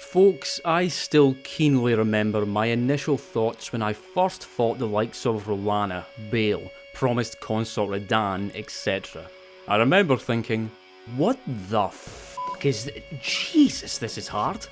Folks, I still keenly remember my initial thoughts when I first fought the likes of Rellana, Bayle, promised Consort Radahn, etc. I remember thinking, what the fuck is this? Jesus, this is hard.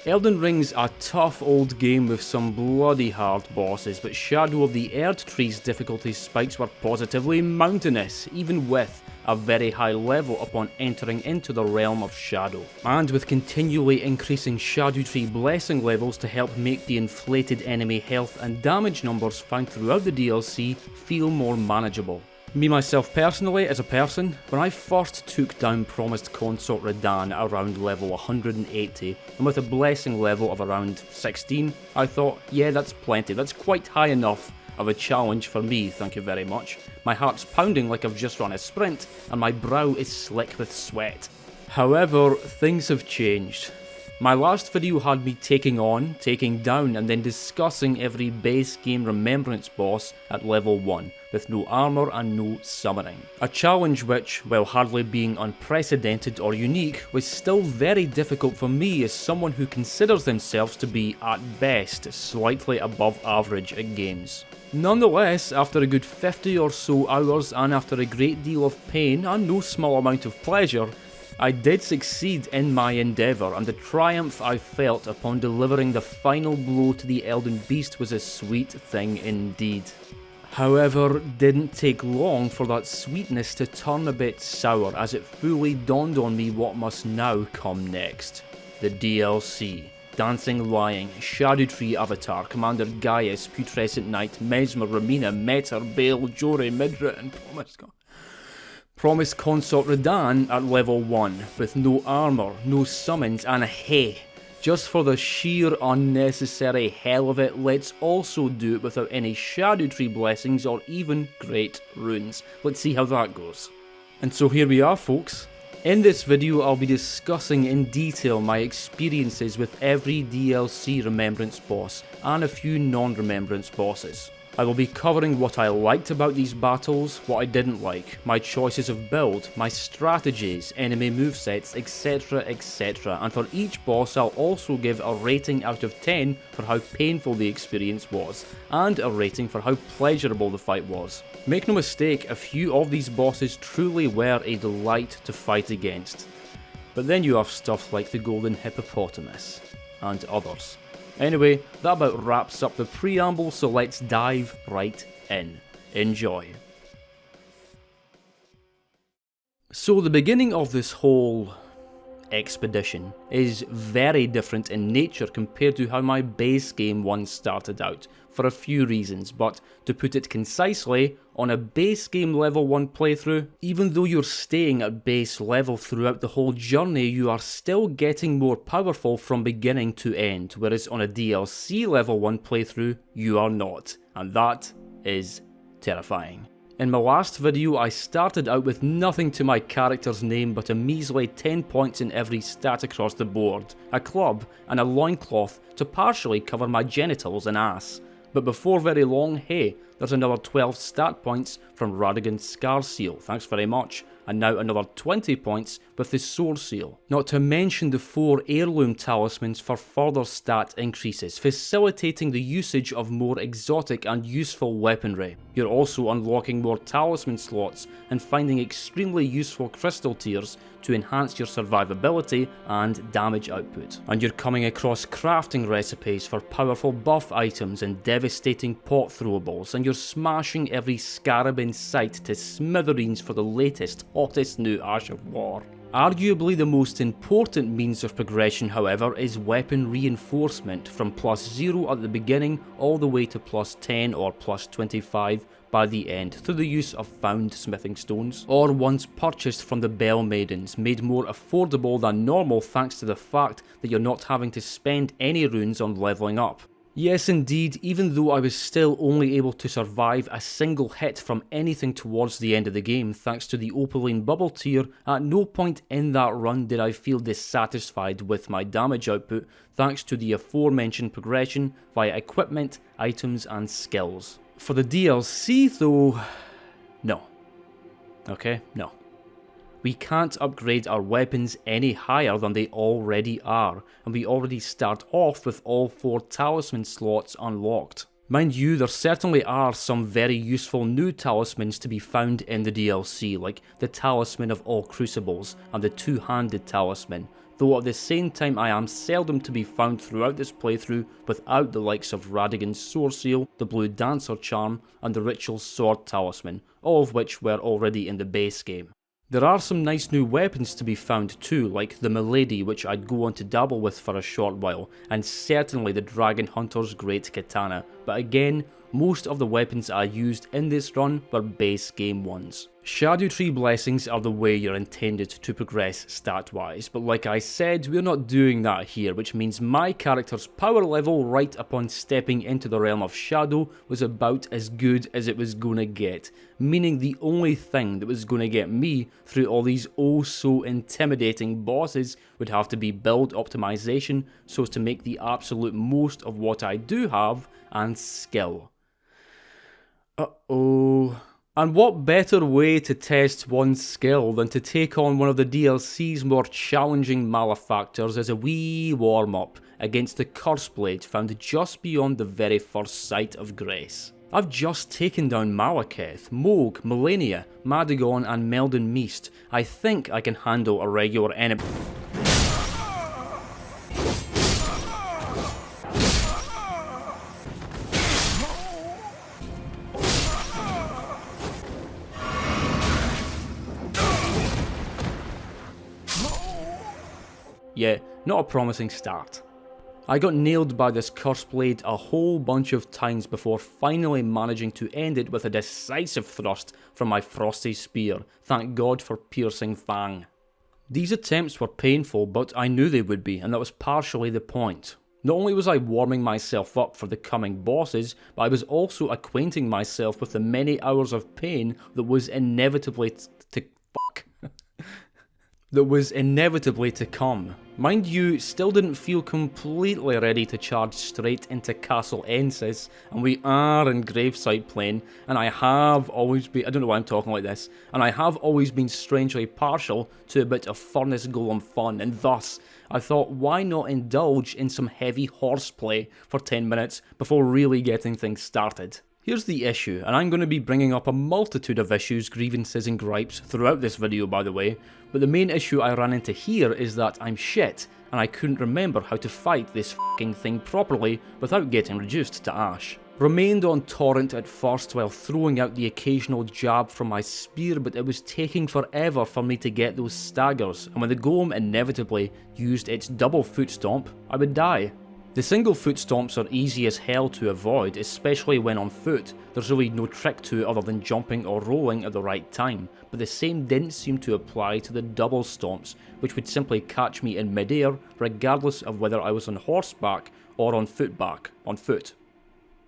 Elden Ring's a tough old game with some bloody hard bosses, but Shadow of the Erdtree's difficulty spikes were positively mountainous, even with a very high level upon entering into the realm of Shadow. And with continually increasing Scadutree Blessing levels to help make the inflated enemy health and damage numbers found throughout the DLC feel more manageable. Me myself personally, as a person, when I first took down promised Consort Radahn around level 180, and with a blessing level of around 16, I thought, yeah, that's plenty, that's quite high enough of a challenge for me, thank you very much. My heart's pounding like I've just run a sprint, and my brow is slick with sweat. However, things have changed. My last video had me taking on, taking down, and then discussing every base game Remembrance boss at level 1, with no armour and no summoning. A challenge which, while hardly being unprecedented or unique, was still very difficult for me as someone who considers themselves to be, at best, slightly above average at games. Nonetheless, after a good 50 or so hours and after a great deal of pain and no small amount of pleasure, I did succeed in my endeavour, and the triumph I felt upon delivering the final blow to the Elden Beast was a sweet thing indeed. However, didn't take long for that sweetness to turn a bit sour as it fully dawned on me what must now come next. The DLC. Dancing Lion, Scadutree Avatar, Commander Gaius, Putrescent Knight, Messmer, Romina, Metyr, Bayle, Jori, Midra, and Promised Consort Radahn at level 1, with no armour, no summons, and hey, just for the sheer unnecessary hell of it, let's also do it without any Scadutree Blessings or even great runes. Let's see how that goes. And so here we are, folks. In this video I'll be discussing in detail my experiences with every DLC Remembrance boss, and a few non-Remembrance bosses. I will be covering what I liked about these battles, what I didn't like, my choices of build, my strategies, enemy movesets, etc, etc, and for each boss I'll also give a rating out of 10 for how painful the experience was, and a rating for how pleasurable the fight was. Make no mistake, a few of these bosses truly were a delight to fight against. But then you have stuff like the Golden Hippopotamus, and others. Anyway, that about wraps up the preamble, so let's dive right in. Enjoy. So the beginning of this whole expedition is very different in nature compared to how my base game once started out, for a few reasons, but to put it concisely, on a base game level 1 playthrough, even though you're staying at base level throughout the whole journey, you are still getting more powerful from beginning to end, whereas on a DLC level 1 playthrough, you are not, and that is terrifying. In my last video, I started out with nothing to my character's name but a measly 10 points in every stat across the board, a club, and a loincloth to partially cover my genitals and ass. But before very long, hey, there's another 12 stat points from Radagon's Scar Seal, thanks very much, and now another 20 points with the Sword Seal. Not to mention the 4 heirloom talismans for further stat increases, facilitating the usage of more exotic and useful weaponry. You're also unlocking more talisman slots and finding extremely useful crystal tiers to enhance your survivability and damage output. And you're coming across crafting recipes for powerful buff items and devastating pot throwables, and you're smashing every scarab in sight to smithereens for the latest, hottest new Ash of War. Arguably the most important means of progression, however, is weapon reinforcement from +0 at the beginning all the way to +10 or +25 by the end through the use of found smithing stones, or once purchased from the Bell Maidens, made more affordable than normal thanks to the fact that you're not having to spend any runes on levelling up. Yes indeed, even though I was still only able to survive a single hit from anything towards the end of the game thanks to the Opaline Bubble tier, at no point in that run did I feel dissatisfied with my damage output thanks to the aforementioned progression via equipment, items and skills. For the DLC though, no. Okay, no. We can't upgrade our weapons any higher than they already are, and we already start off with all 4 talisman slots unlocked. Mind you, there certainly are some very useful new talismans to be found in the DLC, like the Talisman of All Crucibles and the Two-Handed Talisman, though at the same time I am seldom to be found throughout this playthrough without the likes of Radagon's Sword Seal, the Blue Dancer Charm, and the Ritual Sword Talisman, all of which were already in the base game. There are some nice new weapons to be found too, like the Milady, which I'd go on to dabble with for a short while, and certainly the Dragon Hunter's Great Katana, but again, most of the weapons I used in this run were base game ones. Scadutree Blessings are the way you're intended to progress stat-wise, but like I said, we're not doing that here, which means my character's power level right upon stepping into the realm of Shadow was about as good as it was gonna get, meaning the only thing that was gonna get me through all these oh so intimidating bosses would have to be build optimization so as to make the absolute most of what I do have, and skill. Uh-oh. And what better way to test one's skill than to take on one of the DLC's more challenging malefactors as a wee warm-up against the Curse Blade found just beyond the very first sight of grace. I've just taken down Malekith, Moog, Melania, Madagon and Meldon Meast. I think I can handle a regular enemy. Yeah, not a promising start. I got nailed by this Curse Blade a whole bunch of times before finally managing to end it with a decisive thrust from my Frosty Spear, thank God for Piercing Fang. These attempts were painful, but I knew they would be, and that was partially the point. Not only was I warming myself up for the coming bosses, but I was also acquainting myself with the many hours of pain that was inevitably to come. Mind you, still didn't feel completely ready to charge straight into Castle Ensis, and we are in Graveside Plain, and I have always been, I don't know why I'm talking like this, and I have always been strangely partial to a bit of Furnace Golem fun, and thus, I thought why not indulge in some heavy horseplay for 10 minutes before really getting things started. Here's the issue, and I'm going to be bringing up a multitude of issues, grievances and gripes throughout this video by the way, but the main issue I ran into here is that I'm shit, and I couldn't remember how to fight this f***ing thing properly without getting reduced to ash. Remained on Torrent at first while throwing out the occasional jab from my spear, but it was taking forever for me to get those staggers, and when the golem inevitably used its double foot stomp, I would die. The single foot stomps are easy as hell to avoid, especially when on foot. There's really no trick to it other than jumping or rolling at the right time, but the same didn't seem to apply to the double stomps, which would simply catch me in midair regardless of whether I was on horseback or on foot.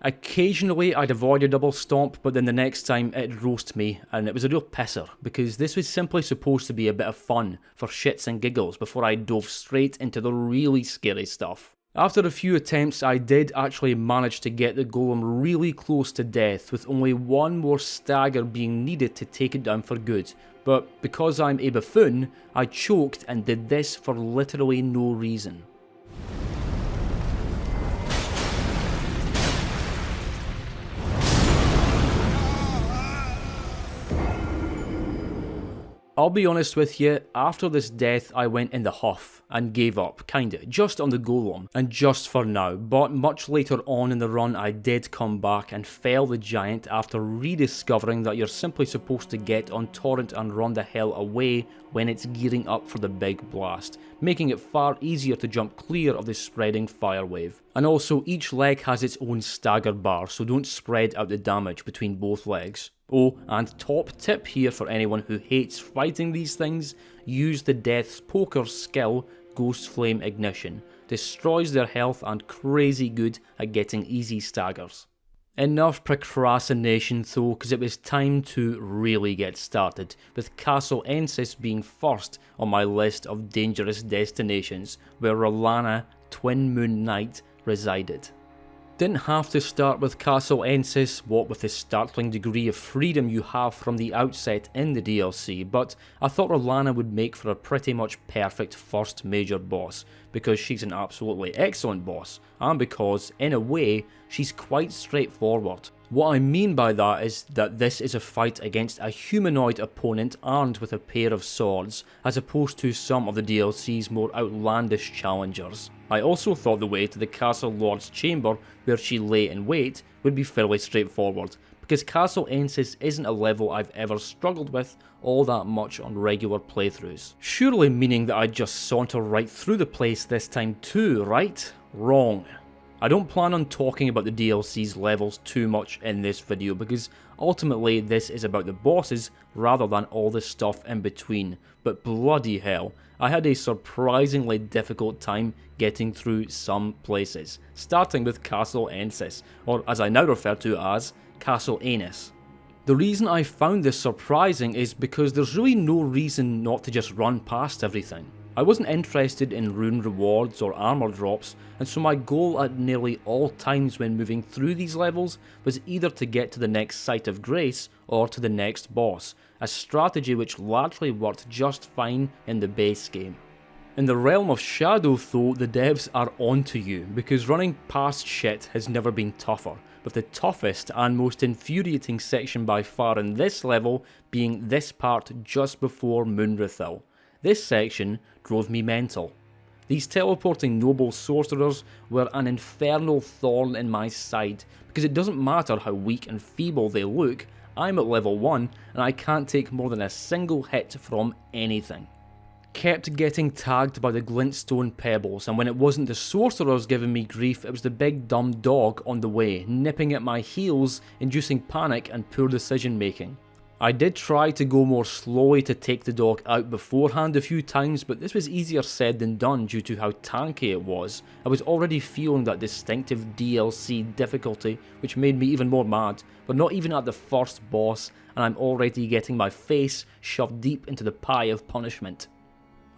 Occasionally I'd avoid a double stomp, but then the next time it'd roast me, and it was a real pisser, because this was simply supposed to be a bit of fun for shits and giggles before I dove straight into the really scary stuff. After a few attempts, I did actually manage to get the golem really close to death, with only one more stagger being needed to take it down for good, but because I'm a buffoon, I choked and did this for literally no reason. I'll be honest with you, after this death I went in the huff and gave up, kinda, just on the golem, and just for now, but much later on in the run I did come back and fell the giant after rediscovering that you're simply supposed to get on Torrent and run the hell away when it's gearing up for the big blast, making it far easier to jump clear of the spreading fire wave. And also each leg has its own stagger bar, so don't spread out the damage between both legs. Oh, and top tip here for anyone who hates fighting these things, use the Death's Poker skill, Ghost Flame Ignition. Destroys their health and crazy good at getting easy staggers. Enough procrastination though, because it was time to really get started, with Castle Ensis being first on my list of dangerous destinations, where Rellana, Twin Moon Knight, resided. Didn't have to start with Castle Ensis, what with the startling degree of freedom you have from the outset in the DLC, but I thought Rellana would make for a pretty much perfect first major boss, because she's an absolutely excellent boss, and because, in a way, she's quite straightforward. What I mean by that is that this is a fight against a humanoid opponent armed with a pair of swords, as opposed to some of the DLC's more outlandish challengers. I also thought the way to the Castle Lord's Chamber, where she lay in wait, would be fairly straightforward, because Castle Ensis isn't a level I've ever struggled with all that much on regular playthroughs. Surely meaning that I'd just saunter right through the place this time too, right? Wrong. I don't plan on talking about the DLC's levels too much in this video because ultimately this is about the bosses rather than all the stuff in between, but bloody hell, I had a surprisingly difficult time getting through some places, starting with Castle Ensis, or as I now refer to as Castle Anus. The reason I found this surprising is because there's really no reason not to just run past everything. I wasn't interested in rune rewards or armor drops, and so my goal at nearly all times when moving through these levels was either to get to the next site of grace or to the next boss, a strategy which largely worked just fine in the base game. In the realm of Shadow though, the devs are onto you, because running past shit has never been tougher, with the toughest and most infuriating section by far in this level being this part just before Moonrathil. This section drove me mental. These teleporting noble sorcerers were an infernal thorn in my side, because it doesn't matter how weak and feeble they look, I'm at level 1 and I can't take more than a single hit from anything. Kept getting tagged by the glintstone pebbles, and when it wasn't the sorcerers giving me grief, it was the big dumb dog on the way, nipping at my heels, inducing panic and poor decision making. I did try to go more slowly to take the dog out beforehand a few times, but this was easier said than done due to how tanky it was. I was already feeling that distinctive DLC difficulty, which made me even more mad, but not even at the first boss, and I'm already getting my face shoved deep into the pie of punishment.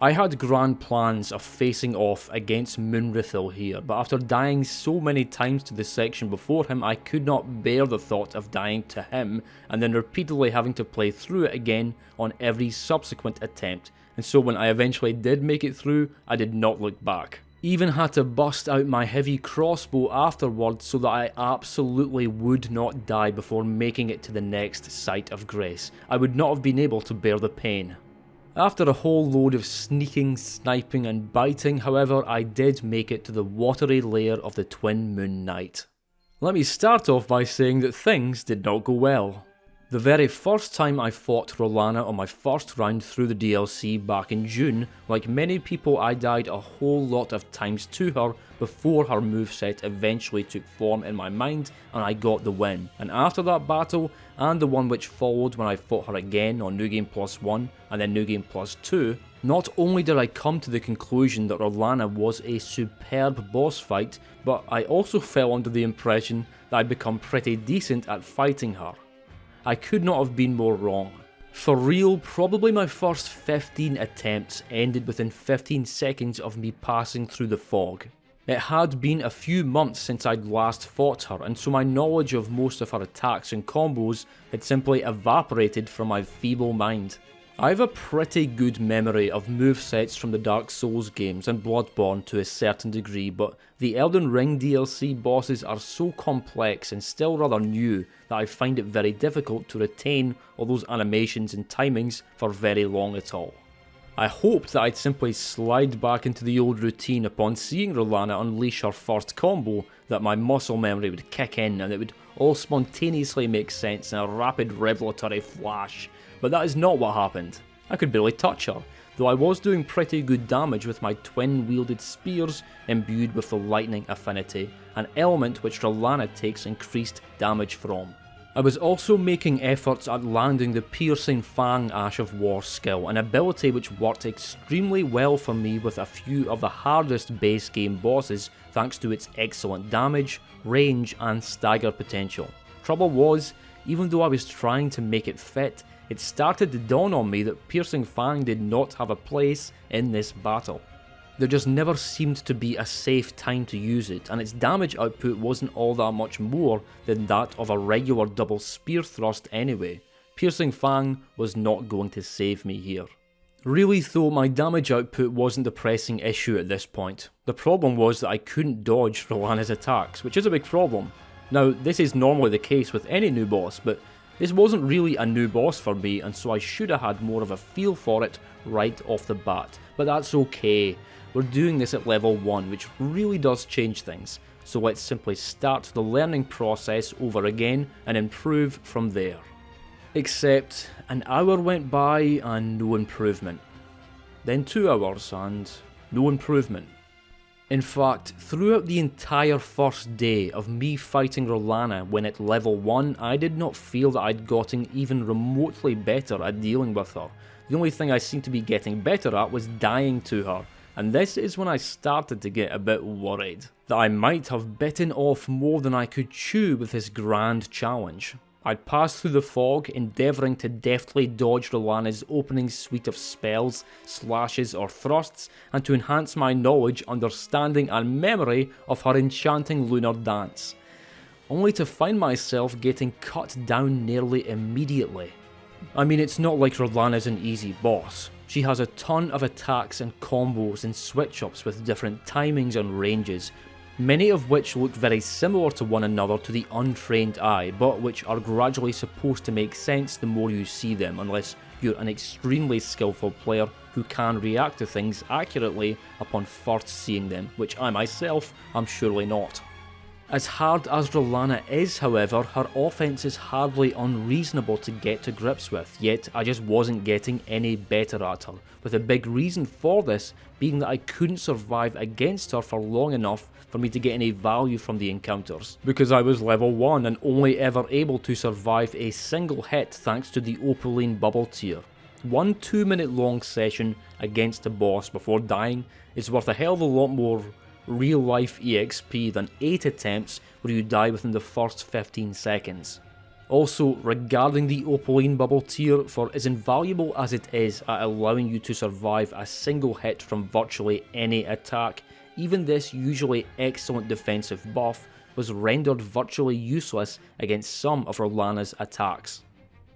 I had grand plans of facing off against Moonrathil here, but after dying so many times to the section before him, I could not bear the thought of dying to him and then repeatedly having to play through it again on every subsequent attempt, and so when I eventually did make it through, I did not look back. Even had to bust out my heavy crossbow afterwards so that I absolutely would not die before making it to the next site of grace. I would not have been able to bear the pain. After a whole load of sneaking, sniping and biting, however, I did make it to the watery lair of the Twin Moon Knight. Let me start off by saying that things did not go well. The very first time I fought Rellana on my first round through the DLC back in June, like many people I died a whole lot of times to her before her moveset eventually took form in my mind and I got the win. And after that battle, and the one which followed when I fought her again on New Game Plus 1 and then New Game Plus 2, not only did I come to the conclusion that Rellana was a superb boss fight, but I also fell under the impression that I'd become pretty decent at fighting her. I could not have been more wrong. For real, probably my first 15 attempts ended within 15 seconds of me passing through the fog. It had been a few months since I'd last fought her, and so my knowledge of most of her attacks and combos had simply evaporated from my feeble mind. I have a pretty good memory of movesets from the Dark Souls games and Bloodborne to a certain degree, but the Elden Ring DLC bosses are so complex and still rather new that I find it very difficult to retain all those animations and timings for very long at all. I hoped that I'd simply slide back into the old routine upon seeing Rellana unleash her first combo, that my muscle memory would kick in and it would all spontaneously make sense in a rapid revelatory flash. But that is not what happened. I could barely touch her, though I was doing pretty good damage with my twin-wielded spears imbued with the lightning affinity, an element which Rellana takes increased damage from. I was also making efforts at landing the Piercing Fang Ash of War skill, an ability which worked extremely well for me with a few of the hardest base game bosses thanks to its excellent damage, range and stagger potential. Trouble was, even though I was trying to make it fit, it started to dawn on me that Piercing Fang did not have a place in this battle. There just never seemed to be a safe time to use it, and its damage output wasn't all that much more than that of a regular double spear thrust anyway. Piercing Fang was not going to save me here. Really though, my damage output wasn't the pressing issue at this point. The problem was that I couldn't dodge Rellana's attacks, which is a big problem. Now, this is normally the case with any new boss, but this wasn't really a new boss for me, and so I should have had more of a feel for it right off the bat. But that's okay. We're doing this at level 1, which really does change things. So let's simply start the learning process over again and improve from there. Except, an hour went by and no improvement. Then 2 hours and no improvement. In fact, throughout the entire first day of me fighting Rellana when at level 1, I did not feel that I'd gotten even remotely better at dealing with her. The only thing I seemed to be getting better at was dying to her, and this is when I started to get a bit worried that I might have bitten off more than I could chew with this grand challenge. I'd passed through the fog, endeavouring to deftly dodge Rellana's opening suite of spells, slashes or thrusts, and to enhance my knowledge, understanding and memory of her enchanting lunar dance. Only to find myself getting cut down nearly immediately. I mean, it's not like Rellana's an easy boss. She has a ton of attacks and combos and switch-ups with different timings and ranges, many of which look very similar to one another to the untrained eye, but which are gradually supposed to make sense the more you see them, unless you're an extremely skillful player who can react to things accurately upon first seeing them, which I myself am surely not. As hard as Rellana is, however, her offense is hardly unreasonable to get to grips with, yet I just wasn't getting any better at her, with a big reason for this being that I couldn't survive against her for long enough for me to get any value from the encounters, because I was level 1 and only ever able to survive a single hit thanks to the Opaline bubble tier. One 2-minute long session against a boss before dying is worth a hell of a lot more real life EXP than 8 attempts where you die within the first 15 seconds. Also, regarding the Opaline bubble tier, for as invaluable as it is at allowing you to survive a single hit from virtually any attack, even this usually excellent defensive buff was rendered virtually useless against some of Rellana's attacks.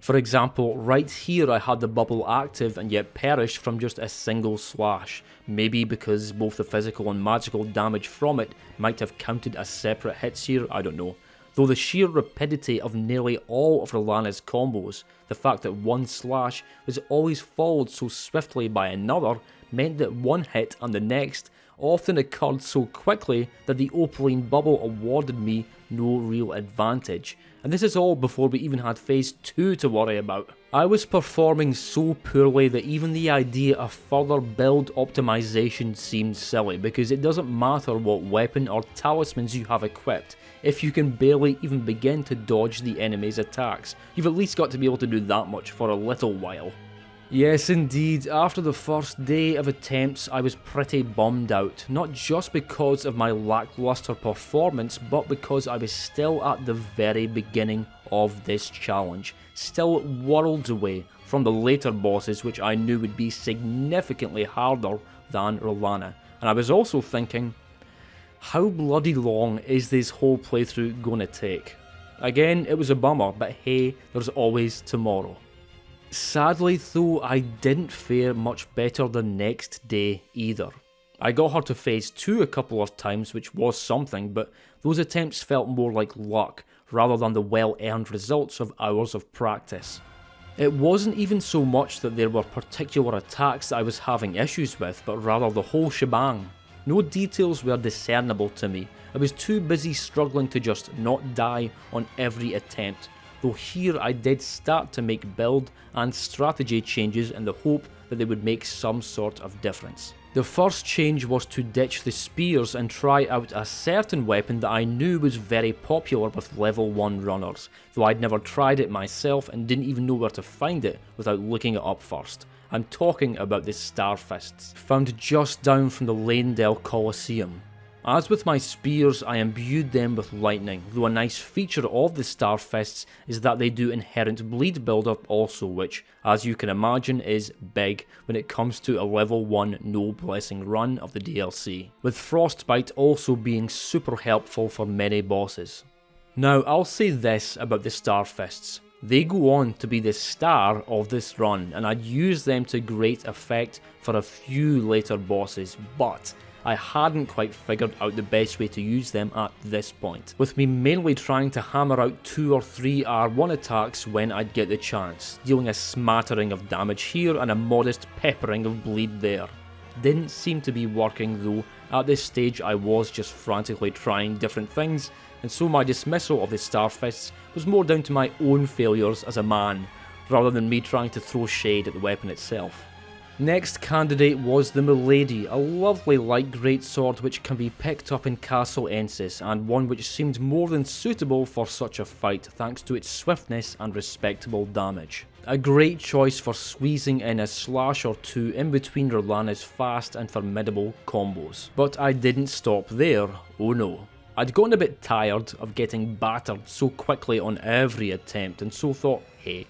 For example, right here I had the bubble active and yet perished from just a single slash, maybe because both the physical and magical damage from it might have counted as separate hits here, I don't know. Though the sheer rapidity of nearly all of Rellana's combos, the fact that one slash was always followed so swiftly by another, meant that one hit and the next often occurred so quickly that the Opaline bubble awarded me no real advantage. And this is all before we even had phase 2 to worry about. I was performing so poorly that even the idea of further build optimization seemed silly, because it doesn't matter what weapon or talismans you have equipped. If you can barely even begin to dodge the enemy's attacks, you've at least got to be able to do that much for a little while. Yes indeed, after the first day of attempts I was pretty bummed out, not just because of my lackluster performance, but because I was still at the very beginning of this challenge, still worlds away from the later bosses which I knew would be significantly harder than Rellana. And I was also thinking, how bloody long is this whole playthrough gonna take? Again, it was a bummer, but hey, there's always tomorrow. Sadly though, I didn't fare much better the next day either. I got her to phase 2 a couple of times, which was something, but those attempts felt more like luck rather than the well-earned results of hours of practice. It wasn't even so much that there were particular attacks that I was having issues with, but rather the whole shebang. No details were discernible to me. I was too busy struggling to just not die on every attempt. Though here I did start to make build and strategy changes in the hope that they would make some sort of difference. The first change was to ditch the spears and try out a certain weapon that I knew was very popular with level 1 runners, though I'd never tried it myself and didn't even know where to find it without looking it up first. I'm talking about the Starfists, found just down from the Leyndell Colosseum. As with my spears, I imbued them with lightning, though a nice feature of the Starfists is that they do inherent bleed build-up also, which, as you can imagine, is big when it comes to a level 1 no blessing run of the DLC, with Frostbite also being super helpful for many bosses. Now, I'll say this about the Starfists. They go on to be the star of this run, and I'd use them to great effect for a few later bosses, but I hadn't quite figured out the best way to use them at this point, with me mainly trying to hammer out 2 or 3 R1 attacks when I'd get the chance, dealing a smattering of damage here and a modest peppering of bleed there. Didn't seem to be working though. At this stage I was just frantically trying different things, and so my dismissal of the Starfists was more down to my own failures as a man, rather than me trying to throw shade at the weapon itself. Next candidate was the Milady, a lovely light greatsword which can be picked up in Castle Ensis, and one which seemed more than suitable for such a fight thanks to its swiftness and respectable damage. A great choice for squeezing in a slash or two in between Rellana's fast and formidable combos. But I didn't stop there, oh no. I'd gotten a bit tired of getting battered so quickly on every attempt, and so thought, hey,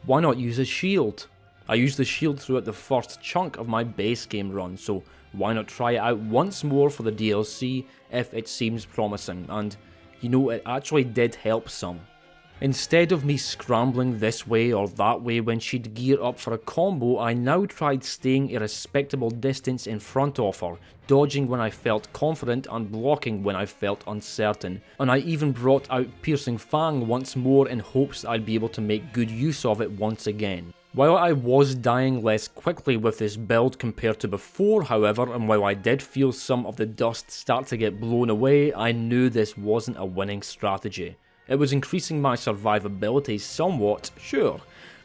why not use a shield? I used the shield throughout the first chunk of my base game run, so why not try it out once more for the DLC if it seems promising, and you know, it actually did help some. Instead of me scrambling this way or that way when she'd gear up for a combo, I now tried staying a respectable distance in front of her, dodging when I felt confident and blocking when I felt uncertain, and I even brought out Piercing Fang once more in hopes that I'd be able to make good use of it once again. While I was dying less quickly with this build compared to before, however, and while I did feel some of the dust start to get blown away, I knew this wasn't a winning strategy. It was increasing my survivability somewhat, sure,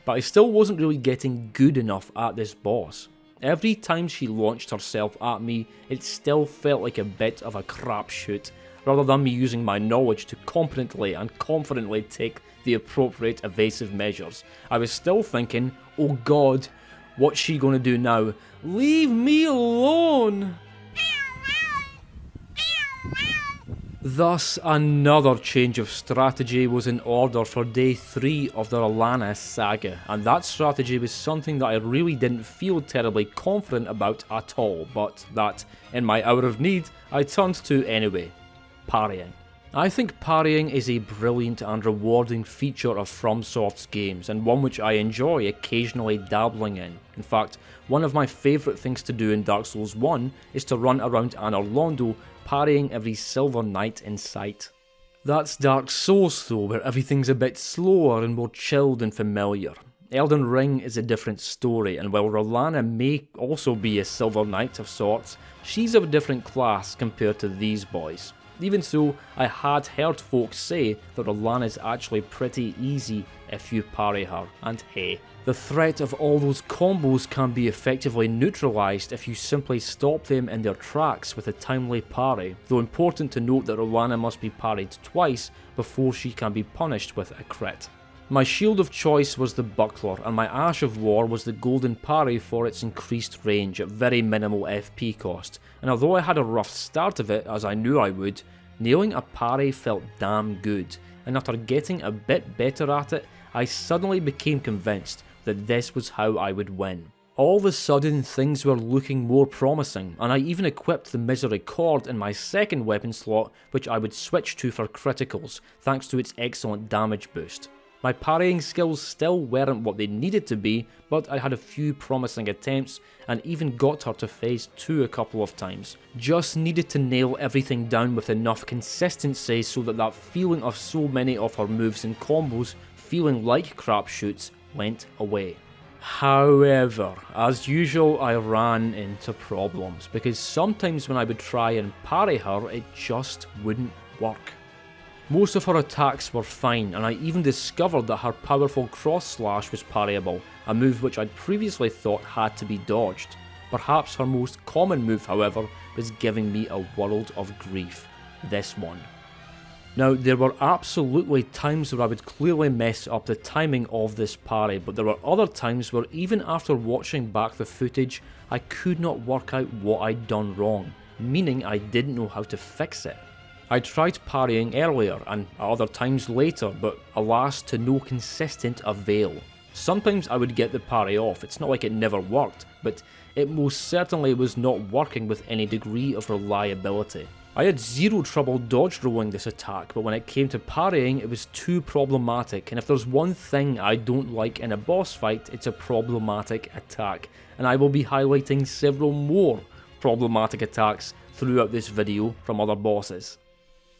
but I still wasn't really getting good enough at this boss. Every time she launched herself at me, it still felt like a bit of a crapshoot, rather than me using my knowledge to competently and confidently take the appropriate evasive measures. I was still thinking, oh god, what's she gonna do now? Leave me alone! Thus, another change of strategy was in order for day 3 of the Rellana saga, and that strategy was something that I really didn't feel terribly confident about at all, but that, in my hour of need, I turned to anyway: parrying. I think parrying is a brilliant and rewarding feature of FromSoft's games, and one which I enjoy occasionally dabbling in. In fact, one of my favourite things to do in Dark Souls 1 is to run around Anor Londo parrying every Silver Knight in sight. That's Dark Souls though, where everything's a bit slower and more chilled and familiar. Elden Ring is a different story, and while Rellana may also be a Silver Knight of sorts, she's of a different class compared to these boys. Even so, I had heard folks say that Rellana is actually pretty easy if you parry her, and hey, the threat of all those combos can be effectively neutralised if you simply stop them in their tracks with a timely parry, though important to note that Rellana must be parried twice before she can be punished with a crit. My shield of choice was the Buckler, and my Ash of War was the golden parry for its increased range at very minimal FP cost, and although I had a rough start of it, as I knew I would, nailing a parry felt damn good, and after getting a bit better at it, I suddenly became convinced that this was how I would win. All of a sudden things were looking more promising, and I even equipped the Misericord in my second weapon slot, which I would switch to for criticals, thanks to its excellent damage boost. My parrying skills still weren't what they needed to be, but I had a few promising attempts and even got her to phase 2 a couple of times. Just needed to nail everything down with enough consistency so that feeling of so many of her moves and combos feeling like crapshoots went away. However, as usual, I ran into problems, because sometimes when I would try and parry her, it just wouldn't work. Most of her attacks were fine, and I even discovered that her powerful cross slash was parryable, a move which I'd previously thought had to be dodged. Perhaps her most common move, however, was giving me a world of grief. This one. Now, there were absolutely times where I would clearly mess up the timing of this parry, but there were other times where even after watching back the footage, I could not work out what I'd done wrong. meaning I didn't know how to fix it. I tried parrying earlier and at other times later, but alas to no consistent avail. Sometimes I would get the parry off, it's not like it never worked, but it most certainly was not working with any degree of reliability. I had zero trouble dodge rolling this attack, but when it came to parrying it was too problematic, and if there's one thing I don't like in a boss fight, it's a problematic attack, and I will be highlighting several more problematic attacks throughout this video from other bosses.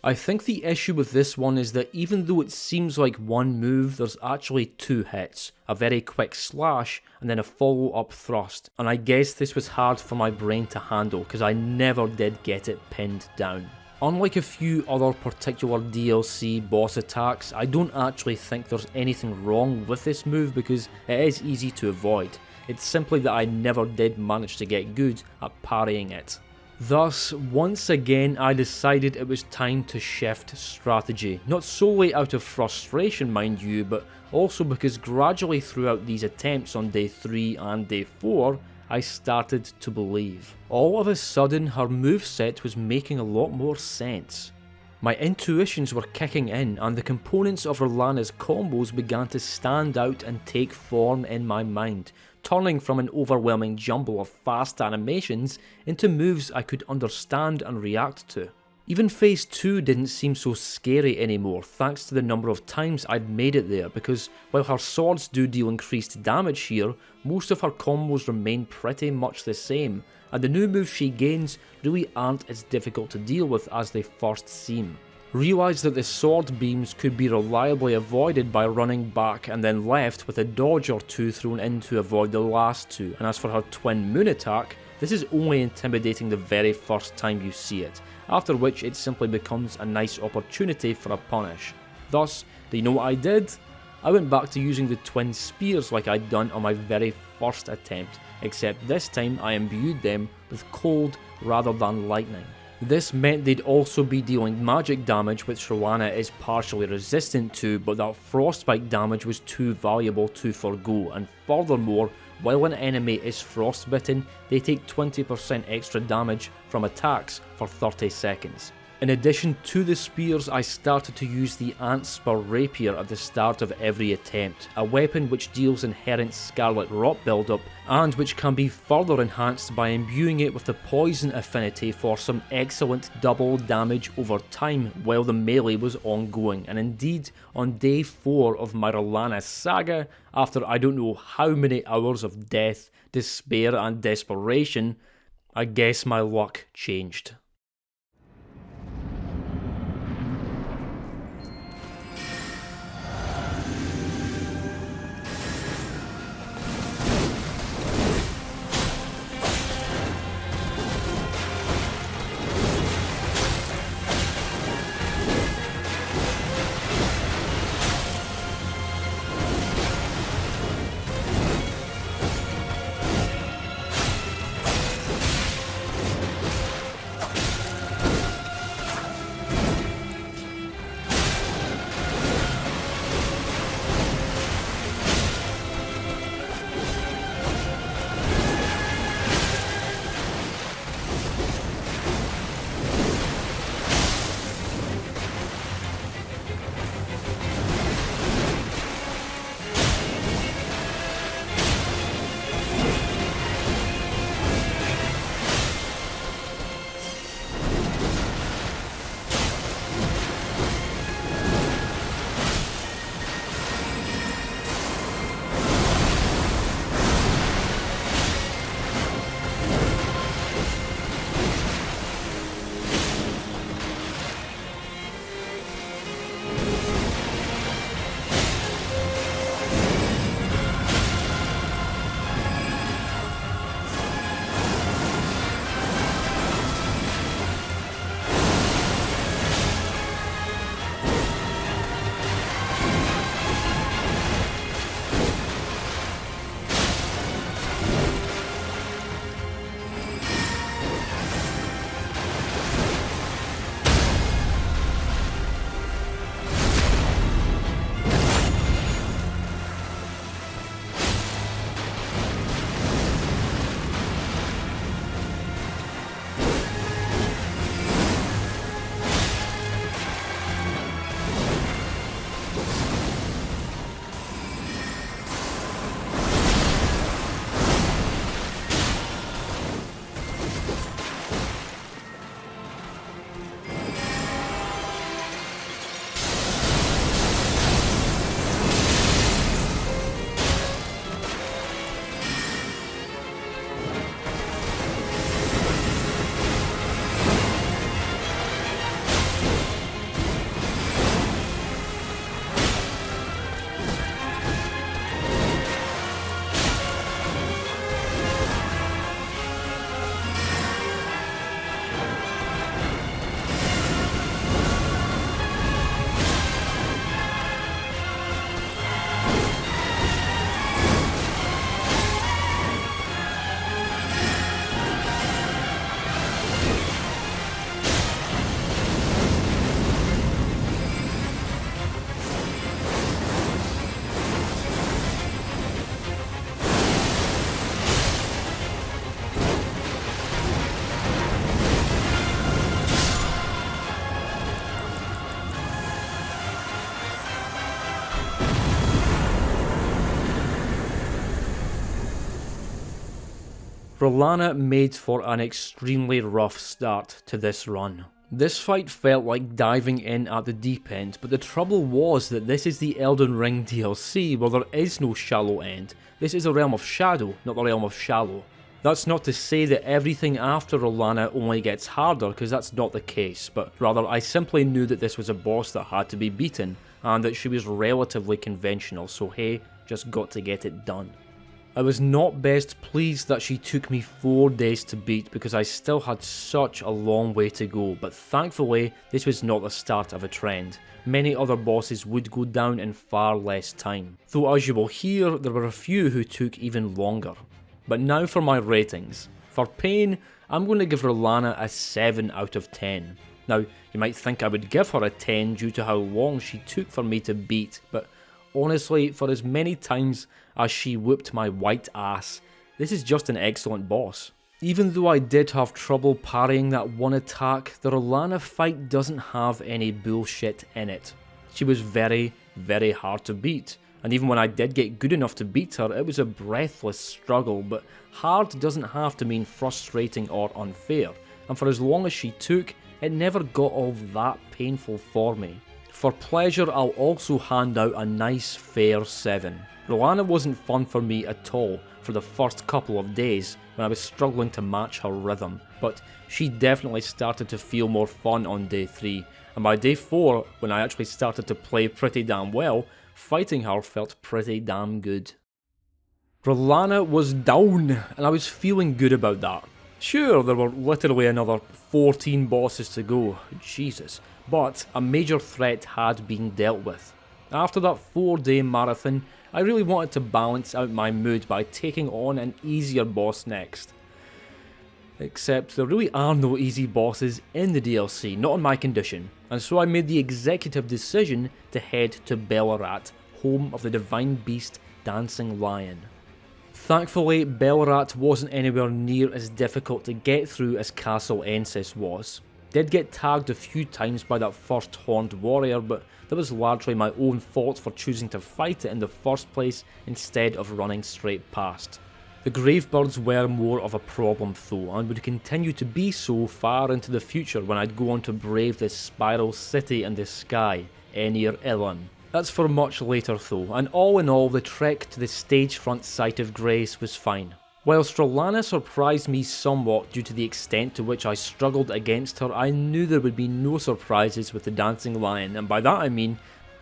I think the issue with this one is that even though it seems like one move, there's actually two hits, a very quick slash and then a follow-up thrust, and I guess this was hard for my brain to handle because I never did get it pinned down. Unlike a few other particular DLC boss attacks, I don't actually think there's anything wrong with this move because it is easy to avoid. It's simply that I never did manage to get good at parrying it. Thus, once again I decided it was time to shift strategy, not solely out of frustration mind you, but also because gradually throughout these attempts on day 3 and day 4, I started to believe. All of a sudden her moveset was making a lot more sense. My intuitions were kicking in and the components of Rellana's combos began to stand out and take form in my mind, turning from an overwhelming jumble of fast animations into moves I could understand and react to. Even phase 2 didn't seem so scary anymore thanks to the number of times I'd made it there, because while her swords do deal increased damage here, most of her combos remain pretty much the same, and the new moves she gains really aren't as difficult to deal with as they first seem. Realised that the sword beams could be reliably avoided by running back and then left with a dodge or two thrown in to avoid the last two, and as for her twin moon attack, this is only intimidating the very first time you see it, after which it simply becomes a nice opportunity for a punish. Thus, do you know what I did? I went back to using the twin spears like I'd done on my very first attempt, except this time I imbued them with cold rather than lightning. This meant they'd also be dealing magic damage, which Rellana is partially resistant to, but that frostbite damage was too valuable to forgo, and furthermore, while an enemy is frostbitten, they take 20% extra damage from attacks for 30 seconds. In addition to the spears, I started to use the Ant Spur Rapier at the start of every attempt, a weapon which deals inherent scarlet rot buildup and which can be further enhanced by imbuing it with the poison affinity for some excellent double damage over time while the melee was ongoing, and indeed on day 4 of my Rellana saga, after I don't know how many hours of death, despair and desperation, I guess my luck changed. Rellana made for an extremely rough start to this run. This fight felt like diving in at the deep end, but the trouble was that this is the Elden Ring DLC where there is no shallow end. This is a realm of shadow, not the realm of shallow. That's not to say that everything after Rellana only gets harder, because that's not the case, but rather I simply knew that this was a boss that had to be beaten, and that she was relatively conventional, so hey, just got to get it done. I was not best pleased that she took me 4 days to beat because I still had such a long way to go, but thankfully this was not the start of a trend. Many other bosses would go down in far less time, though as you will hear there were a few who took even longer. But now for my ratings. For pain, I'm going to give Rellana a 7 out of 10. Now, you might think I would give her a 10 due to how long she took for me to beat, but honestly, for as many times as she whooped my white ass, this is just an excellent boss. Even though I did have trouble parrying that one attack, the Rellana fight doesn't have any bullshit in it. She was very, very hard to beat, and even when I did get good enough to beat her, it was a breathless struggle, but hard doesn't have to mean frustrating or unfair, and for as long as she took, it never got all that painful for me. For pleasure, I'll also hand out a nice fair 7. Rellana wasn't fun for me at all for the first couple of days when I was struggling to match her rhythm, but she definitely started to feel more fun on day 3, and by day 4, when I actually started to play pretty damn well, fighting her felt pretty damn good. Rellana was down, and I was feeling good about that. Sure, there were literally another 14 bosses to go, Jesus, but a major threat had been dealt with. After that 4-day marathon, I really wanted to balance out my mood by taking on an easier boss next. Except there really are no easy bosses in the DLC, not on my condition, and so I made the executive decision to head to Bayle, home of the divine beast Dancing Lion. Thankfully, Bayle wasn't anywhere near as difficult to get through as Castle Ensis was. Did get tagged a few times by that first horned warrior, but that was largely my own fault for choosing to fight it in the first place instead of running straight past. The Gravebirds were more of a problem though, and would continue to be so far into the future when I'd go on to brave this spiral city in the sky, Enir Ilan. That's for much later though, and all in all the trek to the stagefront site of Grace was fine. Whilst Rellana surprised me somewhat due to the extent to which I struggled against her, I knew there would be no surprises with the Dancing Lion, and by that I mean,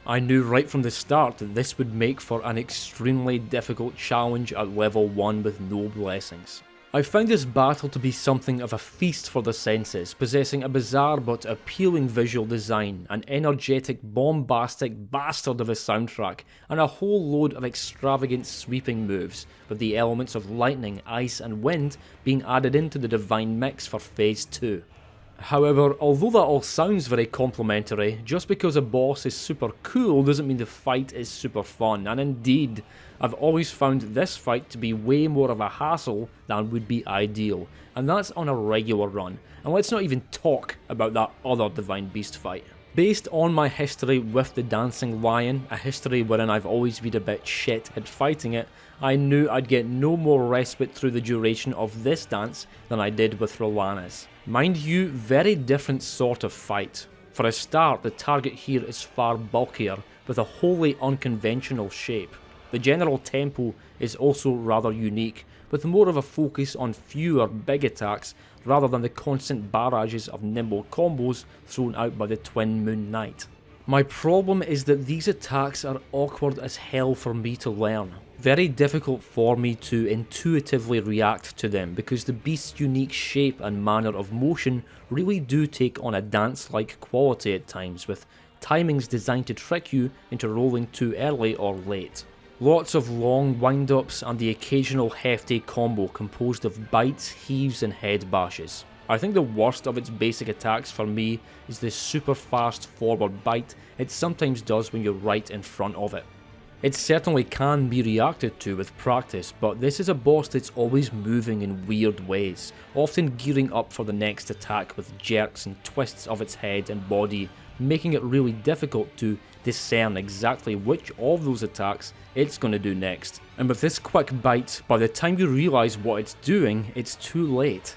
I knew right from the start that this would make for an extremely difficult challenge at level 1 with no blessings. I found this battle to be something of a feast for the senses, possessing a bizarre but appealing visual design, an energetic, bombastic bastard of a soundtrack, and a whole load of extravagant sweeping moves, with the elements of lightning, ice and wind being added into the divine mix for Phase 2. However, although that all sounds very complimentary, just because a boss is super cool doesn't mean the fight is super fun, and indeed, I've always found this fight to be way more of a hassle than would be ideal, and that's on a regular run, and let's not even talk about that other Divine Beast fight. Based on my history with the Dancing Lion, a history wherein I've always been a bit shit at fighting it, I knew I'd get no more respite through the duration of this dance than I did with Rellana's. Mind you, very different sort of fight. For a start, the target here is far bulkier, with a wholly unconventional shape. The general tempo is also rather unique, with more of a focus on fewer big attacks rather than the constant barrages of nimble combos thrown out by the Twin Moon Knight. My problem is that these attacks are awkward as hell for me to learn. Very difficult for me to intuitively react to them because the beast's unique shape and manner of motion really do take on a dance-like quality at times, with timings designed to trick you into rolling too early or late. Lots of long wind-ups and the occasional hefty combo composed of bites, heaves and head bashes. I think the worst of its basic attacks for me is the super fast forward bite it sometimes does when you're right in front of it. It certainly can be reacted to with practice, but this is a boss that's always moving in weird ways, often gearing up for the next attack with jerks and twists of its head and body making it really difficult to discern exactly which of those attacks it's going to do next. And with this quick bite, by the time you realise what it's doing, it's too late.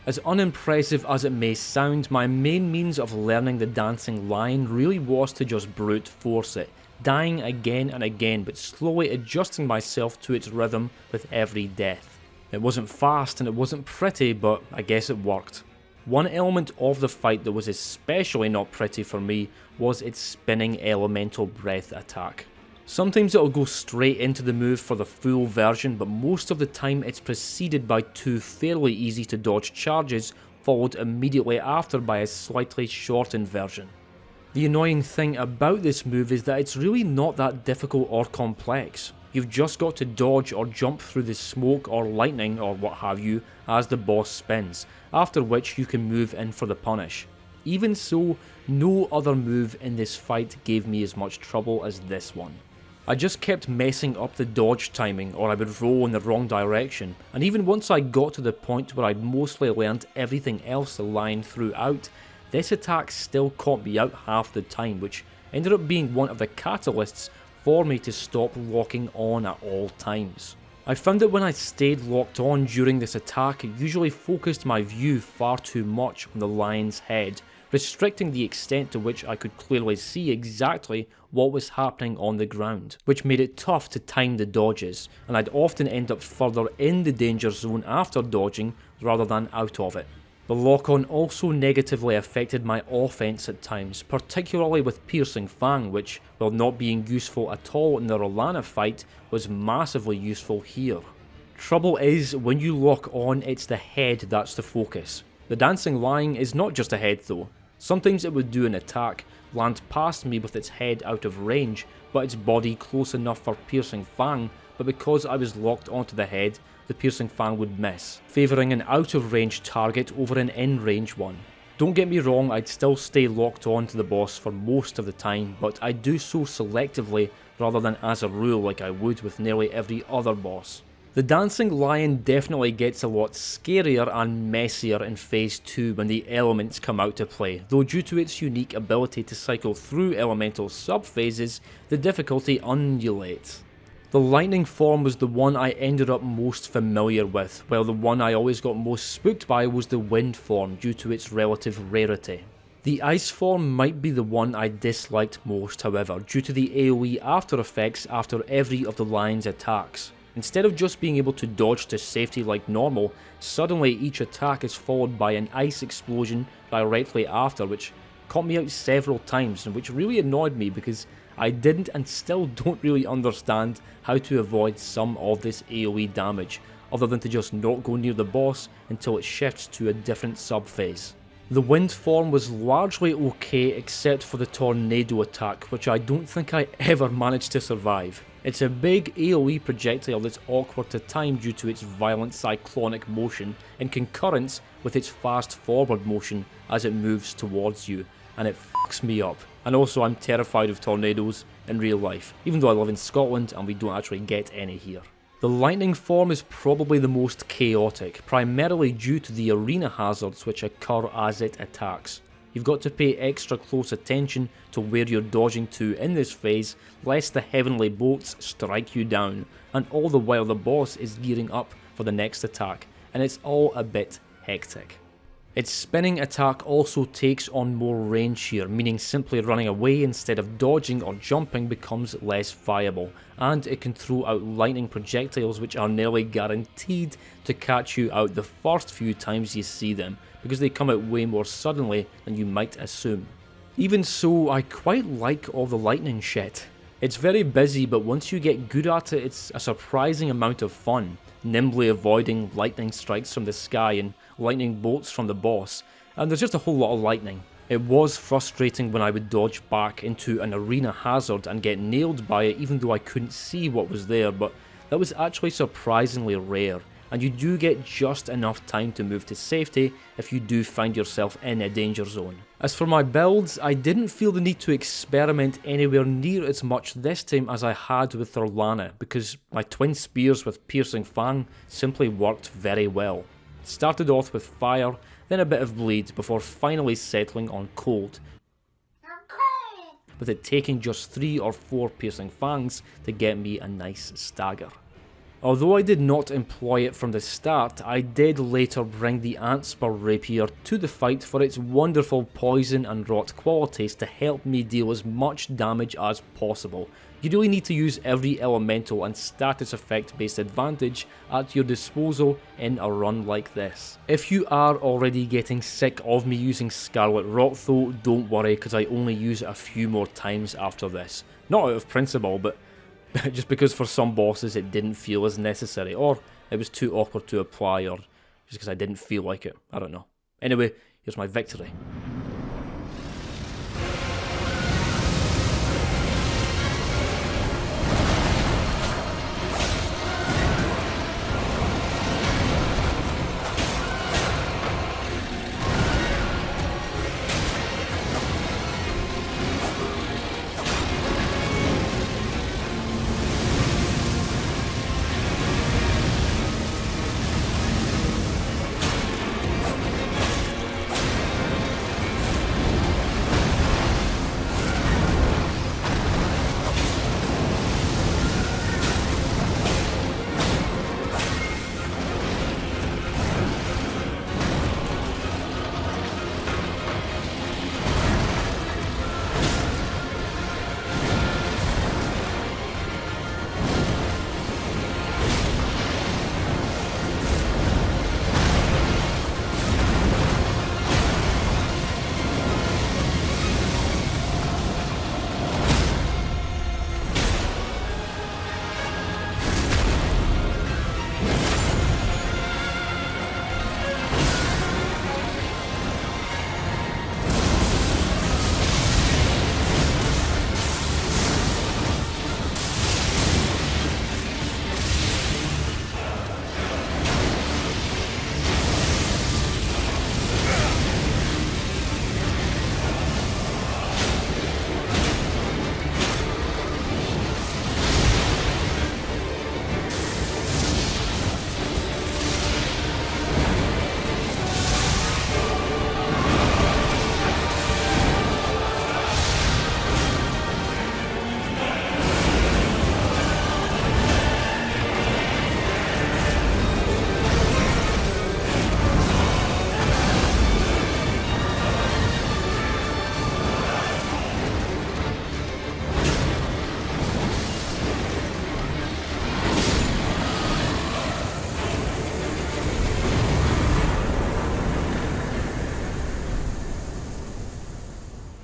As unimpressive as it may sound, my main means of learning the Dancing Lion really was to just brute force it, dying again and again, but slowly adjusting myself to its rhythm with every death. It wasn't fast and it wasn't pretty, but I guess it worked. One element of the fight that was especially not pretty for me was its spinning elemental breath attack. Sometimes it'll go straight into the move for the full version, but most of the time it's preceded by two fairly easy to dodge charges, followed immediately after by a slightly shortened version. The annoying thing about this move is that it's really not that difficult or complex. You've just got to dodge or jump through the smoke or lightning or what have you as the boss spins, after which you can move in for the punish. Even so, no other move in this fight gave me as much trouble as this one. I just kept messing up the dodge timing, or I would roll in the wrong direction, and even once I got to the point where I'd mostly learned everything else the line threw out, this attack still caught me out half the time, which ended up being one of the catalysts for me to stop locking on at all times. I found that when I stayed locked on during this attack, it usually focused my view far too much on the lion's head, restricting the extent to which I could clearly see exactly what was happening on the ground, which made it tough to time the dodges, and I'd often end up further in the danger zone after dodging rather than out of it. The lock-on also negatively affected my offense at times, particularly with Piercing Fang, which, while not being useful at all in the Rellana fight, was massively useful here. Trouble is, when you lock on, it's the head that's the focus. The Dancing Lion is not just a head though. Sometimes it would do an attack, land past me with its head out of range, but its body close enough for Piercing Fang, but because I was locked onto the head, the Piercing Fang would miss, favouring an out of range target over an in range one. Don't get me wrong, I'd still stay locked on to the boss for most of the time, but I do so selectively rather than as a rule like I would with nearly every other boss. The Dancing Lion definitely gets a lot scarier and messier in Phase 2 when the elements come out to play, though due to its unique ability to cycle through elemental sub-phases, the difficulty undulates. The lightning form was the one I ended up most familiar with, while the one I always got most spooked by was the wind form due to its relative rarity. The ice form might be the one I disliked most, however, due to the AoE after effects after every of the lion's attacks. Instead of just being able to dodge to safety like normal, suddenly each attack is followed by an ice explosion directly after, which caught me out several times and which really annoyed me because I didn't and still don't really understand how to avoid some of this AoE damage, other than to just not go near the boss until it shifts to a different sub-phase. The wind form was largely okay except for the tornado attack, which I don't think I ever managed to survive. It's a big AoE projectile that's awkward to time due to its violent cyclonic motion in concurrence with its fast forward motion as it moves towards you, and it fucks me up. And also I'm terrified of tornadoes in real life, even though I live in Scotland and we don't actually get any here. The lightning form is probably the most chaotic, primarily due to the arena hazards which occur as it attacks. You've got to pay extra close attention to where you're dodging to in this phase, lest the heavenly bolts strike you down, and all the while the boss is gearing up for the next attack, and it's all a bit hectic. Its spinning attack also takes on more range here, meaning simply running away instead of dodging or jumping becomes less viable, and it can throw out lightning projectiles which are nearly guaranteed to catch you out the first few times you see them, because they come out way more suddenly than you might assume. Even so, I quite like all the lightning shit. It's very busy, but once you get good at it, it's a surprising amount of fun, nimbly avoiding lightning strikes from the sky and lightning bolts from the boss, and there's just a whole lot of lightning. It was frustrating when I would dodge back into an arena hazard and get nailed by it even though I couldn't see what was there, but that was actually surprisingly rare, and you do get just enough time to move to safety if you do find yourself in a danger zone. As for my builds, I didn't feel the need to experiment anywhere near as much this time as I had with Rellana, because my twin spears with Piercing Fang simply worked very well. Started off with fire, then a bit of bleed before finally settling on cold. with it taking just 3 or 4 piercing fangs to get me a nice stagger. Although I did not employ it from the start, I did later bring the Antspur Rapier to the fight for its wonderful poison and rot qualities to help me deal as much damage as possible. You really need to use every elemental and status effect based advantage at your disposal in a run like this. If you are already getting sick of me using Scarlet Rot though, don't worry, because I only use it a few more times after this. Not out of principle, but just because for some bosses it didn't feel as necessary, or it was too awkward to apply, or just because I didn't feel like it. I don't know. Anyway, here's my victory.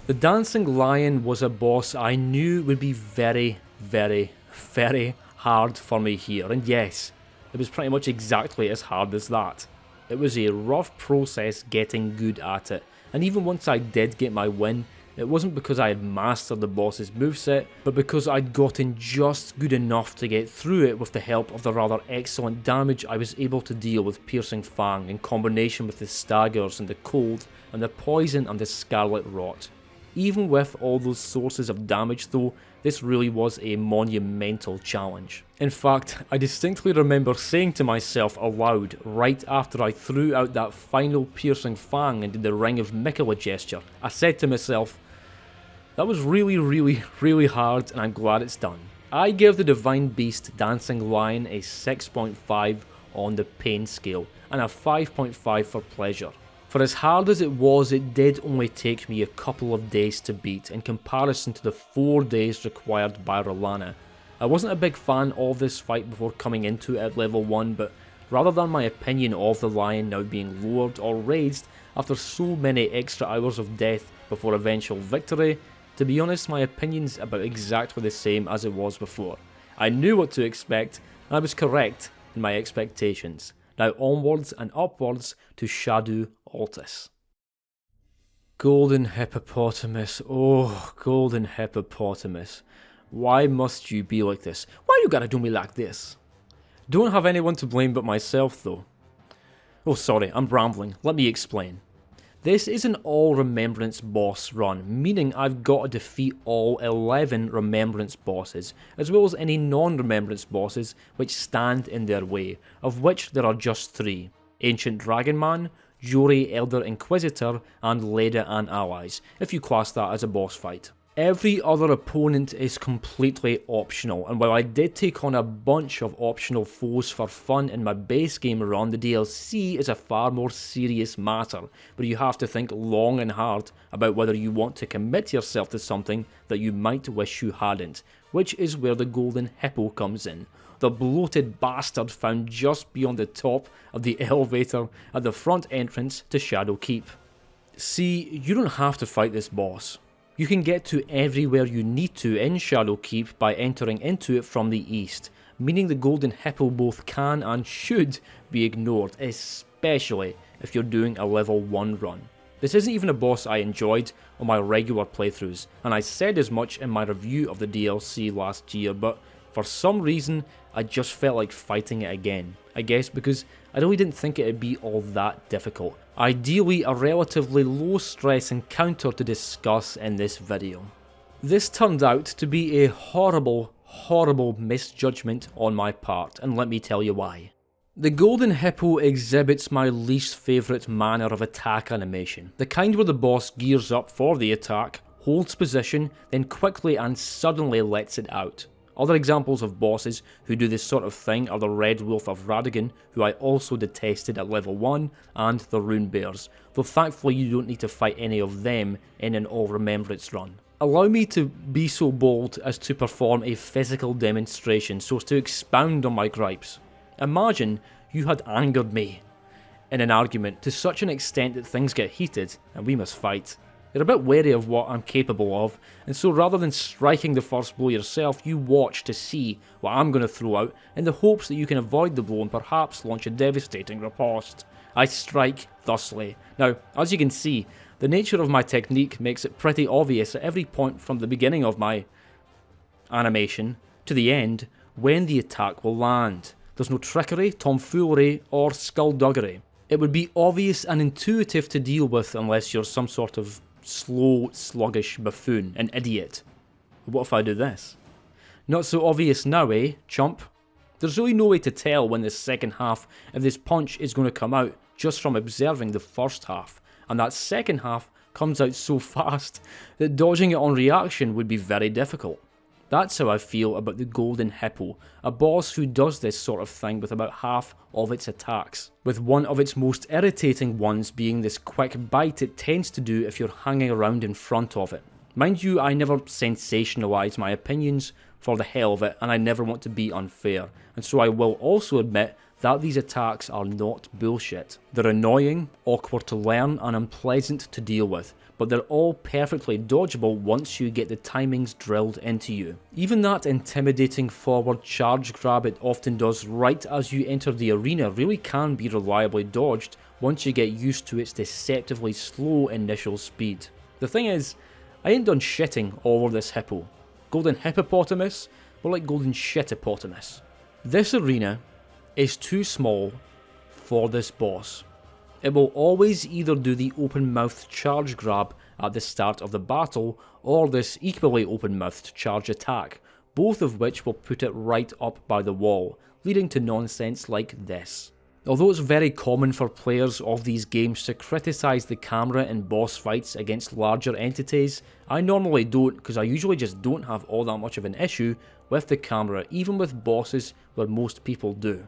The Dancing Lion was a boss I knew would be very, very, very hard for me here, and yes, it was pretty much exactly as hard as that. It was a rough process getting good at it, and even once I did get my win, it wasn't because I had mastered the boss's moveset, but because I'd gotten just good enough to get through it with the help of the rather excellent damage I was able to deal with Piercing Fang in combination with the staggers and the cold and the poison and the scarlet rot. Even with all those sources of damage though, this really was a monumental challenge. In fact, I distinctly remember saying to myself aloud right after I threw out that final Piercing Fang and did the Ring of Miquella gesture, I said to myself, that was really hard and I'm glad it's done. I give the Divine Beast Dancing Lion a 6.5 on the pain scale and a 5.5 for pleasure. For as hard as it did only take me a couple of days to beat in comparison to the 4 days required by Rellana. I wasn't a big fan of this fight before coming into it at level 1, but rather than my opinion of the lion now being lowered or raised after so many extra hours of death before eventual victory, to be honest my opinion's about exactly the same as it was before. I knew what to expect, and I was correct in my expectations. Now onwards and upwards to Shadow Altus. Golden Hippopotamus, oh Golden Hippopotamus. Why must you be like this? Why you gotta do me like this? Don't have anyone to blame but myself though. Oh sorry, I'm rambling, let me explain. This is an all Remembrance boss run, meaning I've got to defeat all 11 Remembrance bosses, as well as any non-Remembrance bosses which stand in their way, of which there are just 3. Ancient Dragonman, Jori Elder Inquisitor, and Leda Allies, if you class that as a boss fight. Every other opponent is completely optional, and while I did take on a bunch of optional foes for fun in my base game run, the DLC is a far more serious matter, where you have to think long and hard about whether you want to commit yourself to something that you might wish you hadn't, which is where the Golden Hippo comes in. The bloated bastard found just beyond the top of the elevator at the front entrance to Shadowkeep. See, you don't have to fight this boss. You can get to everywhere you need to in Shadowkeep by entering into it from the east, meaning the Golden Hippo both can and should be ignored, especially if you're doing a level 1 run. This isn't even a boss I enjoyed on my regular playthroughs, and I said as much in my review of the DLC last year, but for some reason I just felt like fighting it again. I guess because I really didn't think it'd be all that difficult. Ideally a relatively low stress encounter to discuss in this video. This turned out to be a horrible misjudgment on my part, and let me tell you why. The Golden Hippo exhibits my least favourite manner of attack animation, the kind where the boss gears up for the attack, holds position, then quickly and suddenly lets it out. Other examples of bosses who do this sort of thing are the Red Wolf of Radahn, who I also detested at level 1, and the Rune Bears, though thankfully you don't need to fight any of them in an all Remembrance run. Allow me to be so bold as to perform a physical demonstration so as to expound on my gripes. Imagine you had angered me in an argument to such an extent that things get heated and we must fight. You're a bit wary of what I'm capable of, and so rather than striking the first blow yourself, you watch to see what I'm going to throw out in the hopes that you can avoid the blow and perhaps launch a devastating riposte. I strike thusly. Now, as you can see, the nature of my technique makes it pretty obvious at every point from the beginning of my animation to the end when the attack will land. There's no trickery, tomfoolery, or skullduggery. It would be obvious and intuitive to deal with unless you're some sort of slow, sluggish buffoon, an idiot. What if I do this? Not so obvious now, eh, chump? There's really no way to tell when the second half of this punch is going to come out just from observing the first half, and that second half comes out so fast that dodging it on reaction would be very difficult. That's how I feel about the Golden Hippo, a boss who does this sort of thing with about half of its attacks, with one of its most irritating ones being this quick bite it tends to do if you're hanging around in front of it. Mind you, I never sensationalise my opinions for the hell of it, and I never want to be unfair, and so I will also admit that these attacks are not bullshit. They're annoying, awkward to learn, and unpleasant to deal with, but they're all perfectly dodgeable once you get the timings drilled into you. Even that intimidating forward charge grab it often does right as you enter the arena really can be reliably dodged once you get used to its deceptively slow initial speed. The thing is, I ain't done shitting all over this hippo. Golden Hippopotamus, more like Golden Shittopotamus. This arena is too small for this boss. It will always either do the open-mouthed charge grab at the start of the battle, or this equally open-mouthed charge attack, both of which will put it right up by the wall, leading to nonsense like this. Although it's very common for players of these games to criticise the camera in boss fights against larger entities, I normally don't, because I usually just don't have all that much of an issue with the camera, even with bosses where most people do.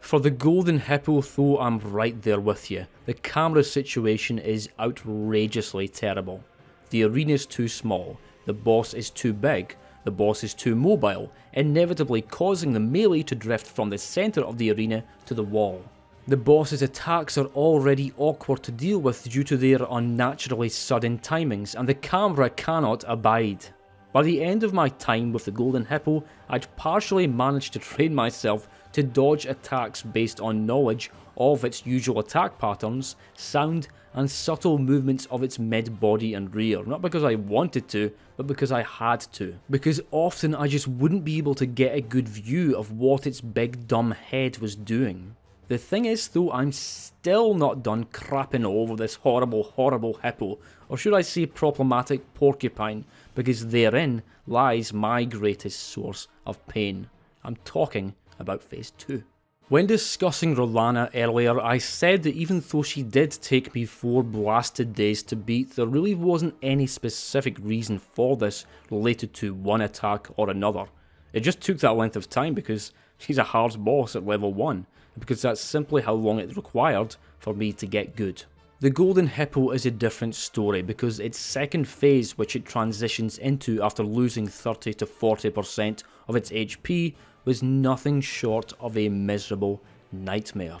For the Golden Hippo though, I'm right there with you. The camera situation is outrageously terrible. The arena's too small, the boss is too big, the boss is too mobile, inevitably causing the melee to drift from the centre of the arena to the wall. The boss's attacks are already awkward to deal with due to their unnaturally sudden timings, and the camera cannot abide. By the end of my time with the Golden Hippo, I'd partially managed to train myself to dodge attacks based on knowledge of its usual attack patterns, sound, and subtle movements of its mid-body and rear, not because I wanted to, but because I had to. Because often I just wouldn't be able to get a good view of what its big dumb head was doing. The thing is though, I'm still not done crapping all over this horrible hippo, or should I say problematic porcupine, because therein lies my greatest source of pain. I'm talking about Phase 2. When discussing Rellana earlier, I said that even though she did take me 4 blasted days to beat, there really wasn't any specific reason for this related to one attack or another. It just took that length of time because she's a hard boss at level 1, because that's simply how long it required for me to get good. The Golden Hippo is a different story because its second phase, which it transitions into after losing 30 to 40% of its HP, was nothing short of a miserable nightmare.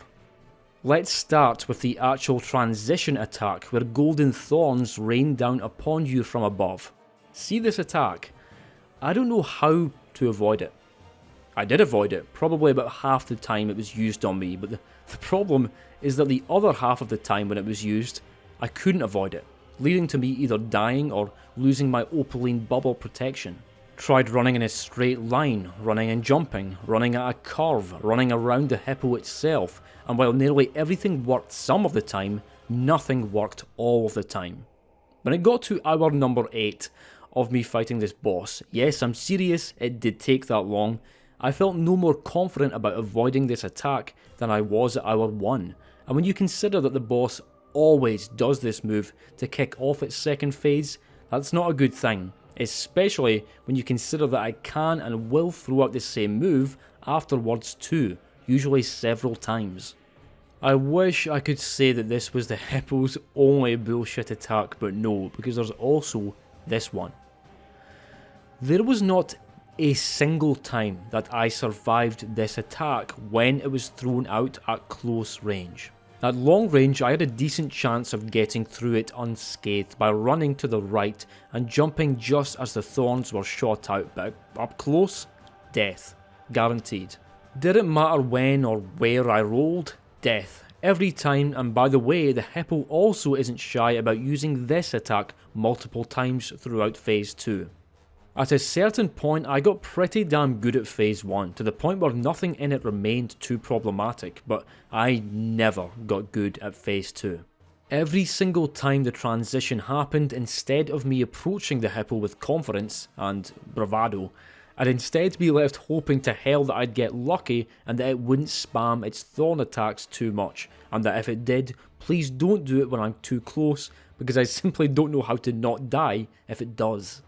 Let's start with the actual transition attack where golden thorns rain down upon you from above. See this attack? I don't know how to avoid it. I did avoid it, probably about half the time it was used on me, but the problem is that the other half of the time when it was used, I couldn't avoid it, leading to me either dying or losing my opaline bubble protection. Tried running in a straight line, running and jumping, running at a curve, running around the hippo itself, and while nearly everything worked some of the time, nothing worked all of the time. When it got to hour number 8 of me fighting this boss, yes, I'm serious, it did take that long, I felt no more confident about avoiding this attack than I was at hour 1, and when you consider that the boss always does this move to kick off its second phase, that's not a good thing. Especially when you consider that I can and will throw out the same move afterwards too, usually several times. I wish I could say that this was the Hippo's only bullshit attack, but no, because there's also this one. There was not a single time that I survived this attack when it was thrown out at close range. At long range, I had a decent chance of getting through it unscathed by running to the right and jumping just as the thorns were shot out, but up close, death. Guaranteed. Didn't matter when or where I rolled, death. Every time, and by the way, the Hippo also isn't shy about using this attack multiple times throughout Phase 2. At a certain point, I got pretty damn good at Phase 1, to the point where nothing in it remained too problematic, but I never got good at Phase 2. Every single time the transition happened, instead of me approaching the Hippo with confidence and bravado, I'd instead be left hoping to hell that I'd get lucky and that it wouldn't spam its thorn attacks too much, and that if it did, please don't do it when I'm too close, because I simply don't know how to not die if it does.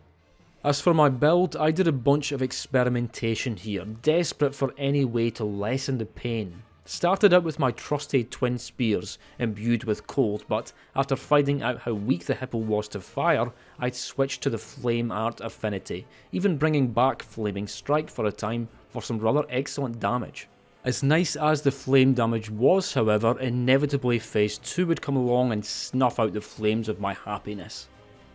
As for my build, I did a bunch of experimentation here, desperate for any way to lessen the pain. Started out with my trusty twin spears, imbued with cold, but after finding out how weak the Hippo was to fire, I'd switched to the Flame Art Affinity, even bringing back Flaming Strike for a time for some rather excellent damage. As nice as the flame damage was, however, inevitably Phase 2 would come along and snuff out the flames of my happiness.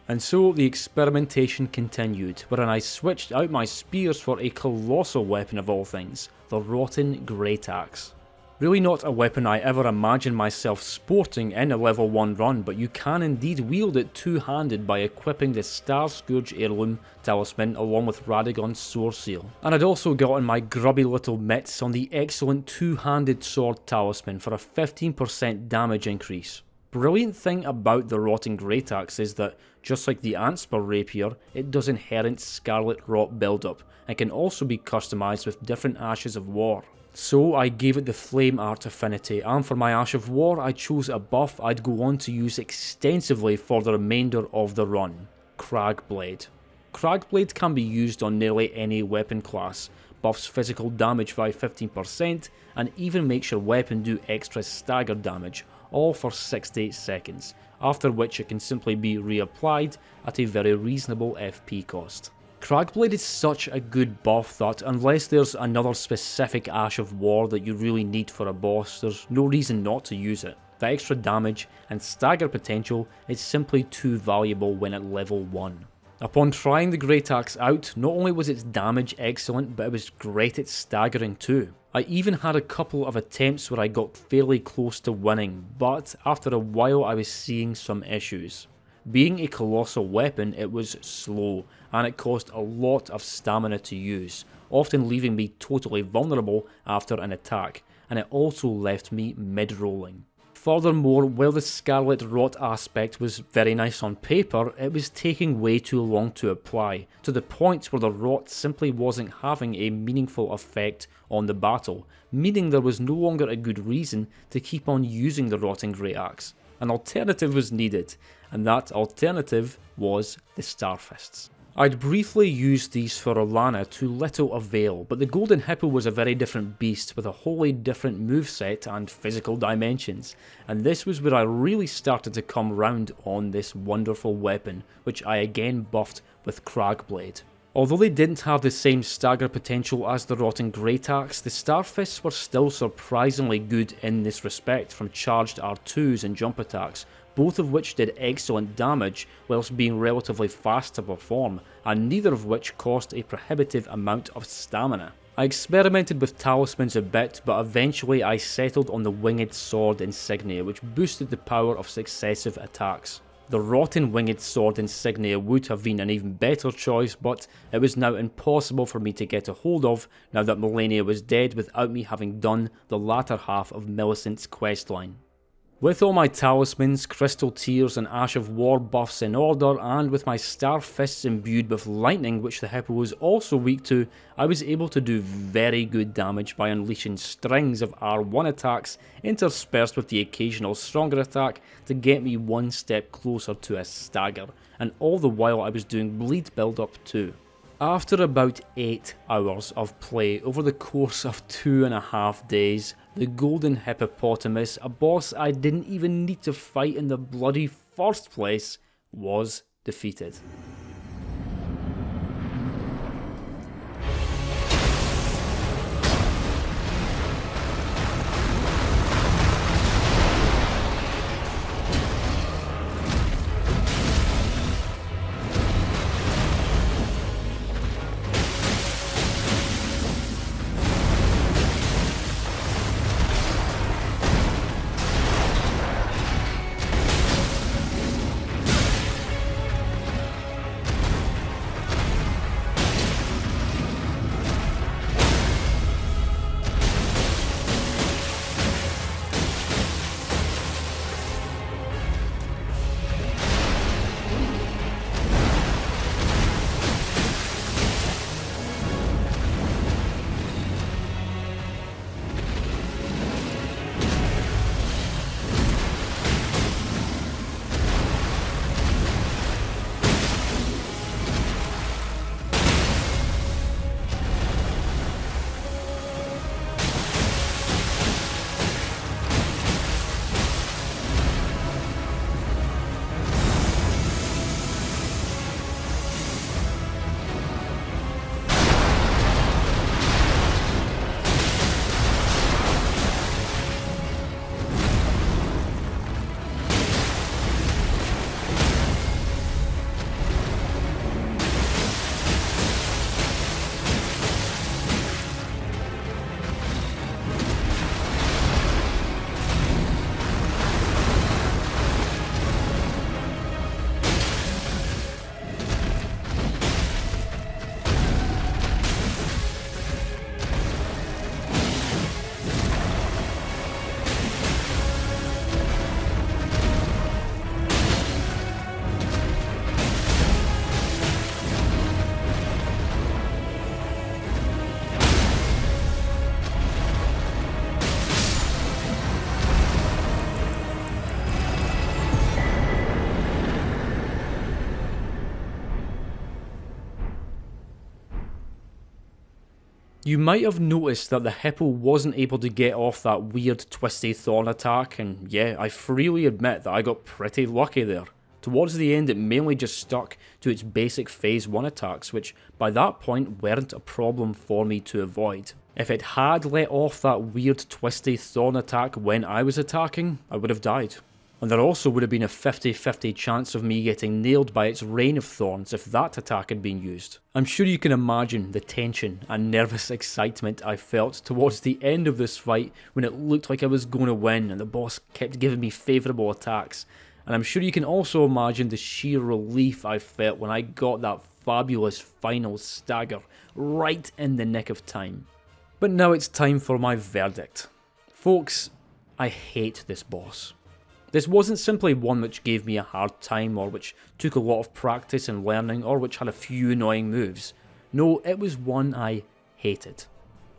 And so the experimentation continued, wherein I switched out my spears for a colossal weapon of all things, the Rotten Great Axe. Really not a weapon I ever imagined myself sporting in a level 1 run, but you can indeed wield it two-handed by equipping the Star Scourge Heirloom Talisman along with Radagon's Sword Seal. And I'd also gotten my grubby little mitts on the excellent two-handed Sword Talisman for a 15% damage increase. Brilliant thing about the Rotten Great Axe is that, just like the Antspur Rapier, it does inherent Scarlet Rot buildup, and can also be customised with different Ashes of War. So I gave it the Flame Art Affinity, and for my Ash of War I chose a buff I'd go on to use extensively for the remainder of the run, Cragblade. Cragblade can be used on nearly any weapon class, buffs physical damage by 15%, and even makes your weapon do extra stagger damage, all for 60 seconds, after which it can simply be reapplied at a very reasonable FP cost. Cragblade is such a good buff that unless there's another specific Ash of War that you really need for a boss, there's no reason not to use it. The extra damage and stagger potential is simply too valuable when at level 1. Upon trying the Great Axe out, not only was its damage excellent, but it was great at staggering too. I even had a couple of attempts where I got fairly close to winning, but after a while I was seeing some issues. Being a colossal weapon, it was slow, and it cost a lot of stamina to use, often leaving me totally vulnerable after an attack, and it also left me mid-rolling. Furthermore, while the Scarlet Rot aspect was very nice on paper, it was taking way too long to apply, to the point where the rot simply wasn't having a meaningful effect on the battle, meaning there was no longer a good reason to keep on using the Rotting Great Axe. An alternative was needed, and that alternative was the Starfists. I'd briefly used these for Rellana to little avail, but the Golden Hippo was a very different beast with a wholly different moveset and physical dimensions, and this was where I really started to come round on this wonderful weapon, which I again buffed with Cragblade. Although they didn't have the same stagger potential as the Rotting Great Axe, the Starfists were still surprisingly good in this respect from charged R2s and jump attacks, both of which did excellent damage whilst being relatively fast to perform, and neither of which cost a prohibitive amount of stamina. I experimented with talismans a bit, but eventually I settled on the Winged Sword insignia, which boosted the power of successive attacks. The Rotten Winged Sword insignia would have been an even better choice, but it was now impossible for me to get a hold of now that Malenia was dead without me having done the latter half of Millicent's questline. With all my talismans, Crystal Tears and Ash of War buffs in order, and with my Star Fists imbued with lightning, which the Hippo was also weak to, I was able to do very good damage by unleashing strings of R1 attacks interspersed with the occasional stronger attack to get me one step closer to a stagger, and all the while I was doing bleed build up too. After about 8 hours of play over the course of 2.5 days, the Golden Hippopotamus, a boss I didn't even need to fight in the bloody first place, was defeated. You might have noticed that the Hippo wasn't able to get off that weird twisty thorn attack, and yeah, I freely admit that I got pretty lucky there. Towards the end it mainly just stuck to its basic phase 1 attacks, which by that point weren't a problem for me to avoid. If it had let off that weird twisty thorn attack when I was attacking, I would have died. And there also would have been a 50-50 chance of me getting nailed by its rain of thorns if that attack had been used. I'm sure you can imagine the tension and nervous excitement I felt towards the end of this fight when it looked like I was going to win and the boss kept giving me favourable attacks. And I'm sure you can also imagine the sheer relief I felt when I got that fabulous final stagger right in the nick of time. But now it's time for my verdict. Folks, I hate this boss. This wasn't simply one which gave me a hard time, or which took a lot of practice and learning, or which had a few annoying moves. No, it was one I hated.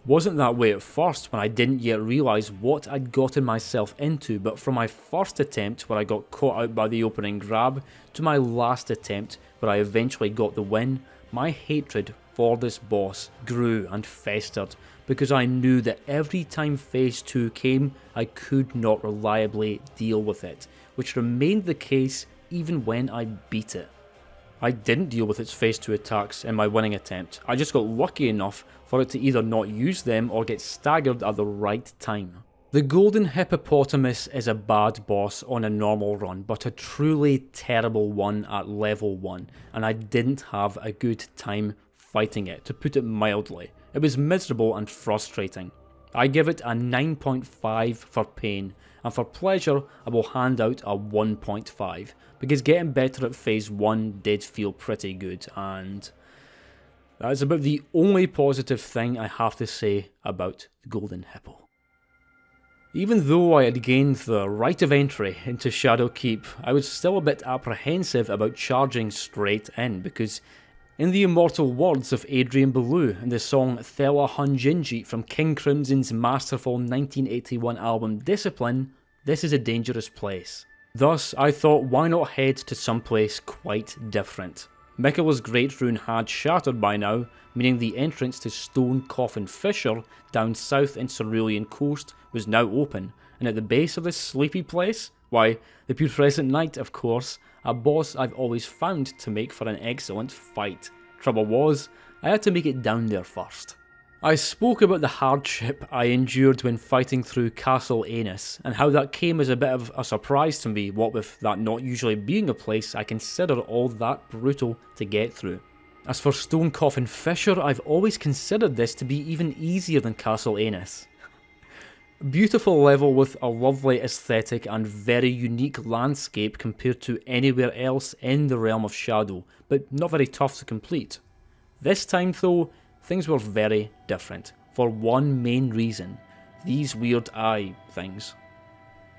Wasn't that way at first when I didn't yet realise what I'd gotten myself into, but from my first attempt where I got caught out by the opening grab, to my last attempt where I eventually got the win, my hatred for this boss grew and festered, because I knew that every time phase 2 came, I could not reliably deal with it, which remained the case even when I beat it. I didn't deal with its phase 2 attacks in my winning attempt. I just got lucky enough for it to either not use them or get staggered at the right time. The Golden Hippopotamus is a bad boss on a normal run, but a truly terrible one at level 1, and I didn't have a good time fighting it, to put it mildly. It was miserable and frustrating. I give it a 9.5 for pain, and for pleasure I will hand out a 1.5, because getting better at phase 1 did feel pretty good, and that is about the only positive thing I have to say about the Golden Hippo. Even though I had gained the right of entry into Shadow Keep, I was still a bit apprehensive about charging straight in, because in the immortal words of Adrian Belew in the song Thela Hunjinji from King Crimson's masterful 1981 album Discipline, this is a dangerous place. Thus, I thought, why not head to someplace quite different? Miquella's Great Rune had shattered by now, meaning the entrance to Stone Coffin Fissure down south in Cerulean Coast was now open, and at the base of this sleepy place, why, the Putrescent Knight, of course, a boss I've always found to make for an excellent fight. Trouble was, I had to make it down there first. I spoke about the hardship I endured when fighting through Castle Aenus, and how that came as a bit of a surprise to me, what with that not usually being a place I consider all that brutal to get through. As for Stone Coffin Fissure, I've always considered this to be even easier than Castle Aenus. Beautiful level with a lovely aesthetic and very unique landscape compared to anywhere else in the Realm of Shadow, but not very tough to complete. This time though, things were very different, for one main reason: these weird eye things.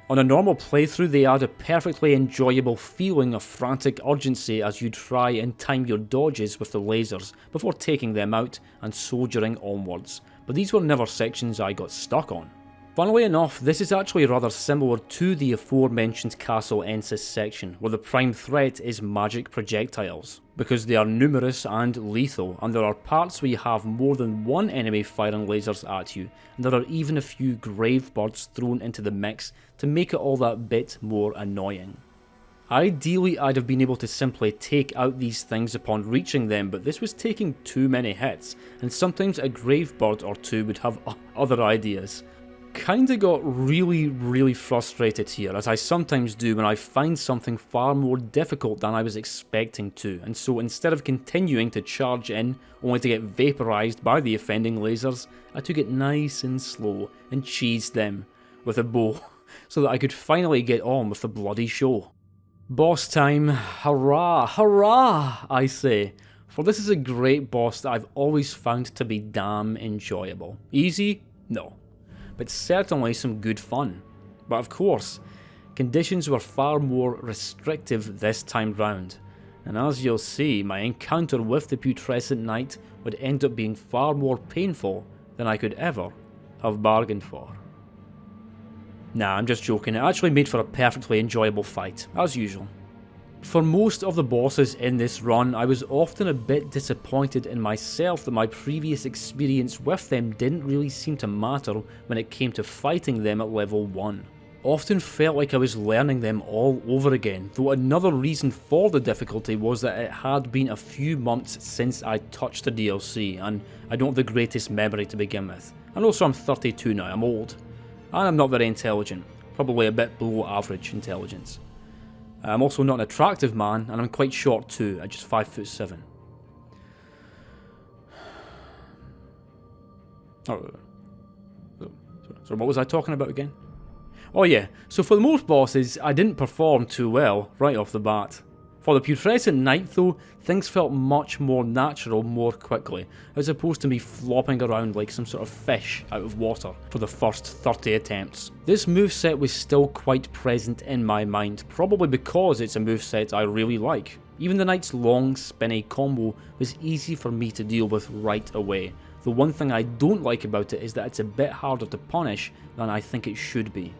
On a normal playthrough they add a perfectly enjoyable feeling of frantic urgency as you try and time your dodges with the lasers before taking them out and soldiering onwards, but these were never sections I got stuck on. Funnily enough, this is actually rather similar to the aforementioned Castle Ensis section, where the prime threat is magic projectiles, because they are numerous and lethal, and there are parts where you have more than one enemy firing lasers at you, and there are even a few grave birds thrown into the mix to make it all that bit more annoying. Ideally I'd have been able to simply take out these things upon reaching them, but this was taking too many hits, and sometimes a grave bird or two would have other ideas. Kinda got really frustrated here, as I sometimes do when I find something far more difficult than I was expecting to, and so instead of continuing to charge in only to get vaporized by the offending lasers, I took it nice and slow and cheesed them with a bow so that I could finally get on with the bloody show. Boss time, hurrah, hurrah, I say, for this is a great boss that I've always found to be damn enjoyable. Easy? No. But certainly some good fun. But of course, conditions were far more restrictive this time round, and as you'll see, my encounter with the Putrescent Knight would end up being far more painful than I could ever have bargained for. Nah, I'm just joking, it actually made for a perfectly enjoyable fight, as usual. For most of the bosses in this run, I was often a bit disappointed in myself that my previous experience with them didn't really seem to matter when it came to fighting them at level 1. Often felt like I was learning them all over again, though another reason for the difficulty was that it had been a few months since I touched the DLC, and I don't have the greatest memory to begin with. And also I'm 32 now, I'm old. And I'm not very intelligent, probably a bit below average intelligence. I'm also not an attractive man, and I'm quite short too, at just 5'7". Oh, so what was I talking about again? Oh yeah, so for most bosses, I didn't perform too well right off the bat. For the Putrescent Knight though, things felt much more natural more quickly, as opposed to me flopping around like some sort of fish out of water for the first 30 attempts. This moveset was still quite present in my mind, probably because it's a moveset I really like. Even the Knight's long, spinny combo was easy for me to deal with right away. The one thing I don't like about it is that it's a bit harder to punish than I think it should be.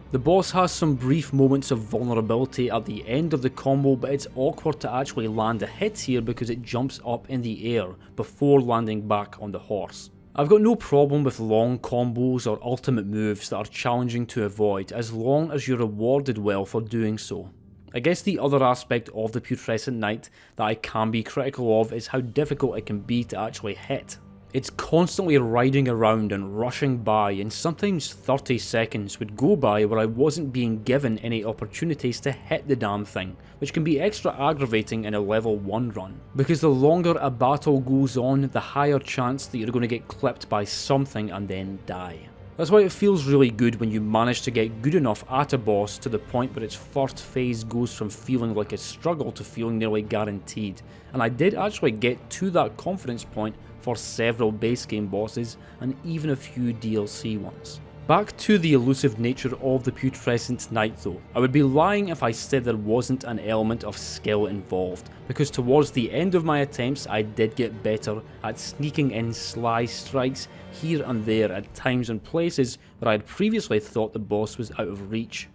The boss has some brief moments of vulnerability at the end of the combo, but it's awkward to actually land a hit here because it jumps up in the air before landing back on the horse. I've got no problem with long combos or ultimate moves that are challenging to avoid, as long as you're rewarded well for doing so. I guess the other aspect of the Putrescent Knight that I can be critical of is how difficult it can be to actually hit. It's constantly riding around and rushing by, and sometimes 30 seconds would go by where I wasn't being given any opportunities to hit the damn thing, which can be extra aggravating in a level 1 run. Because the longer a battle goes on, the higher chance that you're going to get clipped by something and then die. That's why it feels really good when you manage to get good enough at a boss to the point where its first phase goes from feeling like a struggle to feeling nearly guaranteed, and I did actually get to that confidence point for several base game bosses and even a few DLC ones. Back to the elusive nature of the Putrescent Knight though, I would be lying if I said there wasn't an element of skill involved, because towards the end of my attempts I did get better at sneaking in sly strikes here and there at times and places where I had previously thought the boss was out of reach.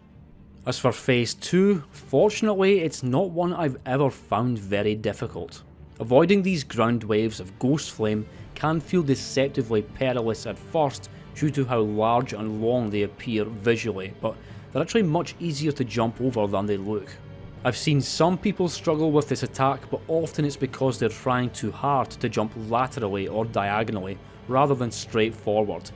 As for Phase 2, fortunately it's not one I've ever found very difficult. Avoiding these ground waves of Ghost Flame can feel deceptively perilous at first due to how large and long they appear visually, but they're actually much easier to jump over than they look. I've seen some people struggle with this attack, but often it's because they're trying too hard to jump laterally or diagonally rather than straight forward.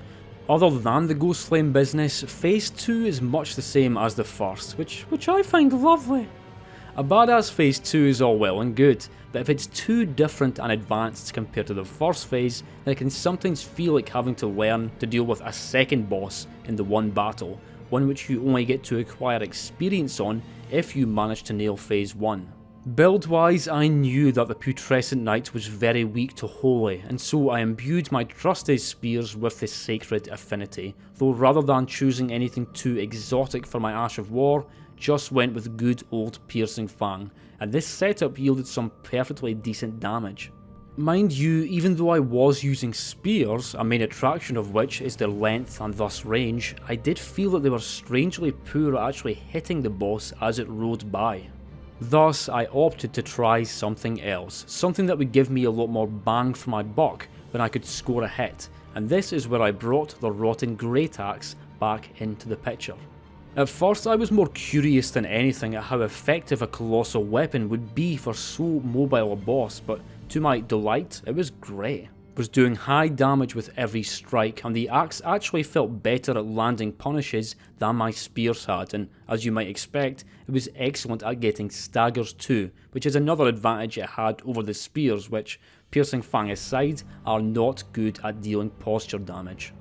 Other than the Ghost Flame business, Phase 2 is much the same as the first, which I find lovely. A badass Phase 2 is all well and good, but if it's too different and advanced compared to the first phase, then it can sometimes feel like having to learn to deal with a second boss in the one battle, one which you only get to acquire experience on if you manage to nail Phase 1. Build wise, I knew that the Putrescent Knight was very weak to Holy, and so I imbued my trusted spears with the Sacred Affinity, though rather than choosing anything too exotic for my Ash of War, just went with good old Piercing Fang, and this setup yielded some perfectly decent damage. Mind you, even though I was using spears, a main attraction of which is their length and thus range, I did feel that they were strangely poor at actually hitting the boss as it rode by. Thus, I opted to try something else, something that would give me a lot more bang for my buck when I could score a hit, and this is where I brought the Rotten Great Axe back into the picture. At first I was more curious than anything at how effective a colossal weapon would be for so mobile a boss, but to my delight it was great. It was doing high damage with every strike, and the axe actually felt better at landing punishes than my spears had, and as you might expect, it was excellent at getting staggers too, which is another advantage it had over the spears, which, Piercing Fang aside, are not good at dealing posture damage.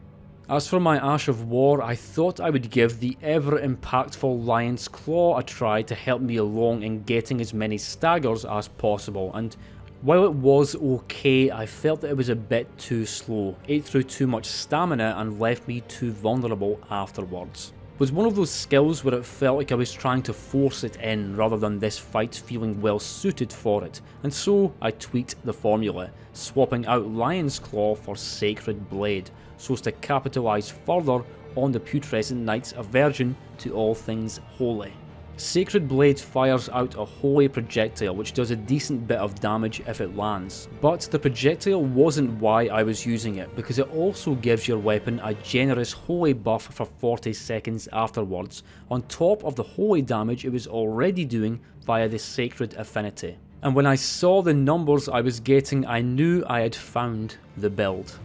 As for my Ash of War, I thought I would give the ever impactful Lion's Claw a try to help me along in getting as many staggers as possible, and while it was okay, I felt that it was a bit too slow, ate through too much stamina and left me too vulnerable afterwards. It was one of those skills where it felt like I was trying to force it in rather than this fight feeling well suited for it, and so I tweaked the formula, swapping out Lion's Claw for Sacred Blade, so as to capitalise further on the Putrescent Knight's aversion to all things holy. Sacred Blade fires out a holy projectile which does a decent bit of damage if it lands, but the projectile wasn't why I was using it, because it also gives your weapon a generous holy buff for 40 seconds afterwards, on top of the holy damage it was already doing via the Sacred Affinity. And when I saw the numbers I was getting, I knew I had found the build.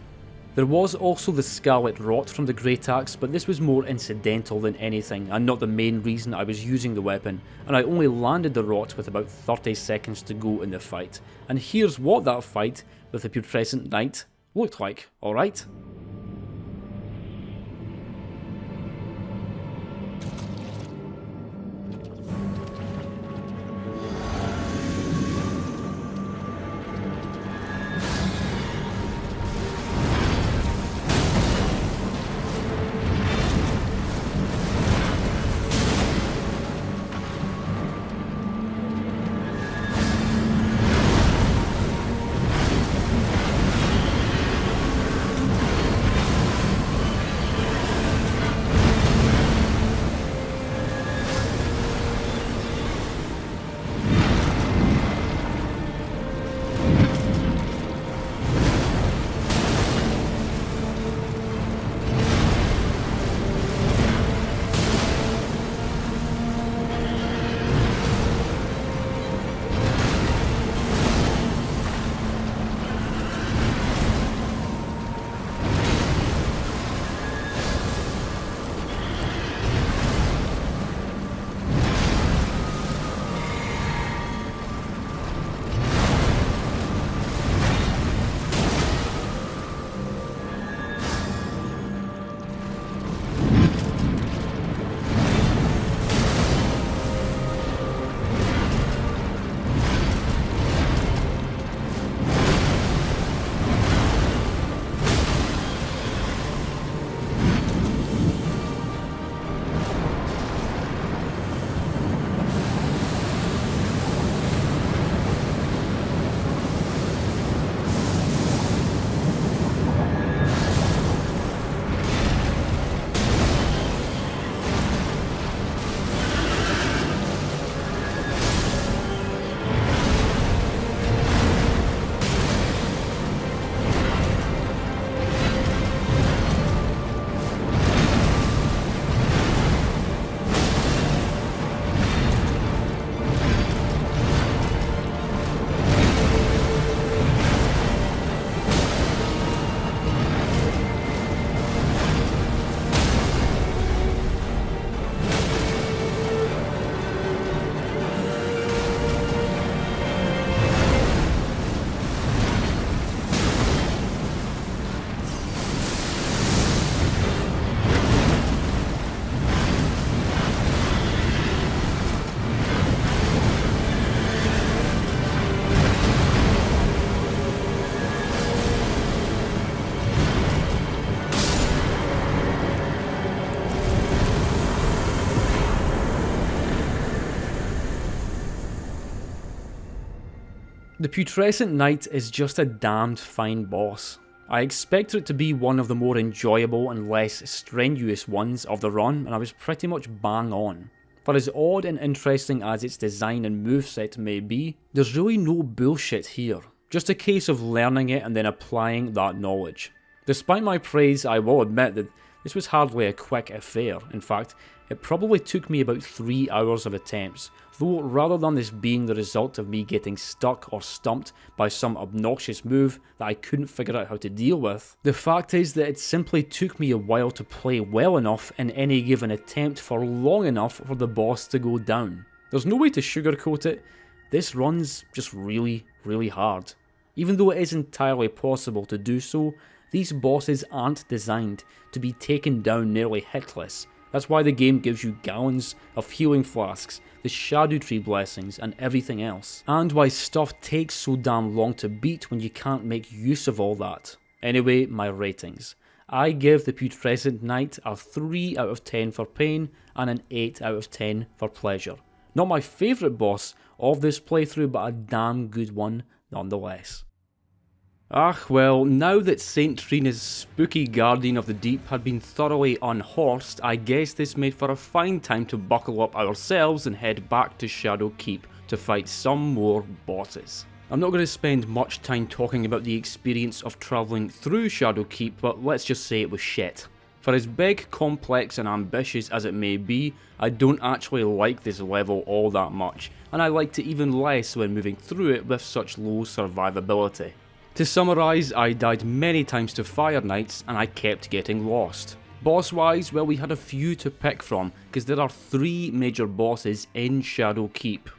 There was also the Scarlet Rot from the Great Axe, but this was more incidental than anything and not the main reason I was using the weapon, and I only landed the Rot with about 30 seconds to go in the fight. And here's what that fight with the Putrescent Knight looked like, alright? The Putrescent Knight is just a damned fine boss. I expected it to be one of the more enjoyable and less strenuous ones of the run, and I was pretty much bang on. For as odd and interesting as its design and moveset may be, there's really no bullshit here. Just a case of learning it and then applying that knowledge. Despite my praise, I will admit that this was hardly a quick affair. In fact, it probably took me about 3 hours of attempts, though rather than this being the result of me getting stuck or stumped by some obnoxious move that I couldn't figure out how to deal with, the fact is that it simply took me a while to play well enough in any given attempt for long enough for the boss to go down. There's no way to sugarcoat it, this run's just really, really hard. Even though it is entirely possible to do so, these bosses aren't designed to be taken down nearly hitless. That's why the game gives you gallons of healing flasks, the Scadutree Blessings, and everything else. And why stuff takes so damn long to beat when you can't make use of all that. Anyway, my ratings. I give the Putrescent Knight a 3 out of 10 for pain, and an 8 out of 10 for pleasure. Not my favourite boss of this playthrough, but a damn good one nonetheless. Ah well, now that St. Trina's spooky Guardian of the Deep had been thoroughly unhorsed, I guess this made for a fine time to buckle up ourselves and head back to Shadow Keep to fight some more bosses. I'm not going to spend much time talking about the experience of travelling through Shadow Keep, but let's just say it was shit. For as big, complex and ambitious as it may be, I don't actually like this level all that much, and I liked it even less when moving through it with such low survivability. To summarise, I died many times to Fire Knights and I kept getting lost. Boss wise, well, we had a few to pick from, because there are 3 major bosses in Shadow Keep.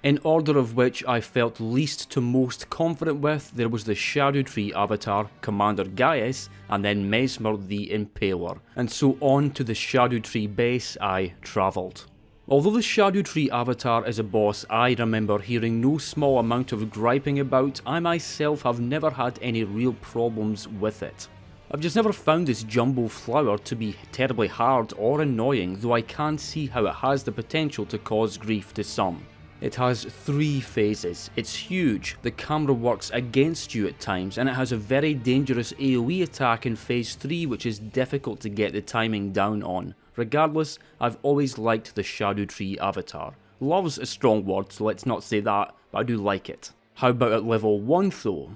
In order of which I felt least to most confident with, there was the Scadutree Avatar, Commander Gaius, and then Messmer the Impaler, and so on to the Scadutree base I travelled. Although the Scadutree Avatar is a boss I remember hearing no small amount of griping about, I myself have never had any real problems with it. I've just never found this jumbo flower to be terribly hard or annoying, though I can see how it has the potential to cause grief to some. It has 3 phases, it's huge, the camera works against you at times, and it has a very dangerous AoE attack in phase 3 which is difficult to get the timing down on. Regardless, I've always liked the Scadutree Avatar. Love's a strong word, so let's not say that, but I do like it. How about at level 1 though?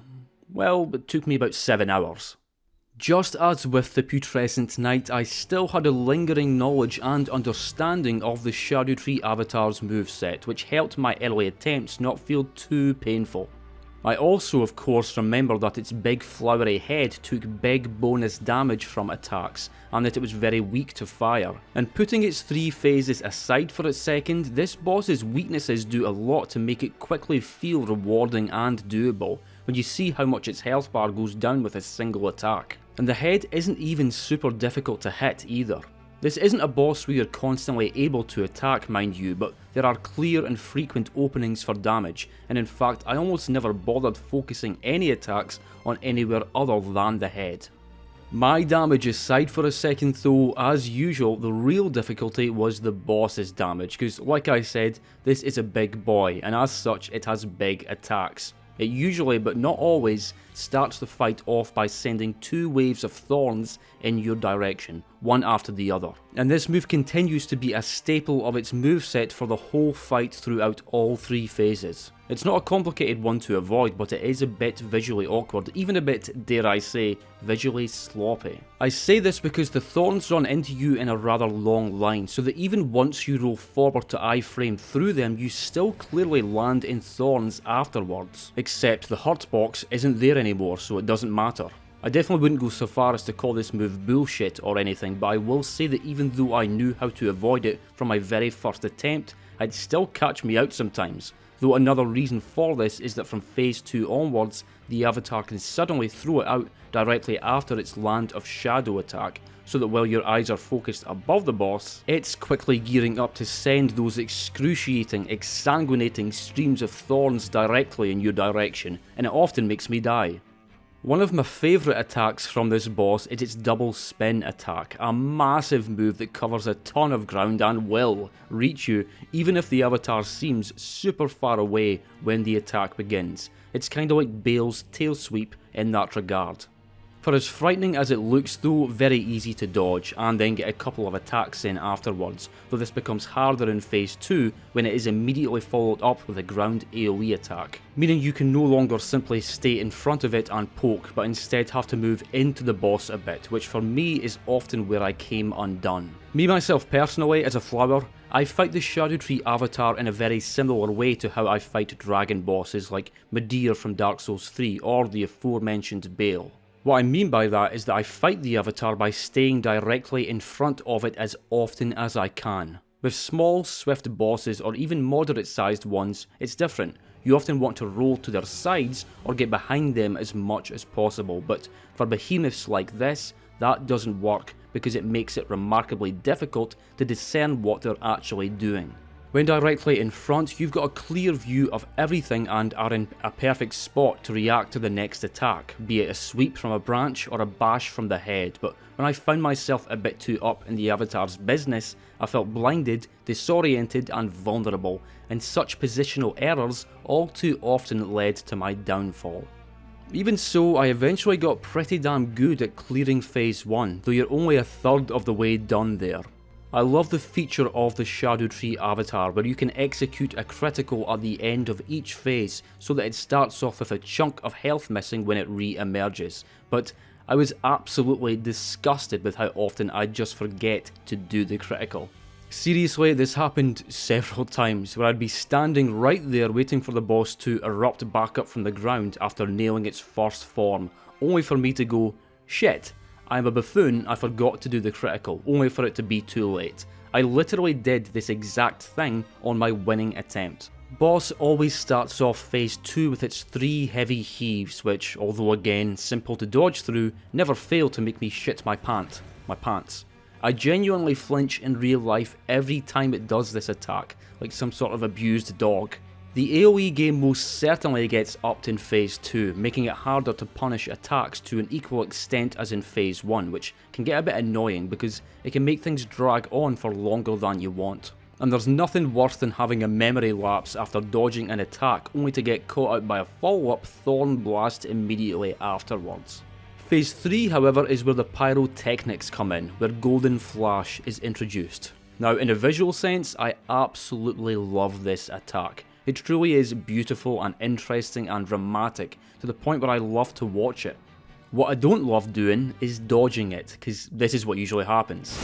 Well, it took me about 7 hours. Just as with the Putrescent Knight, I still had a lingering knowledge and understanding of the Scadutree Avatar's moveset, which helped my early attempts not feel too painful. I also of course remember that its big flowery head took big bonus damage from attacks, and that it was very weak to fire. And putting its 3 phases aside for a second, this boss's weaknesses do a lot to make it quickly feel rewarding and doable, when you see how much its health bar goes down with a single attack. And the head isn't even super difficult to hit either. This isn't a boss where you're constantly able to attack, mind you, but there are clear and frequent openings for damage, and in fact I almost never bothered focusing any attacks on anywhere other than the head. My damage aside for a second though, as usual, the real difficulty was the boss's damage, because like I said, this is a big boy, and as such it has big attacks. It usually, but not always, starts the fight off by sending 2 waves of thorns in your direction, one after the other. And this move continues to be a staple of its moveset for the whole fight throughout all 3 phases. It's not a complicated one to avoid, but it is a bit visually awkward, even a bit, dare I say, visually sloppy. I say this because the thorns run into you in a rather long line, so that even once you roll forward to iframe through them, you still clearly land in thorns afterwards. Except the hurt box isn't there anymore, so it doesn't matter. I definitely wouldn't go so far as to call this move bullshit or anything, but I will say that even though I knew how to avoid it from my very first attempt, it'd still catch me out sometimes. Though another reason for this is that from phase 2 onwards, the avatar can suddenly throw it out directly after its land of shadow attack, so that while your eyes are focused above the boss, it's quickly gearing up to send those excruciating, exsanguinating streams of thorns directly in your direction, and it often makes me die. One of my favourite attacks from this boss is its double spin attack, a massive move that covers a ton of ground and will reach you even if the avatar seems super far away when the attack begins. It's kinda like Bayle's tail sweep in that regard. For as frightening as it looks though, very easy to dodge and then get a couple of attacks in afterwards, though this becomes harder in phase 2 when it is immediately followed up with a ground AoE attack, meaning you can no longer simply stay in front of it and poke, but instead have to move into the boss a bit, which for me is often where I came undone. Me myself personally, as a flower, I fight the Scadutree Avatar in a very similar way to how I fight dragon bosses like Metyr from Dark Souls 3 or the aforementioned Bayle. What I mean by that is that I fight the avatar by staying directly in front of it as often as I can. With small, swift bosses or even moderate sized ones, it's different. You often want to roll to their sides or get behind them as much as possible, but for behemoths like this, that doesn't work because it makes it remarkably difficult to discern what they're actually doing. When directly in front, you've got a clear view of everything and are in a perfect spot to react to the next attack, be it a sweep from a branch or a bash from the head, but when I found myself a bit too up in the avatar's business, I felt blinded, disoriented and vulnerable, and such positional errors all too often led to my downfall. Even so, I eventually got pretty damn good at clearing phase 1, though you're only a third of the way done there. I love the feature of the Scadutree Avatar where you can execute a critical at the end of each phase so that it starts off with a chunk of health missing when it re-emerges, but I was absolutely disgusted with how often I'd just forget to do the critical. Seriously, this happened several times where I'd be standing right there waiting for the boss to erupt back up from the ground after nailing its first form, only for me to go, shit. I'm a buffoon, I forgot to do the critical, only for it to be too late. I literally did this exact thing on my winning attempt. Boss always starts off phase 2 with its 3 heavy heaves which, although again simple to dodge through, never fail to make me shit my pants. I genuinely flinch in real life every time it does this attack, like some sort of abused dog. The AoE game most certainly gets upped in phase 2, making it harder to punish attacks to an equal extent as in phase 1, which can get a bit annoying because it can make things drag on for longer than you want. And there's nothing worse than having a memory lapse after dodging an attack only to get caught out by a follow-up Thorn Blast immediately afterwards. Phase 3 however is where the pyrotechnics come in, where Golden Flash is introduced. Now in a visual sense, I absolutely love this attack. It truly is beautiful and interesting and dramatic to the point where I love to watch it. What I don't love doing is dodging it, because this is what usually happens.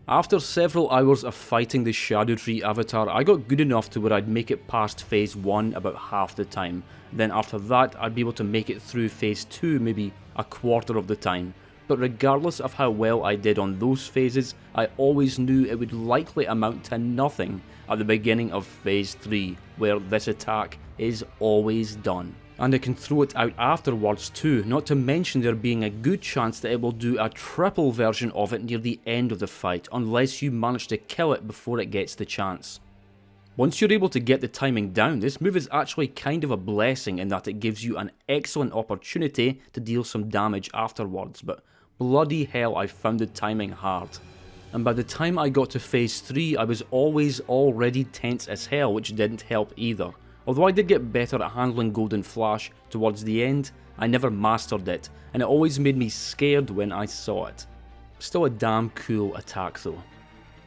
After several hours of fighting the Scadutree Avatar, I got good enough to where I'd make it past phase 1 about half the time. Then after that, I'd be able to make it through phase 2 maybe a quarter of the time. But regardless of how well I did on those phases, I always knew it would likely amount to nothing at the beginning of phase 3, where this attack is always done. And I can throw it out afterwards too, not to mention there being a good chance that it will do a triple version of it near the end of the fight, unless you manage to kill it before it gets the chance. Once you're able to get the timing down, this move is actually kind of a blessing in that it gives you an excellent opportunity to deal some damage afterwards, but bloody hell I found the timing hard. And by the time I got to phase 3 I was always already tense as hell, which didn't help either. Although I did get better at handling Golden Flash towards the end, I never mastered it, and it always made me scared when I saw it. Still a damn cool attack though.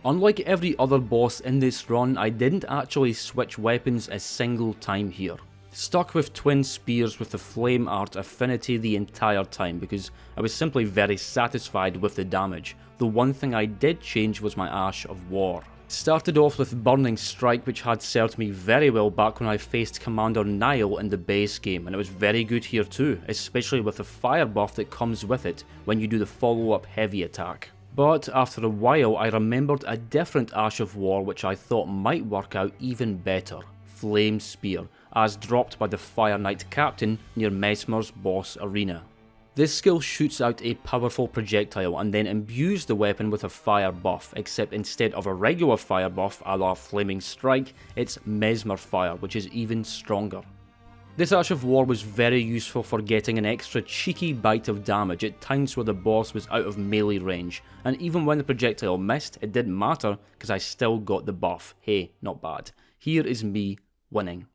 Unlike every other boss in this run, I didn't actually switch weapons a single time here. Stuck with twin spears with the flame art affinity the entire time because I was simply very satisfied with the damage. The one thing I did change was my Ash of War. Started off with Burning Strike, which had served me very well back when I faced Commander Nile in the base game, and it was very good here too, especially with the fire buff that comes with it when you do the follow-up heavy attack. But after a while I remembered a different Ash of War which I thought might work out even better, Flame Spear, as dropped by the Fire Knight Captain near Messmer's boss arena. This skill shoots out a powerful projectile and then imbues the weapon with a fire buff, except instead of a regular fire buff a la Flaming Strike, it's Messmer Fire, which is even stronger. This Ash of War was very useful for getting an extra cheeky bite of damage at times where the boss was out of melee range, and even when the projectile missed, it didn't matter because I still got the buff. Hey, not bad. Here is me winning.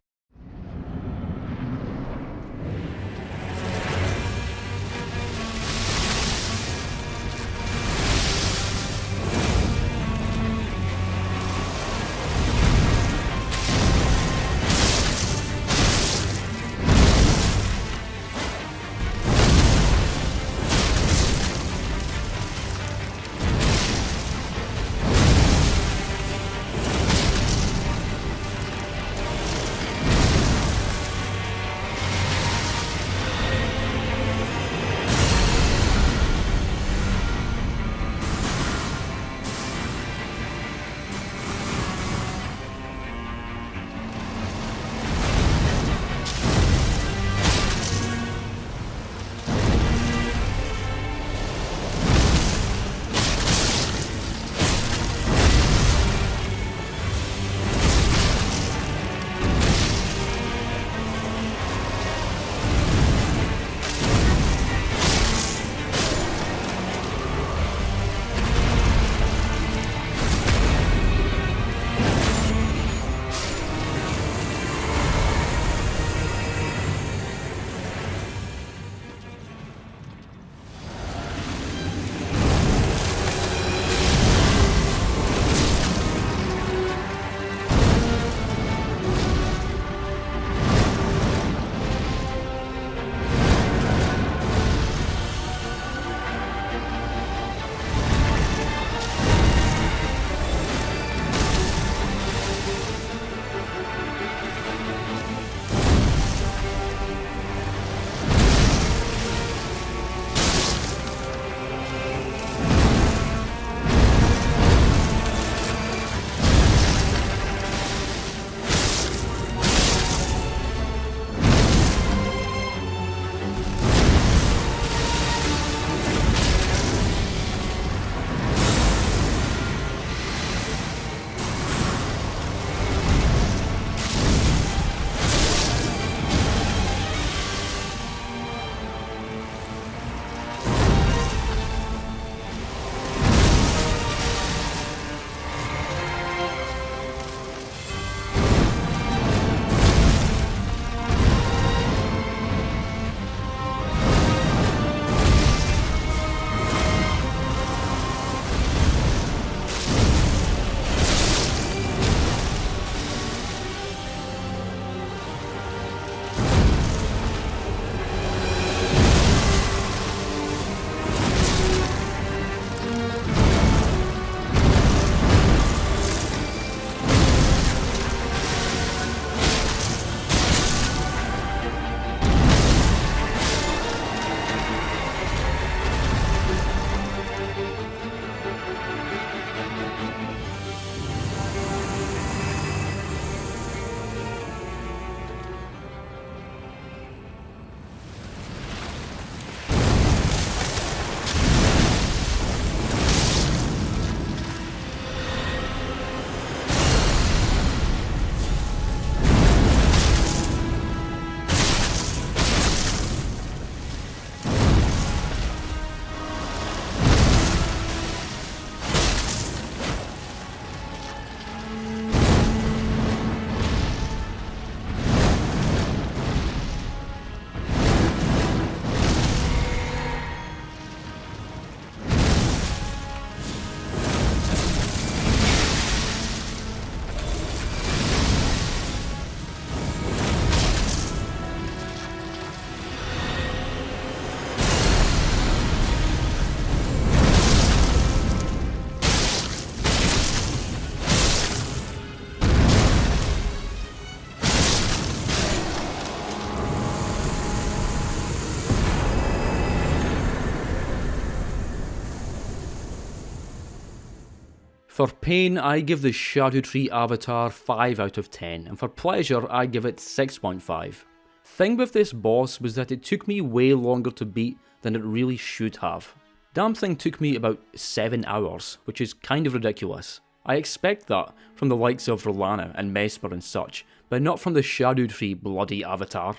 For pain, I give the Scadutree Avatar 5 out of 10, and for pleasure, I give it 6.5. Thing with this boss was that it took me way longer to beat than it really should have. Damn thing took me about 7 hours, which is kind of ridiculous. I expect that from the likes of Rellana and Messmer and such, but not from the Scadutree bloody Avatar.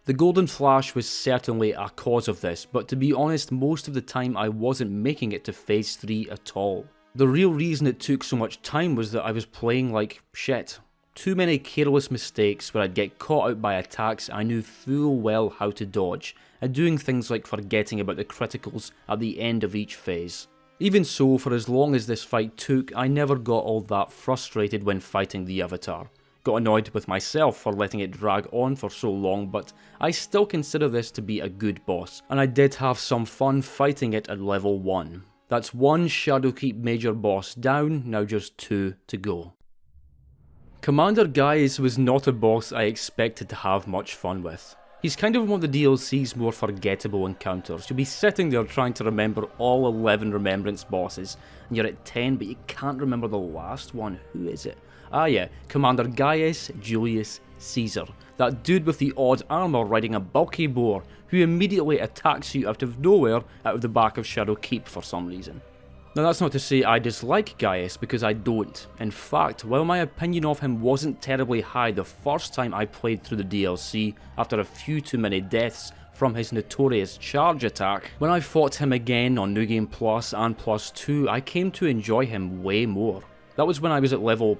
The Golden Flash was certainly a cause of this, but to be honest, most of the time I wasn't making it to Phase 3 at all. The real reason it took so much time was that I was playing like shit. Too many careless mistakes where I'd get caught out by attacks I knew full well how to dodge, and doing things like forgetting about the criticals at the end of each phase. Even so, for as long as this fight took, I never got all that frustrated when fighting the Avatar. Got annoyed with myself for letting it drag on for so long, but I still consider this to be a good boss, and I did have some fun fighting it at level 1. That's one Shadowkeep major boss down, now just 2 to go. Commander Gaius was not a boss I expected to have much fun with. He's kind of one of the DLC's more forgettable encounters. You'll be sitting there trying to remember all 11 Remembrance bosses, and you're at 10 but you can't remember the last one. Who is it? Ah yeah, Commander Gaius Julius Caesar. That dude with the odd armour riding a bulky boar, who immediately attacks you out of nowhere out of the back of Shadowkeep for some reason. Now that's not to say I dislike Gaius, because I don't. In fact, while my opinion of him wasn't terribly high the first time I played through the DLC, after a few too many deaths from his notorious charge attack, when I fought him again on New Game Plus and Plus 2, I came to enjoy him way more. That was when I was at level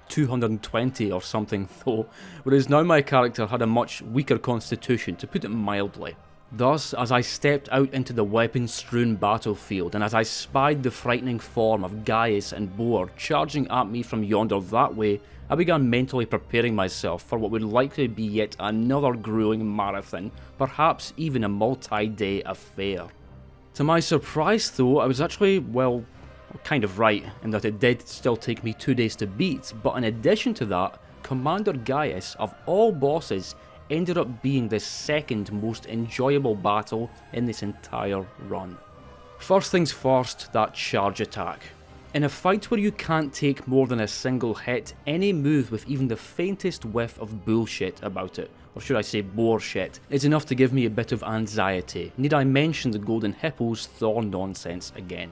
220 or something though, whereas now my character had a much weaker constitution, to put it mildly. Thus, as I stepped out into the weapon-strewn battlefield, and as I spied the frightening form of Gaius and Boar charging at me from yonder that way, I began mentally preparing myself for what would likely be yet another grueling marathon, perhaps even a multi-day affair. To my surprise though, I was actually, well, kind of right, in that it did still take me 2 days to beat, but in addition to that, Commander Gaius, of all bosses, ended up being the second most enjoyable battle in this entire run. First things first, that charge attack. In a fight where you can't take more than a single hit, any move with even the faintest whiff of bullshit about it, or should I say boar shit, is enough to give me a bit of anxiety. Need I mention the Golden Hippo's thorn nonsense again?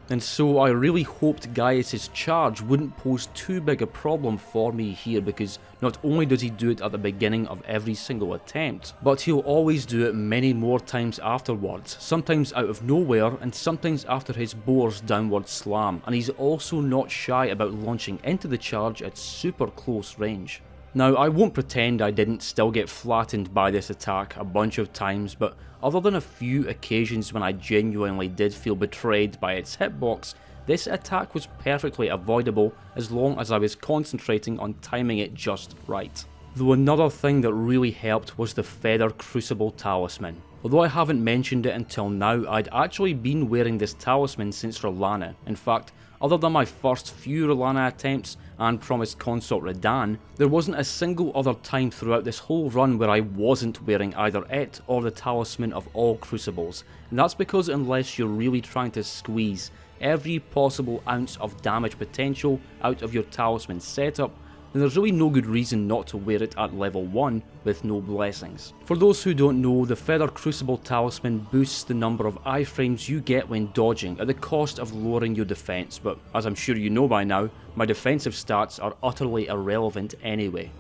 And so I really hoped Gaius' charge wouldn't pose too big a problem for me here, because not only does he do it at the beginning of every single attempt, but he'll always do it many more times afterwards, sometimes out of nowhere and sometimes after his boar's downward slam, and he's also not shy about launching into the charge at super close range. Now, I won't pretend I didn't still get flattened by this attack a bunch of times, but other than a few occasions when I genuinely did feel betrayed by its hitbox, this attack was perfectly avoidable as long as I was concentrating on timing it just right. Though another thing that really helped was the Feather Crucible Talisman. Although I haven't mentioned it until now, I'd actually been wearing this talisman since Rellana. In fact, other than my first few Rellana attempts and promised Consort Radahn, there wasn't a single other time throughout this whole run where I wasn't wearing either it or the Talisman of all Crucibles, and that's because unless you're really trying to squeeze every possible ounce of damage potential out of your Talisman setup, then there's really no good reason not to wear it at level 1 with no blessings. For those who don't know, the Feather Crucible Talisman boosts the number of iframes you get when dodging at the cost of lowering your defense, but as I'm sure you know by now, my defensive stats are utterly irrelevant anyway.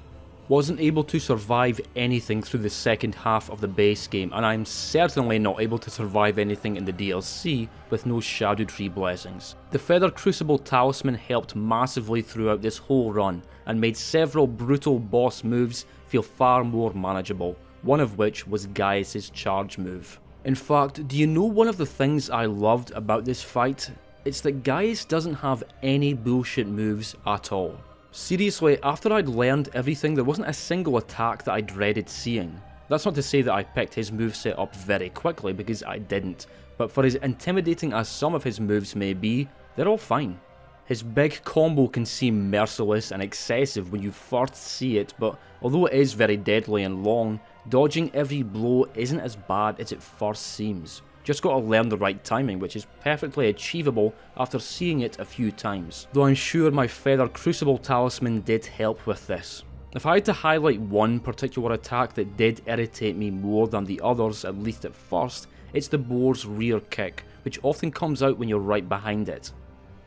Wasn't able to survive anything through the second half of the base game, and I'm certainly not able to survive anything in the DLC with no Scadutree Blessings. The Feather Crucible Talisman helped massively throughout this whole run, and made several brutal boss moves feel far more manageable, one of which was Gaius' charge move. In fact, do you know one of the things I loved about this fight? It's that Gaius doesn't have any bullshit moves at all. Seriously, after I'd learned everything, there wasn't a single attack that I dreaded seeing. That's not to say that I picked his moveset up very quickly, because I didn't, but for as intimidating as some of his moves may be, they're all fine. His big combo can seem merciless and excessive when you first see it, but although it is very deadly and long, dodging every blow isn't as bad as it first seems. Just gotta learn the right timing, which is perfectly achievable after seeing it a few times. Though I'm sure my Feather Crucible Talisman did help with this. If I had to highlight one particular attack that did irritate me more than the others, at least at first, it's the boar's rear kick, which often comes out when you're right behind it.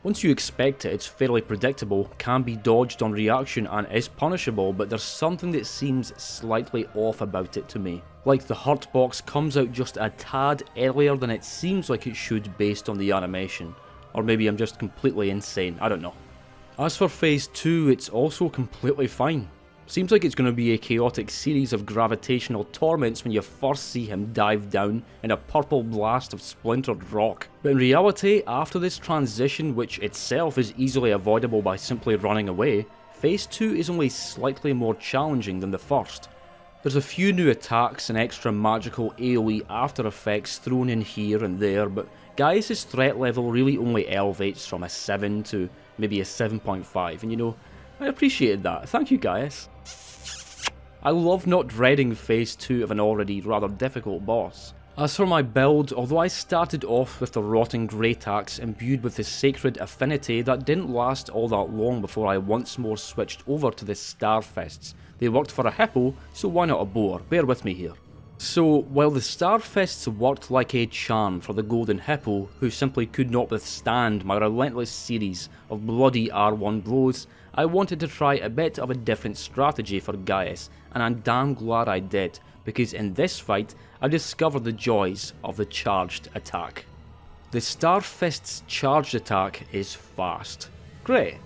Once you expect it, it's fairly predictable, can be dodged on reaction and is punishable, but there's something that seems slightly off about it to me. Like the hurt box comes out just a tad earlier than it seems like it should based on the animation. Or maybe I'm just completely insane, I don't know. As for Phase 2, it's also completely fine. Seems like it's going to be a chaotic series of gravitational torments when you first see him dive down in a purple blast of splintered rock. But in reality, after this transition, which itself is easily avoidable by simply running away, Phase 2 is only slightly more challenging than the first. There's a few new attacks and extra magical AoE after effects thrown in here and there, but Gaius' threat level really only elevates from a 7 to maybe a 7.5, and you know, I appreciated that, thank you Gaius. I love not dreading Phase 2 of an already rather difficult boss. As for my build, although I started off with the Rotting Great Axe imbued with the Sacred Affinity, that didn't last all that long before I once more switched over to the Starfists. They worked for a hippo, so why not a boar? Bear with me here. So, while the Starfists worked like a charm for the Golden Hippo, who simply could not withstand my relentless series of bloody R1 blows, I wanted to try a bit of a different strategy for Gaius, and I'm damn glad I did, because in this fight, I discovered the joys of the charged attack. The Starfist's charged attack is fast. Great.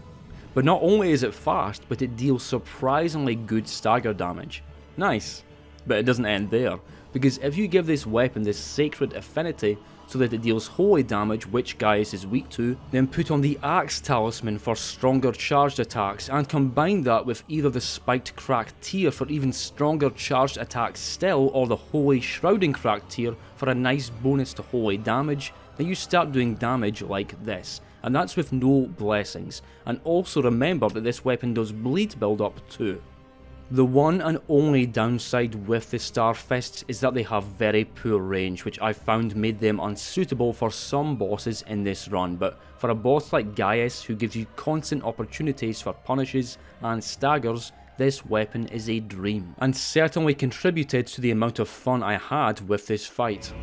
But not only is it fast, but it deals surprisingly good stagger damage. Nice. But it doesn't end there, because if you give this weapon this Sacred Affinity so that it deals holy damage, which Gaius is weak to, then put on the Axe Talisman for stronger charged attacks, and combine that with either the Spiked Cracked Tear for even stronger charged attacks still, or the Holy Shrouding Cracked Tear for a nice bonus to holy damage, then you start doing damage like this, and that's with no blessings. And also remember that this weapon does bleed build up too. The one and only downside with the Starfists is that they have very poor range, which I found made them unsuitable for some bosses in this run, but for a boss like Gaius, who gives you constant opportunities for punishes and staggers, this weapon is a dream, and certainly contributed to the amount of fun I had with this fight.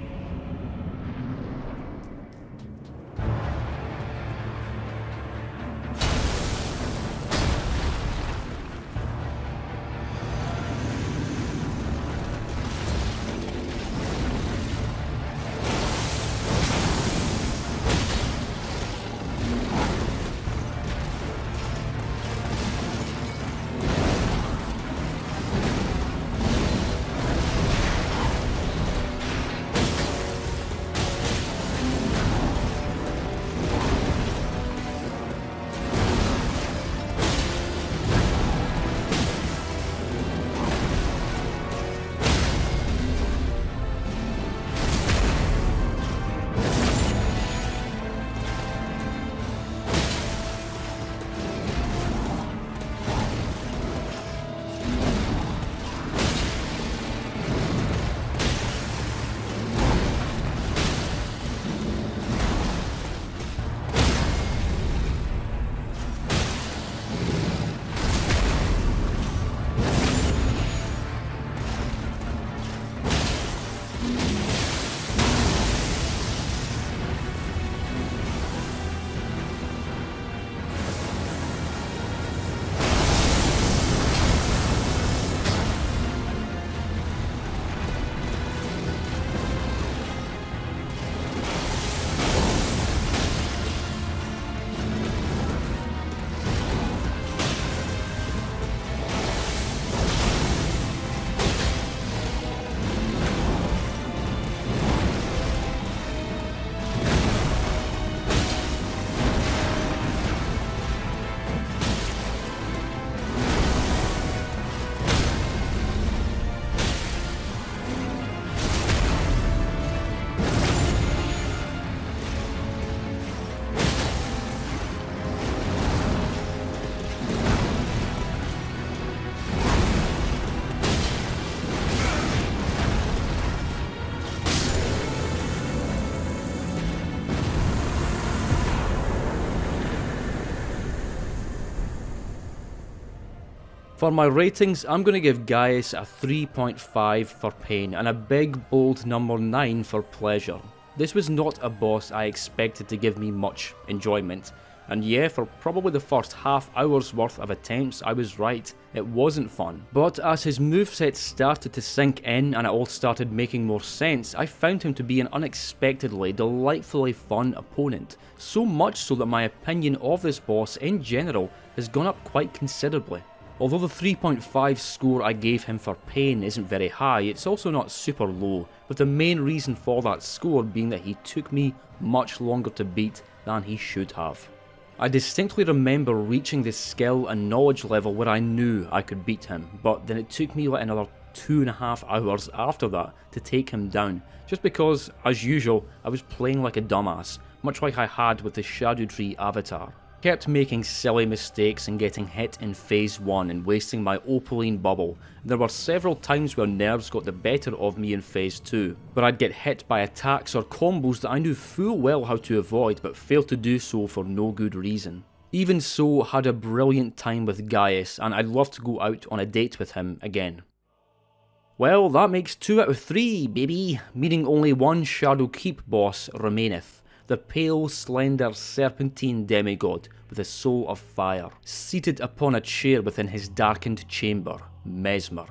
For my ratings, I'm going to give Gaius a 3.5 for pain and a big bold number 9 for pleasure. This was not a boss I expected to give me much enjoyment. And yeah, for probably the first half hour's worth of attempts, I was right, it wasn't fun. But as his moveset started to sink in and it all started making more sense, I found him to be an unexpectedly, delightfully fun opponent. So much so that my opinion of this boss in general has gone up quite considerably. Although the 3.5 score I gave him for pain isn't very high, it's also not super low, with the main reason for that score being that he took me much longer to beat than he should have. I distinctly remember reaching the skill and knowledge level where I knew I could beat him, but then it took me like another 2.5 hours after that to take him down, just because, as usual, I was playing like a dumbass, much like I had with the Scadutree Avatar. Kept making silly mistakes and getting hit in phase 1 and wasting my opaline bubble. There were several times where nerves got the better of me in phase 2, where I'd get hit by attacks or combos that I knew full well how to avoid but failed to do so for no good reason. Even so, had a brilliant time with Gaius and I'd love to go out on a date with him again. Well, that makes 2 out of 3, baby, meaning only one Shadowkeep boss remaineth. The pale, slender, serpentine demigod with a soul of fire, seated upon a chair within his darkened chamber, Messmer.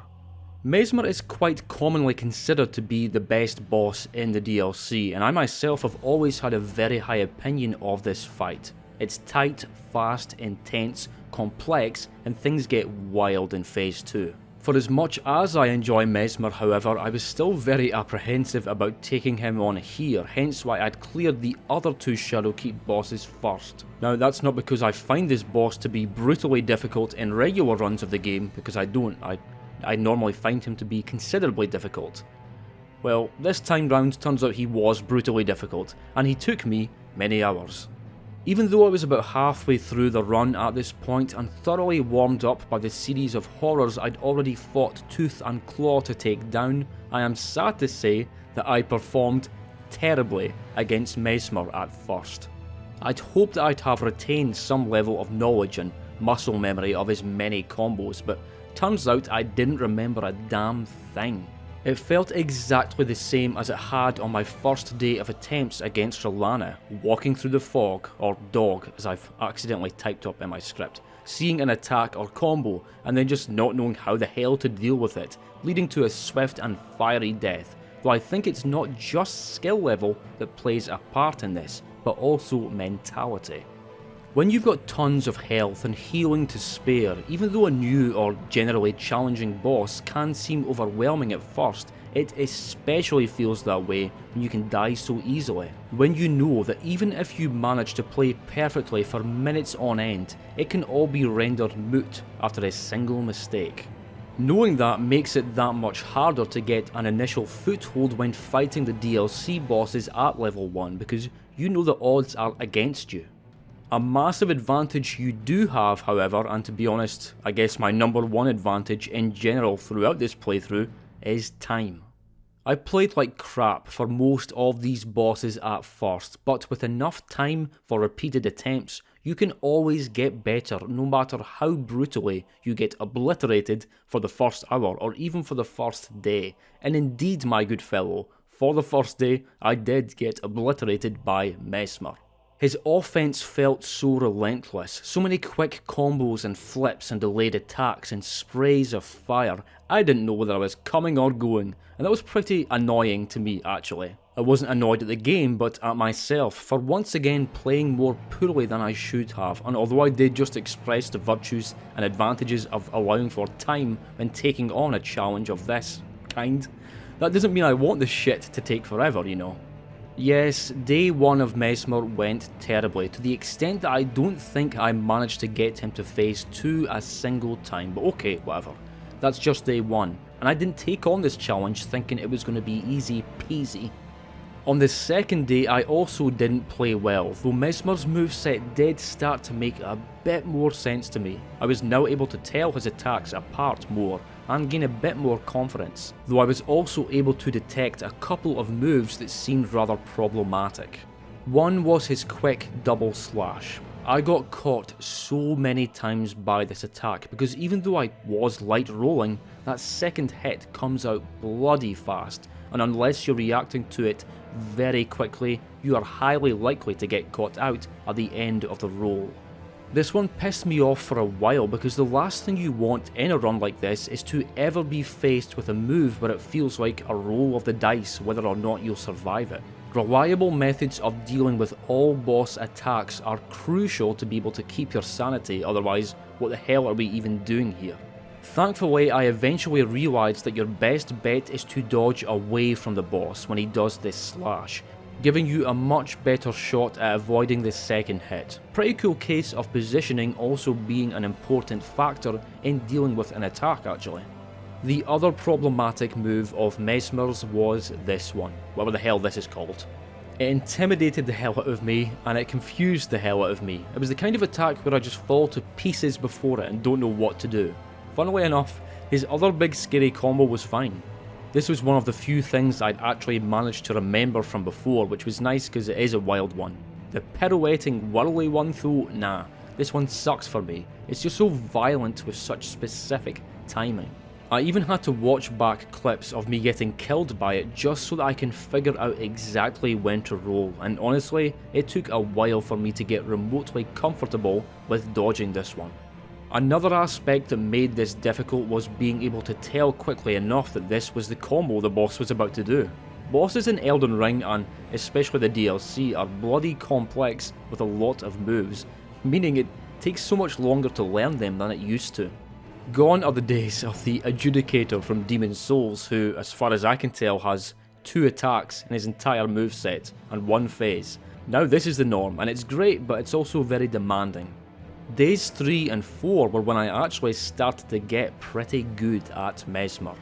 Messmer is quite commonly considered to be the best boss in the DLC, and I myself have always had a very high opinion of this fight. It's tight, fast, intense, complex, and things get wild in phase 2. For as much as I enjoy Messmer, however, I was still very apprehensive about taking him on here, hence why I'd cleared the other 2 Shadowkeep bosses first. Now that's not because I find this boss to be brutally difficult in regular runs of the game, because I don't. I normally find him to be considerably difficult. Well, this time round turns out he was brutally difficult, and he took me many hours. Even though I was about halfway through the run at this point and thoroughly warmed up by the series of horrors I'd already fought tooth and claw to take down, I am sad to say that I performed terribly against Messmer at first. I'd hoped that I'd have retained some level of knowledge and muscle memory of his many combos, but turns out I didn't remember a damn thing. It felt exactly the same as it had on my first day of attempts against Rellana, walking through the fog, or dog as I've accidentally typed up in my script, seeing an attack or combo and then just not knowing how the hell to deal with it, leading to a swift and fiery death, though I think it's not just skill level that plays a part in this, but also mentality. When you've got tons of health and healing to spare, even though a new or generally challenging boss can seem overwhelming at first, it especially feels that way when you can die so easily. When you know that even if you manage to play perfectly for minutes on end, it can all be rendered moot after a single mistake. Knowing that makes it that much harder to get an initial foothold when fighting the DLC bosses at level 1 because you know the odds are against you. A massive advantage you do have, however, and to be honest, I guess my number one advantage in general throughout this playthrough, is time. I played like crap for most of these bosses at first, but with enough time for repeated attempts, you can always get better no matter how brutally you get obliterated for the first hour or even for the first day. And indeed, my good fellow, for the first day, I did get obliterated by Messmer. His offense felt so relentless, so many quick combos and flips and delayed attacks and sprays of fire, I didn't know whether I was coming or going, and that was pretty annoying to me actually. I wasn't annoyed at the game, but at myself for once again playing more poorly than I should have, and although I did just express the virtues and advantages of allowing for time when taking on a challenge of this kind, that doesn't mean I want the shit to take forever, you know. Yes, day 1 of Messmer went terribly, to the extent that I don't think I managed to get him to phase 2 a single time, but okay, whatever. That's just day 1, and I didn't take on this challenge thinking it was going to be easy peasy. On the second day I also didn't play well, though Messmer's moveset did start to make a bit more sense to me. I was now able to tell his attacks apart more, and gain a bit more confidence, though I was also able to detect a couple of moves that seemed rather problematic. One was his quick double slash. I got caught so many times by this attack because even though I was light rolling, that second hit comes out bloody fast, and unless you're reacting to it very quickly, you are highly likely to get caught out at the end of the roll. This one pissed me off for a while because the last thing you want in a run like this is to ever be faced with a move where it feels like a roll of the dice whether or not you'll survive it. Reliable methods of dealing with all boss attacks are crucial to be able to keep your sanity, otherwise what the hell are we even doing here? Thankfully, I eventually realised that your best bet is to dodge away from the boss when he does this slash, giving you a much better shot at avoiding the second hit. Pretty cool case of positioning also being an important factor in dealing with an attack actually. The other problematic move of Messmer's was this one, whatever the hell this is called. It intimidated the hell out of me, and it confused the hell out of me. It was the kind of attack where I just fall to pieces before it and don't know what to do. Funnily enough, his other big scary combo was fine. This was one of the few things I'd actually managed to remember from before, which was nice because it is a wild one. The pirouetting whirly one though, nah, this one sucks for me. It's just so violent with such specific timing. I even had to watch back clips of me getting killed by it just so that I can figure out exactly when to roll, and honestly, it took a while for me to get remotely comfortable with dodging this one. Another aspect that made this difficult was being able to tell quickly enough that this was the combo the boss was about to do. Bosses in Elden Ring, and especially the DLC, are bloody complex with a lot of moves, meaning it takes so much longer to learn them than it used to. Gone are the days of the Adjudicator from Demon's Souls who, as far as I can tell, has 2 attacks in his entire moveset and 1 phase. Now this is the norm, and it's great, but it's also very demanding. Days 3 and 4 were when I actually started to get pretty good at Messmer.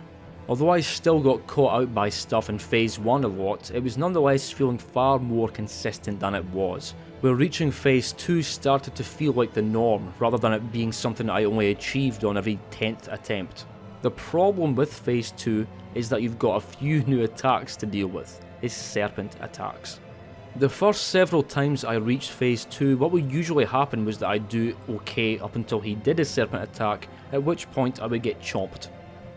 Although I still got caught out by stuff in phase 1 a lot, it was nonetheless feeling far more consistent than it was, where reaching phase 2 started to feel like the norm rather than it being something I only achieved on every 10th attempt. The problem with phase 2 is that you've got a few new attacks to deal with, his serpent attacks. The first several times I reached phase 2, what would usually happen was that I'd do okay up until he did his serpent attack, at which point I would get chomped.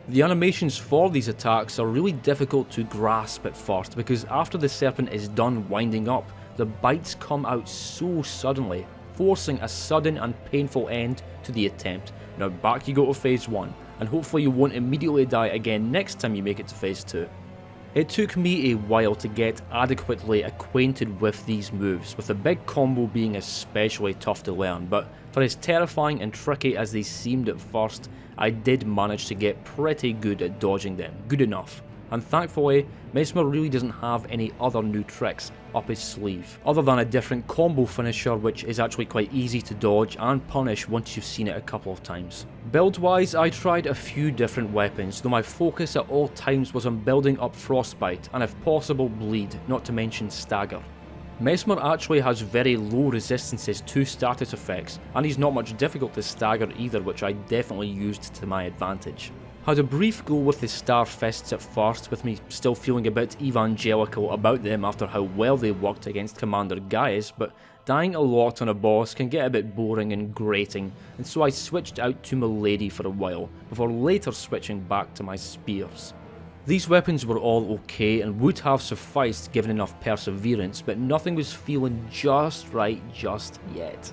The animations for these attacks are really difficult to grasp at first because after the serpent is done winding up, the bites come out so suddenly, forcing a sudden and painful end to the attempt. Now back you go to phase 1, and hopefully you won't immediately die again next time you make it to phase 2. It took me a while to get adequately acquainted with these moves, with the big combo being especially tough to learn, but for as terrifying and tricky as they seemed at first, I did manage to get pretty good at dodging them, good enough. And thankfully, Messmer really doesn't have any other new tricks up his sleeve, other than a different combo finisher which is actually quite easy to dodge and punish once you've seen it a couple of times. Build wise, I tried a few different weapons, though my focus at all times was on building up Frostbite and if possible Bleed, not to mention Stagger. Messmer actually has very low resistances to status effects, and he's not much difficult to stagger either, which I definitely used to my advantage. Had a brief go with the Star Fists at first, with me still feeling a bit evangelical about them after how well they worked against Commander Gaius, but dying a lot on a boss can get a bit boring and grating, and so I switched out to Milady for a while, before later switching back to my spears. These weapons were all okay and would have sufficed given enough perseverance, but nothing was feeling just right just yet.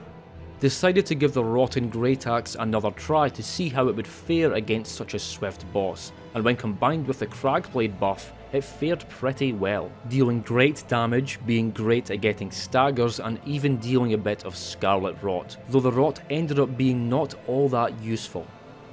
Decided to give the Rotten Great Axe another try to see how it would fare against such a swift boss, and when combined with the Cragblade buff, it fared pretty well, dealing great damage, being great at getting staggers, and even dealing a bit of Scarlet Rot, though the Rot ended up being not all that useful.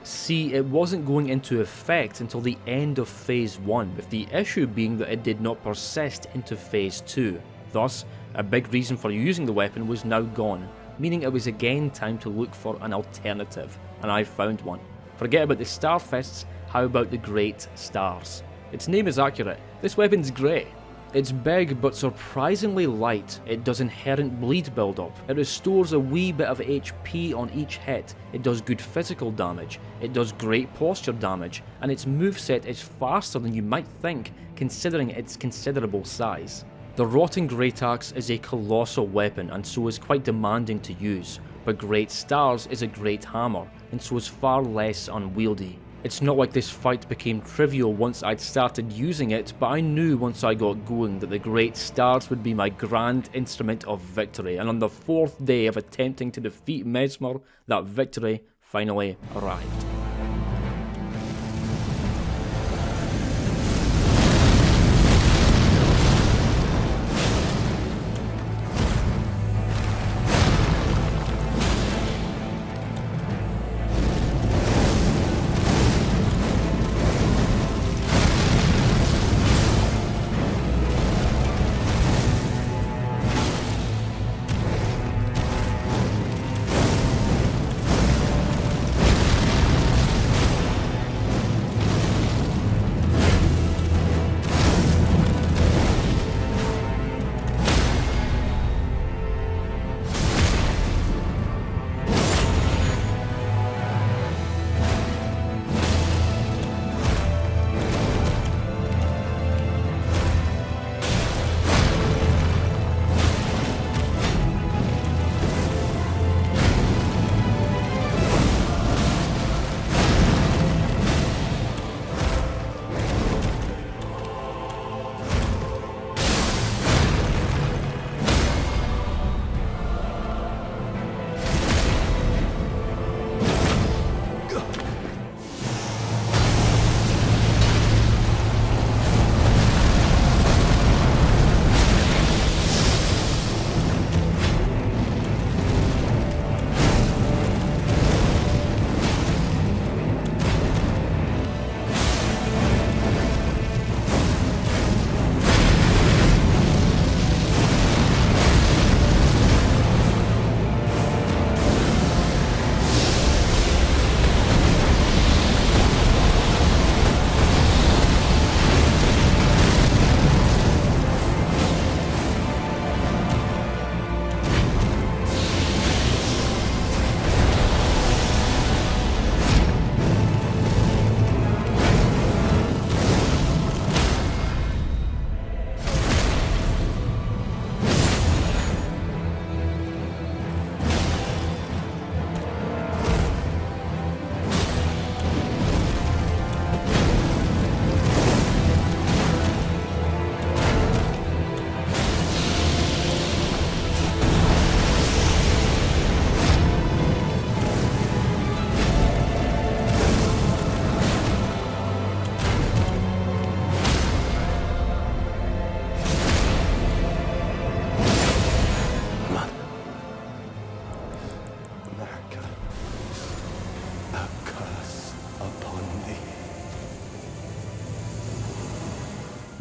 See, it wasn't going into effect until the end of phase 1, with the issue being that it did not persist into phase 2. Thus, a big reason for using the weapon was now gone, meaning it was again time to look for an alternative, and I found one. Forget about the Star Fists, how about the Great Stars? Its name is accurate, this weapon's great. It's big but surprisingly light, it does inherent bleed build-up, it restores a wee bit of HP on each hit, it does good physical damage, it does great posture damage, and its moveset is faster than you might think considering its considerable size. The Rotting Great Axe is a colossal weapon and so is quite demanding to use, but Great Stars is a great hammer and so is far less unwieldy. It's not like this fight became trivial once I'd started using it, but I knew once I got going that the Great Stars would be my grand instrument of victory, and on the 4th day of attempting to defeat Messmer, that victory finally arrived.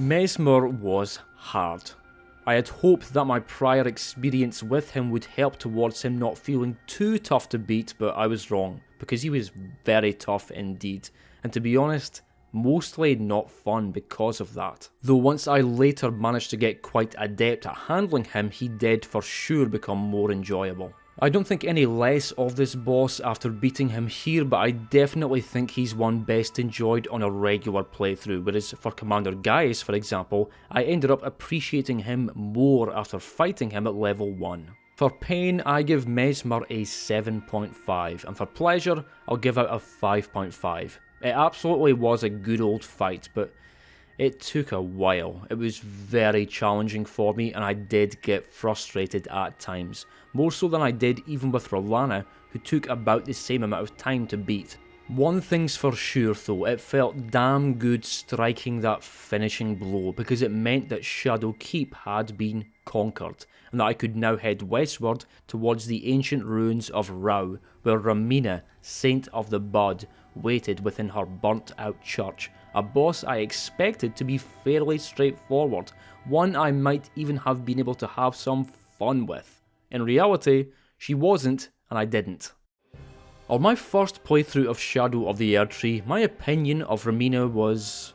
Messmer was hard. I had hoped that my prior experience with him would help towards him not feeling too tough to beat, but I was wrong, because he was very tough indeed, and to be honest, mostly not fun because of that. Though once I later managed to get quite adept at handling him, he did for sure become more enjoyable. I don't think any less of this boss after beating him here, but I definitely think he's one best enjoyed on a regular playthrough, whereas for Commander Gaius, for example, I ended up appreciating him more after fighting him at level 1. For pain, I give Messmer a 7.5, and for pleasure, I'll give out a 5.5. It absolutely was a good old fight, but it took a while. It was very challenging for me and I did get frustrated at times, more so than I did even with Rellana, who took about the same amount of time to beat. One thing's for sure though, it felt damn good striking that finishing blow because it meant that Shadow Keep had been conquered and that I could now head westward towards the ancient ruins of Rau, where Romina, Saint of the Bud, waited within her burnt out church, a boss I expected to be fairly straightforward, one I might even have been able to have some fun with. In reality, she wasn't and I didn't. On my first playthrough of Shadow of the Erdtree, my opinion of Romina was...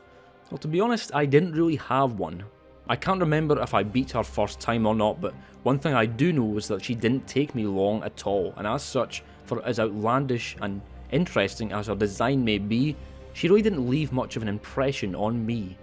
well, to be honest, I didn't really have one. I can't remember if I beat her first time or not, but one thing I do know is that she didn't take me long at all, and as such, for as outlandish and interesting as her design may be, she really didn't leave much of an impression on me.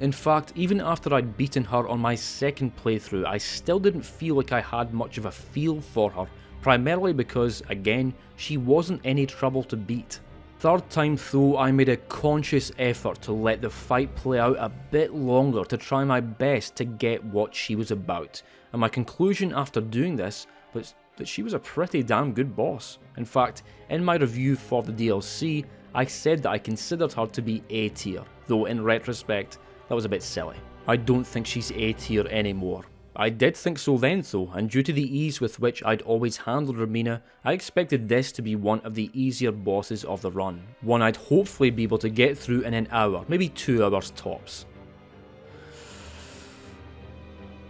In fact, even after I'd beaten her on my second playthrough, I still didn't feel like I had much of a feel for her, primarily because, again, she wasn't any trouble to beat. Third time though, I made a conscious effort to let the fight play out a bit longer to try my best to get what she was about, and my conclusion after doing this was that she was a pretty damn good boss. In fact, in my review for the DLC, I said that I considered her to be A tier, though in retrospect, that was a bit silly. I don't think she's A tier anymore. I did think so then though, and due to the ease with which I'd always handled Romina, I expected this to be one of the easier bosses of the run. One I'd hopefully be able to get through in an hour, maybe 2 hours tops.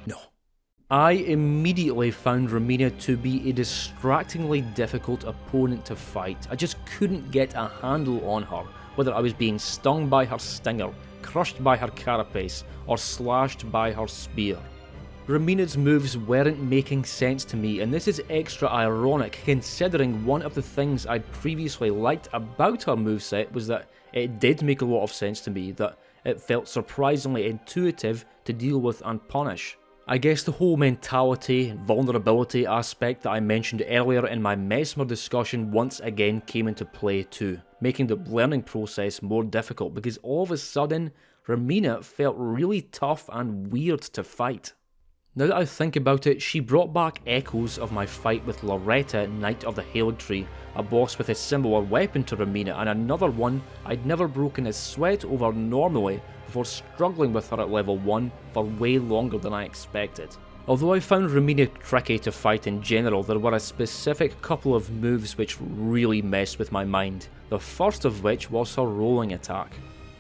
No. I immediately found Romina to be a distractingly difficult opponent to fight. I just couldn't get a handle on her, whether I was being stung by her stinger, crushed by her carapace, or slashed by her spear. Romina's moves weren't making sense to me, and this is extra ironic considering one of the things I'd previously liked about her moveset was that it did make a lot of sense to me, that it felt surprisingly intuitive to deal with and punish. I guess the whole mentality and vulnerability aspect that I mentioned earlier in my Messmer discussion once again came into play too, making the learning process more difficult because all of a sudden, Romina felt really tough and weird to fight. Now that I think about it, she brought back echoes of my fight with Leda, Knight of the Erdtree, a boss with a similar weapon to Romina, and another one I'd never broken a sweat over normally before struggling with her at level 1 for way longer than I expected. Although I found Romina tricky to fight in general, there were a specific couple of moves which really messed with my mind, the first of which was her rolling attack.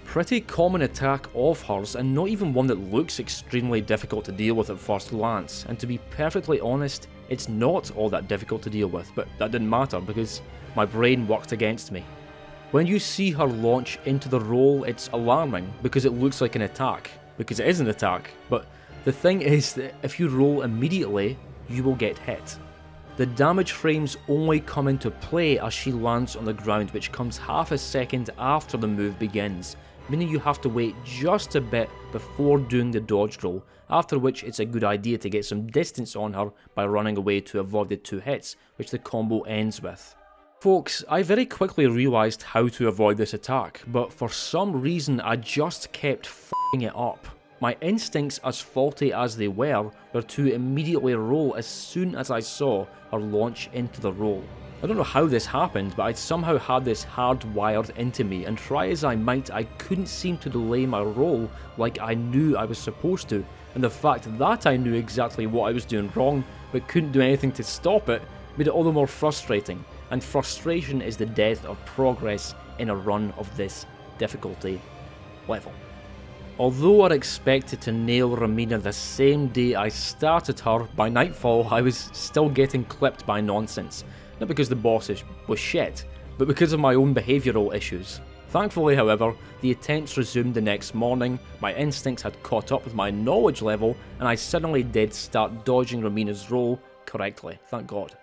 Pretty common attack of hers, and not even one that looks extremely difficult to deal with at first glance, and to be perfectly honest, it's not all that difficult to deal with, but that didn't matter because my brain worked against me. When you see her launch into the roll, it's alarming because it looks like an attack, because it is an attack, but the thing is that if you roll immediately, you will get hit. The damage frames only come into play as she lands on the ground, which comes half a second after the move begins, meaning you have to wait just a bit before doing the dodge roll, after which it's a good idea to get some distance on her by running away to avoid the 2 hits, which the combo ends with. Folks, I very quickly realised how to avoid this attack, but for some reason I just kept f***ing it up. My instincts, as faulty as they were to immediately roll as soon as I saw her launch into the roll. I don't know how this happened, but I'd somehow had this hardwired into me, and try as I might, I couldn't seem to delay my roll like I knew I was supposed to, and the fact that I knew exactly what I was doing wrong, but couldn't do anything to stop it, made it all the more frustrating, and frustration is the death of progress in a run of this difficulty level. Although I'd expected to nail Romina the same day I started her, by nightfall I was still getting clipped by nonsense. Not because the boss was shit, but because of my own behavioural issues. Thankfully, however, the attempts resumed the next morning, my instincts had caught up with my knowledge level, and I suddenly did start dodging Romina's roll correctly, thank God.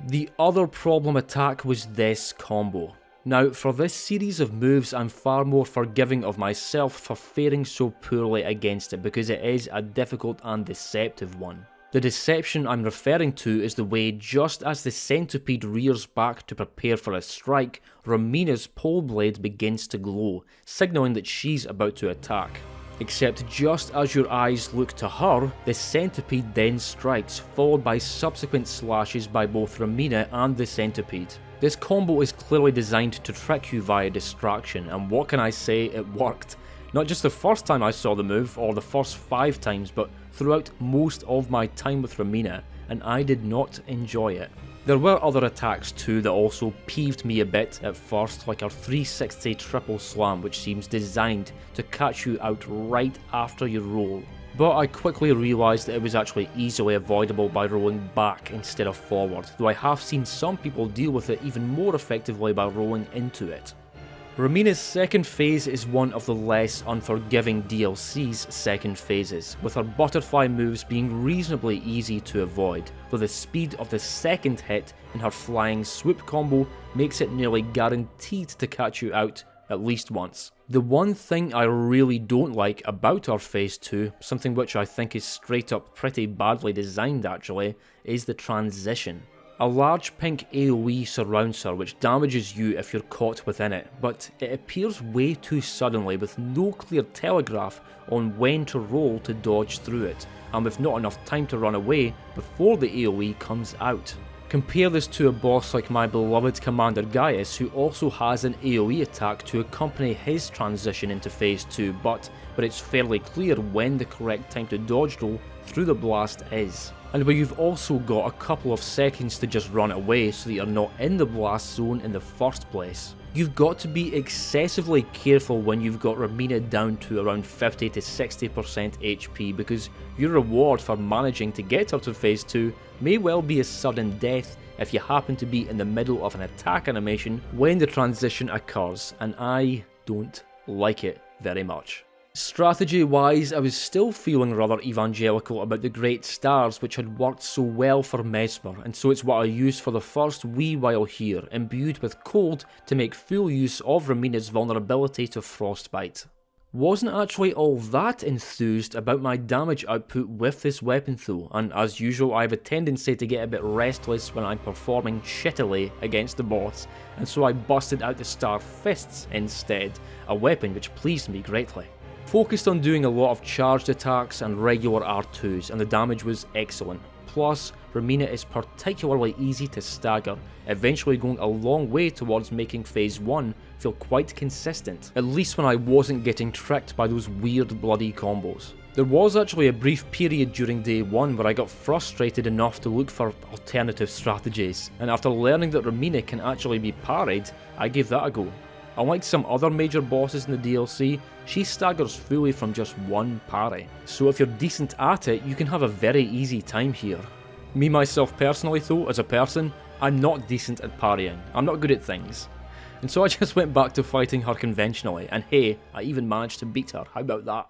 The other problem attack was this combo. Now, for this series of moves, I'm far more forgiving of myself for faring so poorly against it because it is a difficult and deceptive one. The deception I'm referring to is the way just as the centipede rears back to prepare for a strike, Romina's pole blade begins to glow, signalling that she's about to attack. Except just as your eyes look to her, the centipede then strikes, followed by subsequent slashes by both Romina and the centipede. This combo is clearly designed to trick you via distraction, and what can I say, it worked. Not just the first time I saw the move, or the first 5 times, but throughout most of my time with Romina, and I did not enjoy it. There were other attacks too that also peeved me a bit at first, like her 360 triple slam, which seems designed to catch you out right after you roll. But I quickly realised that it was actually easily avoidable by rolling back instead of forward, though I have seen some people deal with it even more effectively by rolling into it. Romina's second phase is one of the less unforgiving DLC's second phases, with her butterfly moves being reasonably easy to avoid, though the speed of the second hit in her flying swoop combo makes it nearly guaranteed to catch you out at least once. The one thing I really don't like about our Phase 2, something which I think is straight up pretty badly designed actually, is the transition. A large pink AoE surrounds her which damages you if you're caught within it, but it appears way too suddenly with no clear telegraph on when to roll to dodge through it, and with not enough time to run away before the AoE comes out. Compare this to a boss like my beloved Commander Gaius, who also has an AoE attack to accompany his transition into Phase 2, but it's fairly clear when the correct time to dodge roll through the blast is. And where you've also got a couple of seconds to just run away so that you're not in the blast zone in the first place. You've got to be excessively careful when you've got Romina down to around 50 to 60% HP, because your reward for managing to get her to Phase 2 may well be a sudden death if you happen to be in the middle of an attack animation when the transition occurs, and I don't like it very much. Strategy wise, I was still feeling rather evangelical about the Great Stars which had worked so well for Messmer, and so it's what I used for the first wee while here, imbued with cold to make full use of Romina's vulnerability to frostbite. Wasn't actually all that enthused about my damage output with this weapon though, and as usual I have a tendency to get a bit restless when I'm performing shittily against the boss, and so I busted out the Star Fists instead, a weapon which pleased me greatly. Focused on doing a lot of charged attacks and regular R2s, and the damage was excellent. Plus, Romina is particularly easy to stagger, eventually going a long way towards making Phase 1 feel quite consistent, at least when I wasn't getting tricked by those weird bloody combos. There was actually a brief period during day 1 where I got frustrated enough to look for alternative strategies, and after learning that Romina can actually be parried, I gave that a go. Unlike some other major bosses in the DLC, she staggers fully from just one parry, so if you're decent at it, you can have a very easy time here. Me myself personally though, as a person, I'm not decent at parrying, I'm not good at things. And so I just went back to fighting her conventionally, and hey, I even managed to beat her, how about that?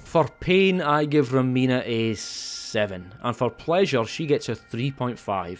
For pain, I give Romina a 7, and for pleasure she gets a 3.5.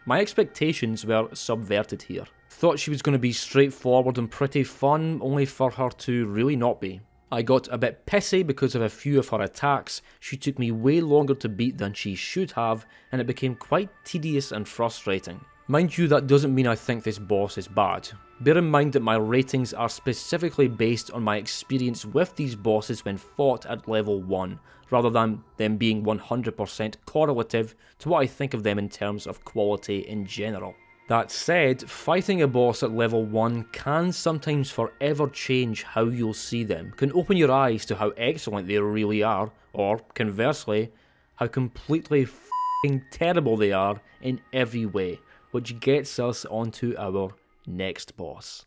My expectations were subverted here. Thought she was going to be straightforward and pretty fun, only for her to really not be. I got a bit pissy because of a few of her attacks. She took me way longer to beat than she should have, and it became quite tedious and frustrating. Mind you, that doesn't mean I think this boss is bad. Bear in mind that my ratings are specifically based on my experience with these bosses when fought at level 1, rather than them being 100% correlative to what I think of them in terms of quality in general. That said, fighting a boss at level 1 can sometimes forever change how you'll see them, can open your eyes to how excellent they really are, or conversely, how completely f***ing terrible they are in every way, which gets us onto our next boss.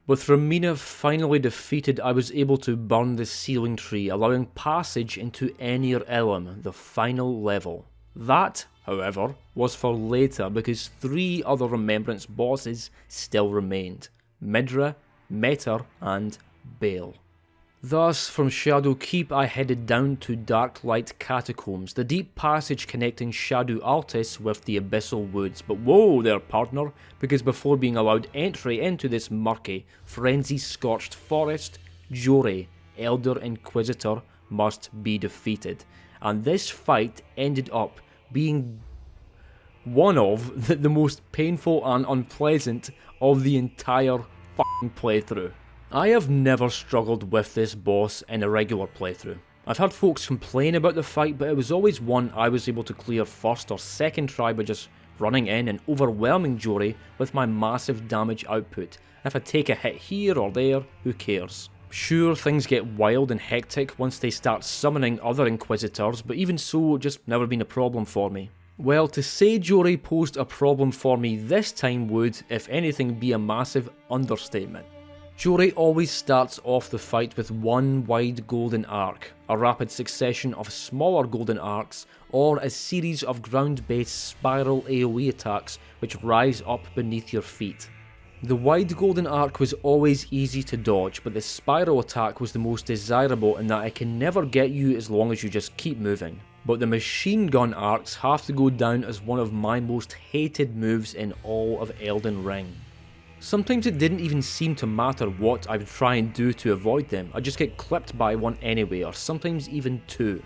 With Romina finally defeated, I was able to burn the sealing tree, allowing passage into Enir Ilum, the final level. That, however, was for later because 3 other Remembrance bosses still remained: Midra, Metyr, and Bayle. Thus, from Shadow Keep I headed down to Darklight Catacombs, the deep passage connecting Shadow Altis with the Abyssal Woods. But whoa there, partner, because before being allowed entry into this murky, frenzy-scorched forest, Jori, Elder Inquisitor, must be defeated. And this fight ended up being one of the most painful and unpleasant of the entire f***ing playthrough. I have never struggled with this boss in a regular playthrough. I've heard folks complain about the fight, but it was always one I was able to clear first or second try by just running in and overwhelming Jori with my massive damage output. If I take a hit here or there, who cares? Sure, things get wild and hectic once they start summoning other Inquisitors, but even so, just never been a problem for me. Well, to say Jori posed a problem for me this time would, if anything, be a massive understatement. Jori always starts off the fight with one wide golden arc, a rapid succession of smaller golden arcs, or a series of ground-based spiral AoE attacks which rise up beneath your feet. The wide golden arc was always easy to dodge, but the spiral attack was the most desirable in that it can never get you as long as you just keep moving. But the machine gun arcs have to go down as one of my most hated moves in all of Elden Ring. Sometimes it didn't even seem to matter what I would try and do to avoid them, I'd just get clipped by one anyway, or sometimes even 2.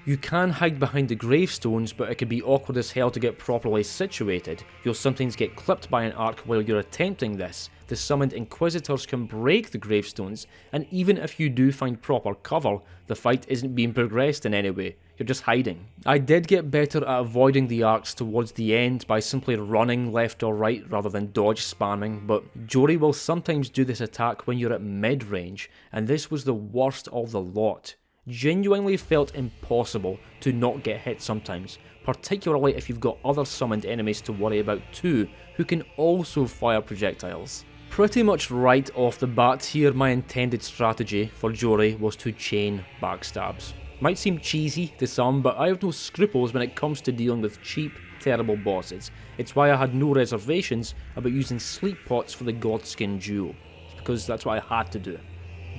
You can hide behind the gravestones, but it can be awkward as hell to get properly situated. You'll sometimes get clipped by an arc while you're attempting this. The summoned Inquisitors can break the gravestones, and even if you do find proper cover, the fight isn't being progressed in any way. You're just hiding. I did get better at avoiding the arcs towards the end by simply running left or right rather than dodge spamming, but Jori will sometimes do this attack when you're at mid-range, and this was the worst of the lot. Genuinely felt impossible to not get hit sometimes, particularly if you've got other summoned enemies to worry about too, who can also fire projectiles. Pretty much right off the bat here, my intended strategy for Jori was to chain backstabs. Might seem cheesy to some, but I have no scruples when it comes to dealing with cheap, terrible bosses. It's why I had no reservations about using sleep pots for the Godskin duel. It's because that's what I had to do.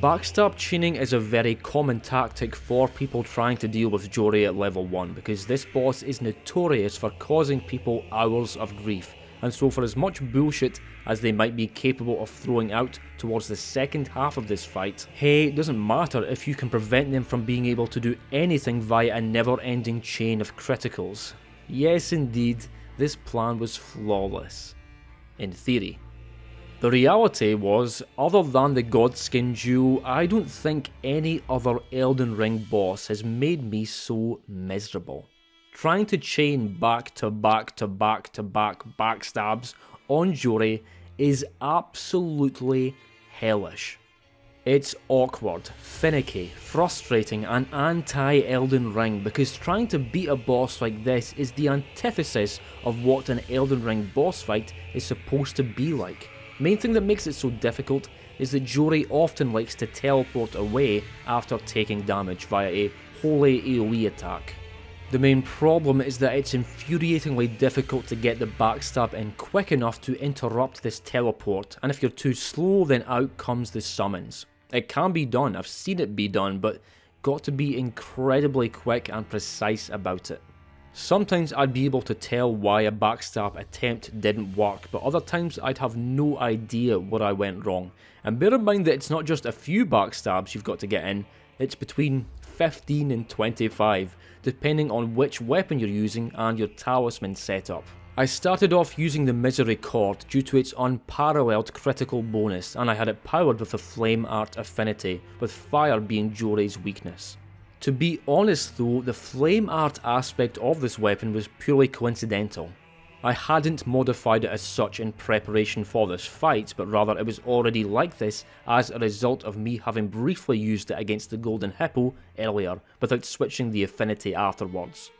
Backstab chaining is a very common tactic for people trying to deal with Jori at level 1, because this boss is notorious for causing people hours of grief, and so for as much bullshit as they might be capable of throwing out towards the second half of this fight, hey, it doesn't matter if you can prevent them from being able to do anything via a never-ending chain of criticals. Yes indeed, this plan was flawless. In theory. The reality was, other than the Godskin duel, I don't think any other Elden Ring boss has made me so miserable. Trying to chain back to back to back to back backstabs on Jori is absolutely hellish. It's awkward, finicky, frustrating and anti-Elden Ring, because trying to beat a boss like this is the antithesis of what an Elden Ring boss fight is supposed to be like. Main thing that makes it so difficult is that Jori often likes to teleport away after taking damage via a holy AoE attack. The main problem is that it's infuriatingly difficult to get the backstab in quick enough to interrupt this teleport, and if you're too slow then out comes the summons. It can be done, I've seen it be done, but got to be incredibly quick and precise about it. Sometimes I'd be able to tell why a backstab attempt didn't work, but other times I'd have no idea where I went wrong. And bear in mind that it's not just a few backstabs you've got to get in, it's between 15 and 25, depending on which weapon you're using and your talisman setup. I started off using the Misery Cord due to its unparalleled critical bonus, and I had it powered with a Flame Art affinity, with fire being Jori's weakness. To be honest though, the Flame Art aspect of this weapon was purely coincidental. I hadn't modified it as such in preparation for this fight, but rather it was already like this as a result of me having briefly used it against the Golden Hippo earlier, without switching the affinity afterwards.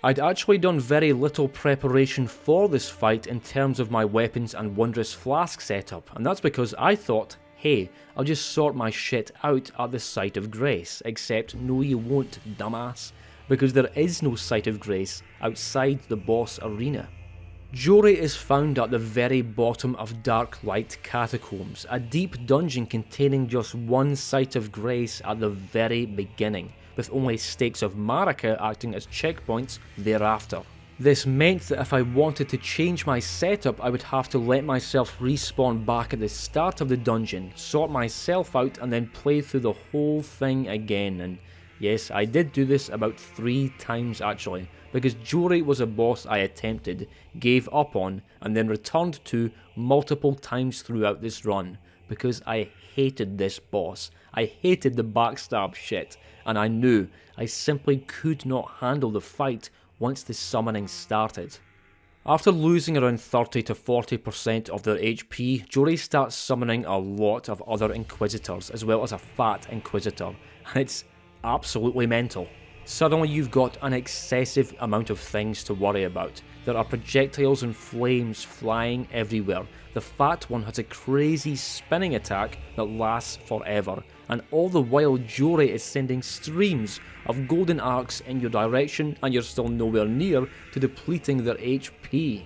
I'd actually done very little preparation for this fight in terms of my weapons and Wondrous Flask setup, and that's because I thought, hey, I'll just sort my shit out at the Site of Grace, except no you won't, dumbass, because there is no Site of Grace outside the boss arena. Jori is found at the very bottom of Darklight Catacombs, a deep dungeon containing just one Site of Grace at the very beginning, with only Stakes of Marika acting as checkpoints thereafter. This meant that if I wanted to change my setup, I would have to let myself respawn back at the start of the dungeon, sort myself out, and then play through the whole thing again. And yes, I did do this about 3 times actually, because Jori was a boss I attempted, gave up on, and then returned to multiple times throughout this run, because I hated this boss. I hated the backstab shit, and I knew I simply could not handle the fight once the summoning started. After losing around 30 to 40% of their HP, Jori starts summoning a lot of other Inquisitors, as well as a fat Inquisitor, and it's absolutely mental. Suddenly you've got an excessive amount of things to worry about. There are projectiles and flames flying everywhere. The fat one has a crazy spinning attack that lasts forever, and all the while Jori is sending streams of golden arcs in your direction, and you're still nowhere near to depleting their HP.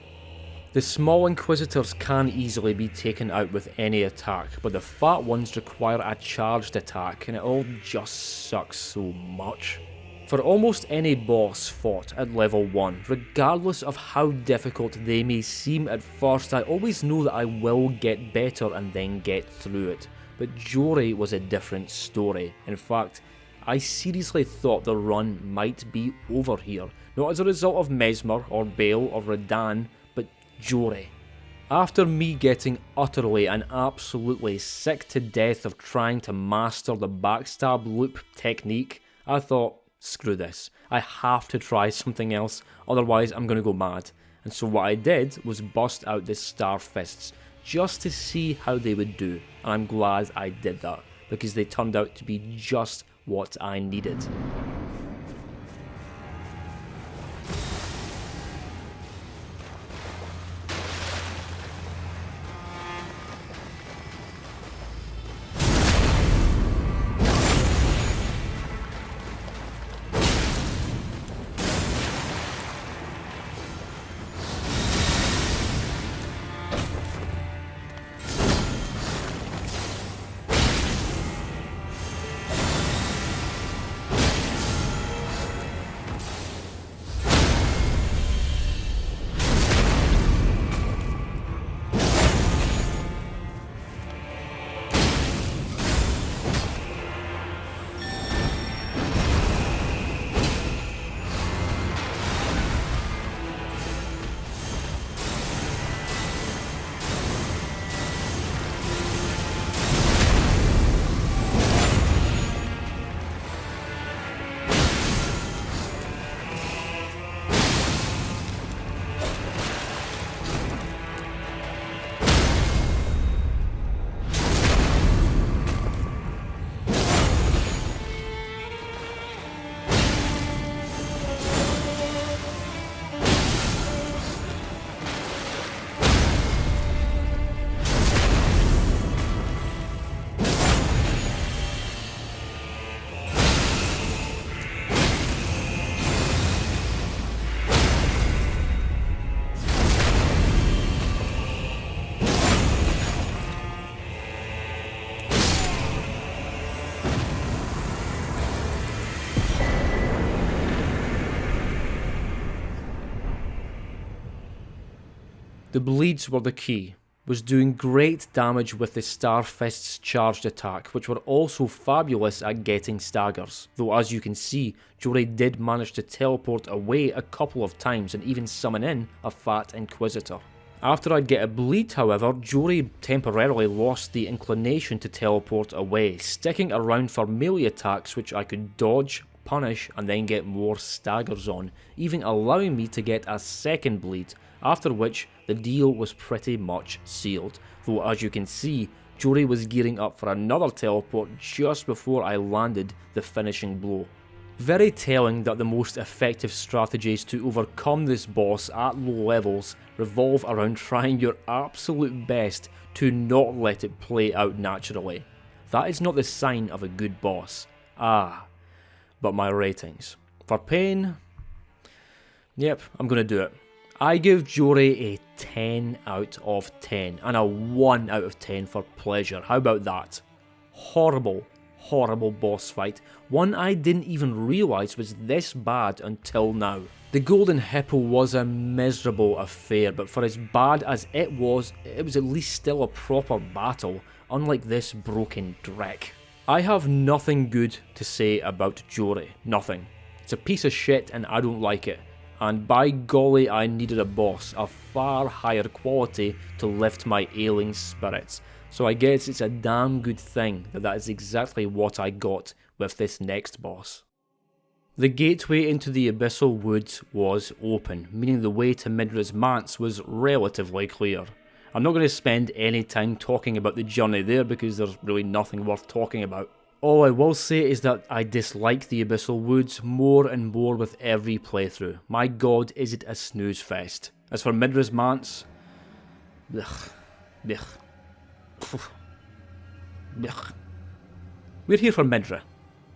The small Inquisitors can easily be taken out with any attack, but the fat ones require a charged attack, and it all just sucks so much. For almost any boss fought at level 1, regardless of how difficult they may seem at first, I always know that I will get better and then get through it. But Jori was a different story. In fact, I seriously thought the run might be over here, not as a result of Messmer or Bayle or Radahn, but Jori. After me getting utterly and absolutely sick to death of trying to master the backstab loop technique, I thought, screw this, I have to try something else, otherwise I'm gonna go mad. And so what I did was bust out the Star Fists, just to see how they would do, and I'm glad I did that, because they turned out to be just what I needed. The bleeds were the key. Was doing great damage with the Starfist's charged attack, which were also fabulous at getting staggers, though as you can see, Jori did manage to teleport away a couple of times and even summon in a fat Inquisitor. After I'd get a bleed however, Jori temporarily lost the inclination to teleport away, sticking around for melee attacks which I could dodge, punish and then get more staggers on, even allowing me to get a second bleed, after which the deal was pretty much sealed, though as you can see, Jori was gearing up for another teleport just before I landed the finishing blow. Very telling that the most effective strategies to overcome this boss at low levels revolve around trying your absolute best to not let it play out naturally. That is not the sign of a good boss. But my ratings. For pain, yep, I'm gonna do it. I give Jori a 10 out of 10 and a 1 out of 10 for pleasure. How about that? Horrible, horrible boss fight. One I didn't even realise was this bad until now. The Golden Hippo was a miserable affair, but for as bad as it was at least still a proper battle, unlike this broken dreck. I have nothing good to say about Jori. Nothing. It's a piece of shit and I don't like it. And by golly, I needed a boss of far higher quality to lift my ailing spirits. So I guess it's a damn good thing that is exactly what I got with this next boss. The gateway into the Abyssal Woods was open, meaning the way to Midra's manse was relatively clear. I'm not going to spend any time talking about the journey there because there's really nothing worth talking about. All I will say is that I dislike the Abyssal Woods more and more with every playthrough. My god, is it a snooze fest. As for Midra's manse, blech, blech, blech. We're here for Midra,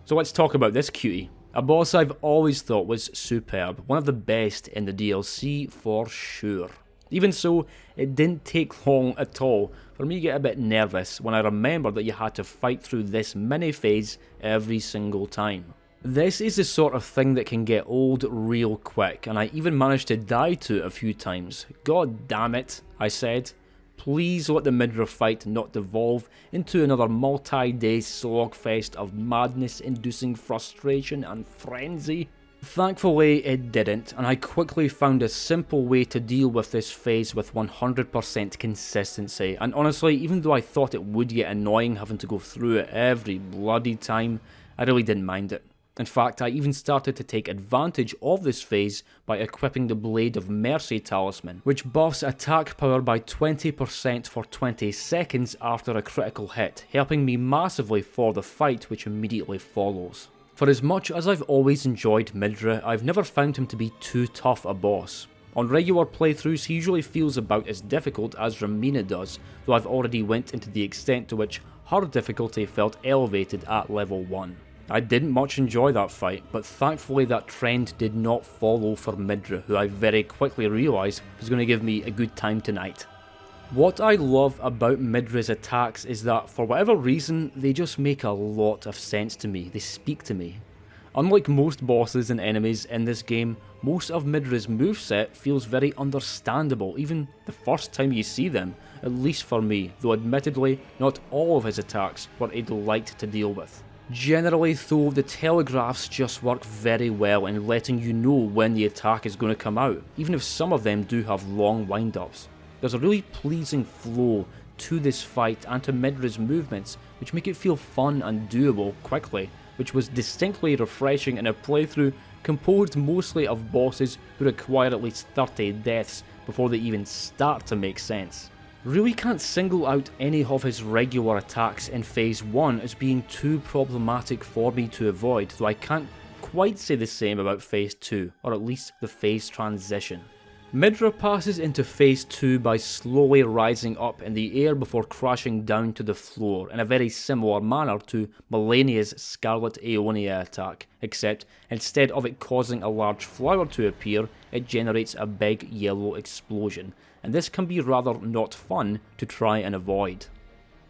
so let's talk about this cutie. A boss I've always thought was superb, one of the best in the DLC for sure. Even so, it didn't take long at all for me to get a bit nervous when I remembered that you had to fight through this mini phase every single time. This is the sort of thing that can get old real quick, and I even managed to die to it a few times. God damn it, I said. Please let the Midra fight not devolve into another multi-day slogfest of madness-inducing frustration and frenzy. Thankfully it didn't, and I quickly found a simple way to deal with this phase with 100% consistency, and honestly, even though I thought it would get annoying having to go through it every bloody time, I really didn't mind it. In fact, I even started to take advantage of this phase by equipping the Blade of Mercy talisman, which buffs attack power by 20% for 20 seconds after a critical hit, helping me massively for the fight which immediately follows. For as much as I've always enjoyed Midra, I've never found him to be too tough a boss. On regular playthroughs he usually feels about as difficult as Romina does, though I've already went into the extent to which her difficulty felt elevated at level 1. I didn't much enjoy that fight, but thankfully that trend did not follow for Midra, who I very quickly realised was going to give me a good time tonight. What I love about Midra's attacks is that, for whatever reason, they just make a lot of sense to me, they speak to me. Unlike most bosses and enemies in this game, most of Midra's moveset feels very understandable, even the first time you see them, at least for me, though admittedly, not all of his attacks were a delight to deal with. Generally though, the telegraphs just work very well in letting you know when the attack is going to come out, even if some of them do have long wind-ups. There's a really pleasing flow to this fight and to Midra's movements, which make it feel fun and doable quickly, which was distinctly refreshing in a playthrough composed mostly of bosses who require at least 30 deaths before they even start to make sense. Really can't single out any of his regular attacks in Phase 1 as being too problematic for me to avoid, though I can't quite say the same about Phase 2, or at least the phase transition. Midra passes into Phase 2 by slowly rising up in the air before crashing down to the floor in a very similar manner to Malenia's Scarlet Aeonia attack, except instead of it causing a large flower to appear, it generates a big yellow explosion, and this can be rather not fun to try and avoid.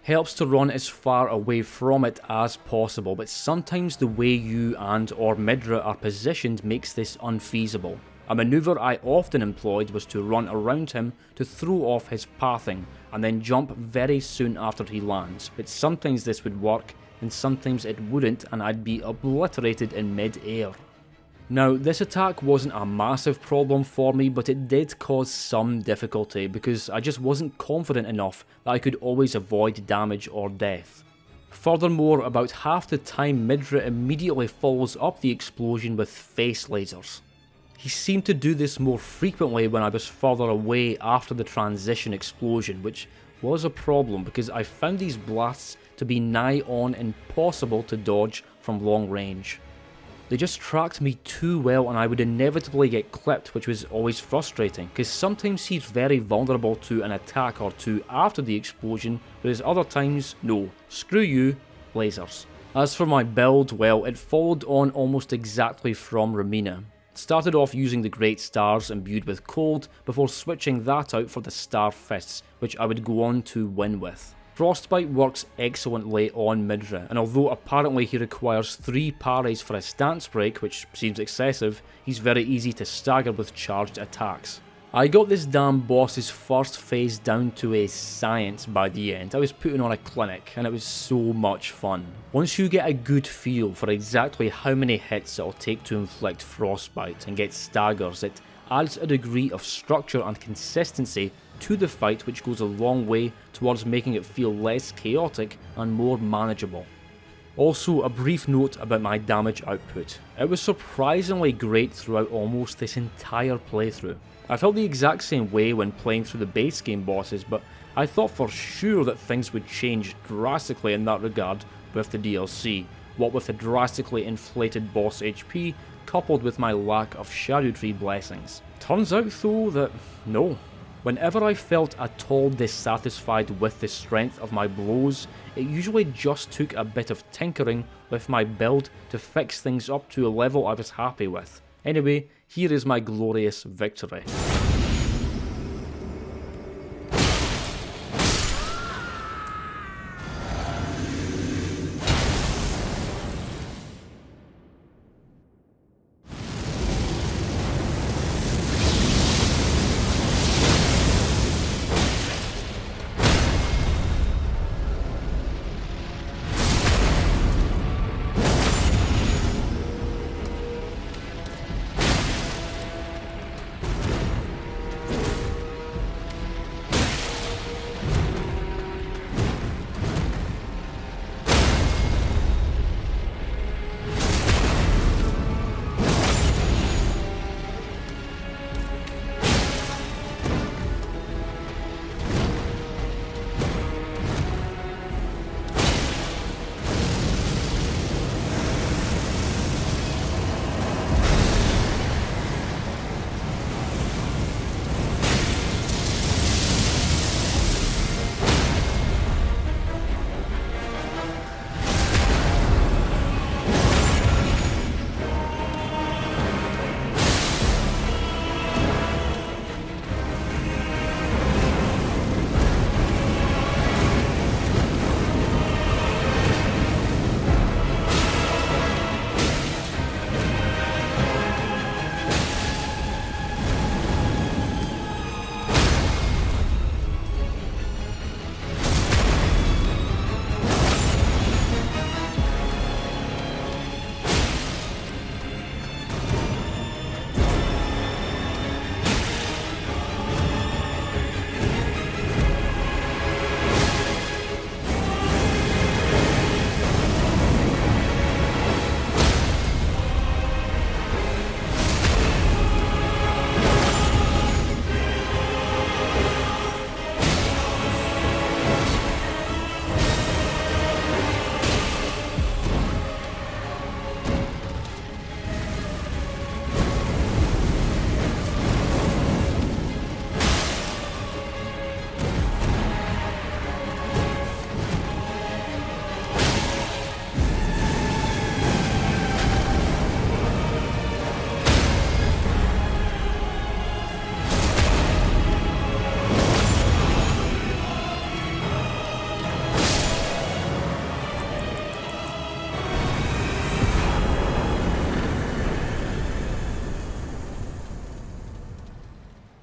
Helps to run as far away from it as possible, but sometimes the way you and or Midra are positioned makes this unfeasible. A manoeuvre I often employed was to run around him to throw off his pathing and then jump very soon after he lands, but sometimes this would work and sometimes it wouldn't and I'd be obliterated in mid-air. Now, this attack wasn't a massive problem for me, but it did cause some difficulty because I just wasn't confident enough that I could always avoid damage or death. Furthermore, about half the time Midra immediately follows up the explosion with face lasers. He seemed to do this more frequently when I was further away after the transition explosion, which was a problem because I found these blasts to be nigh on impossible to dodge from long range. They just tracked me too well and I would inevitably get clipped, which was always frustrating, because sometimes he's very vulnerable to an attack or two after the explosion, whereas other times, no, screw you, lasers. As for my build, well, it followed on almost exactly from Romina. Started off using the Great Stars imbued with cold, before switching that out for the Star Fists, which I would go on to win with. Frostbite works excellently on Midra, and although apparently he requires 3 parries for a stance break, which seems excessive, he's very easy to stagger with charged attacks. I got this damn boss's first phase down to a science by the end. I was putting on a clinic, and it was so much fun. Once you get a good feel for exactly how many hits it'll take to inflict Frostbite and get staggers, it adds a degree of structure and consistency to the fight, which goes a long way towards making it feel less chaotic and more manageable. Also, a brief note about my damage output. It was surprisingly great throughout almost this entire playthrough. I felt the exact same way when playing through the base game bosses, but I thought for sure that things would change drastically in that regard with the DLC, what with the drastically inflated boss HP coupled with my lack of Scadutree Blessings. Turns out though that no. Whenever I felt at all dissatisfied with the strength of my blows, it usually just took a bit of tinkering with my build to fix things up to a level I was happy with. Anyway, here is my glorious victory.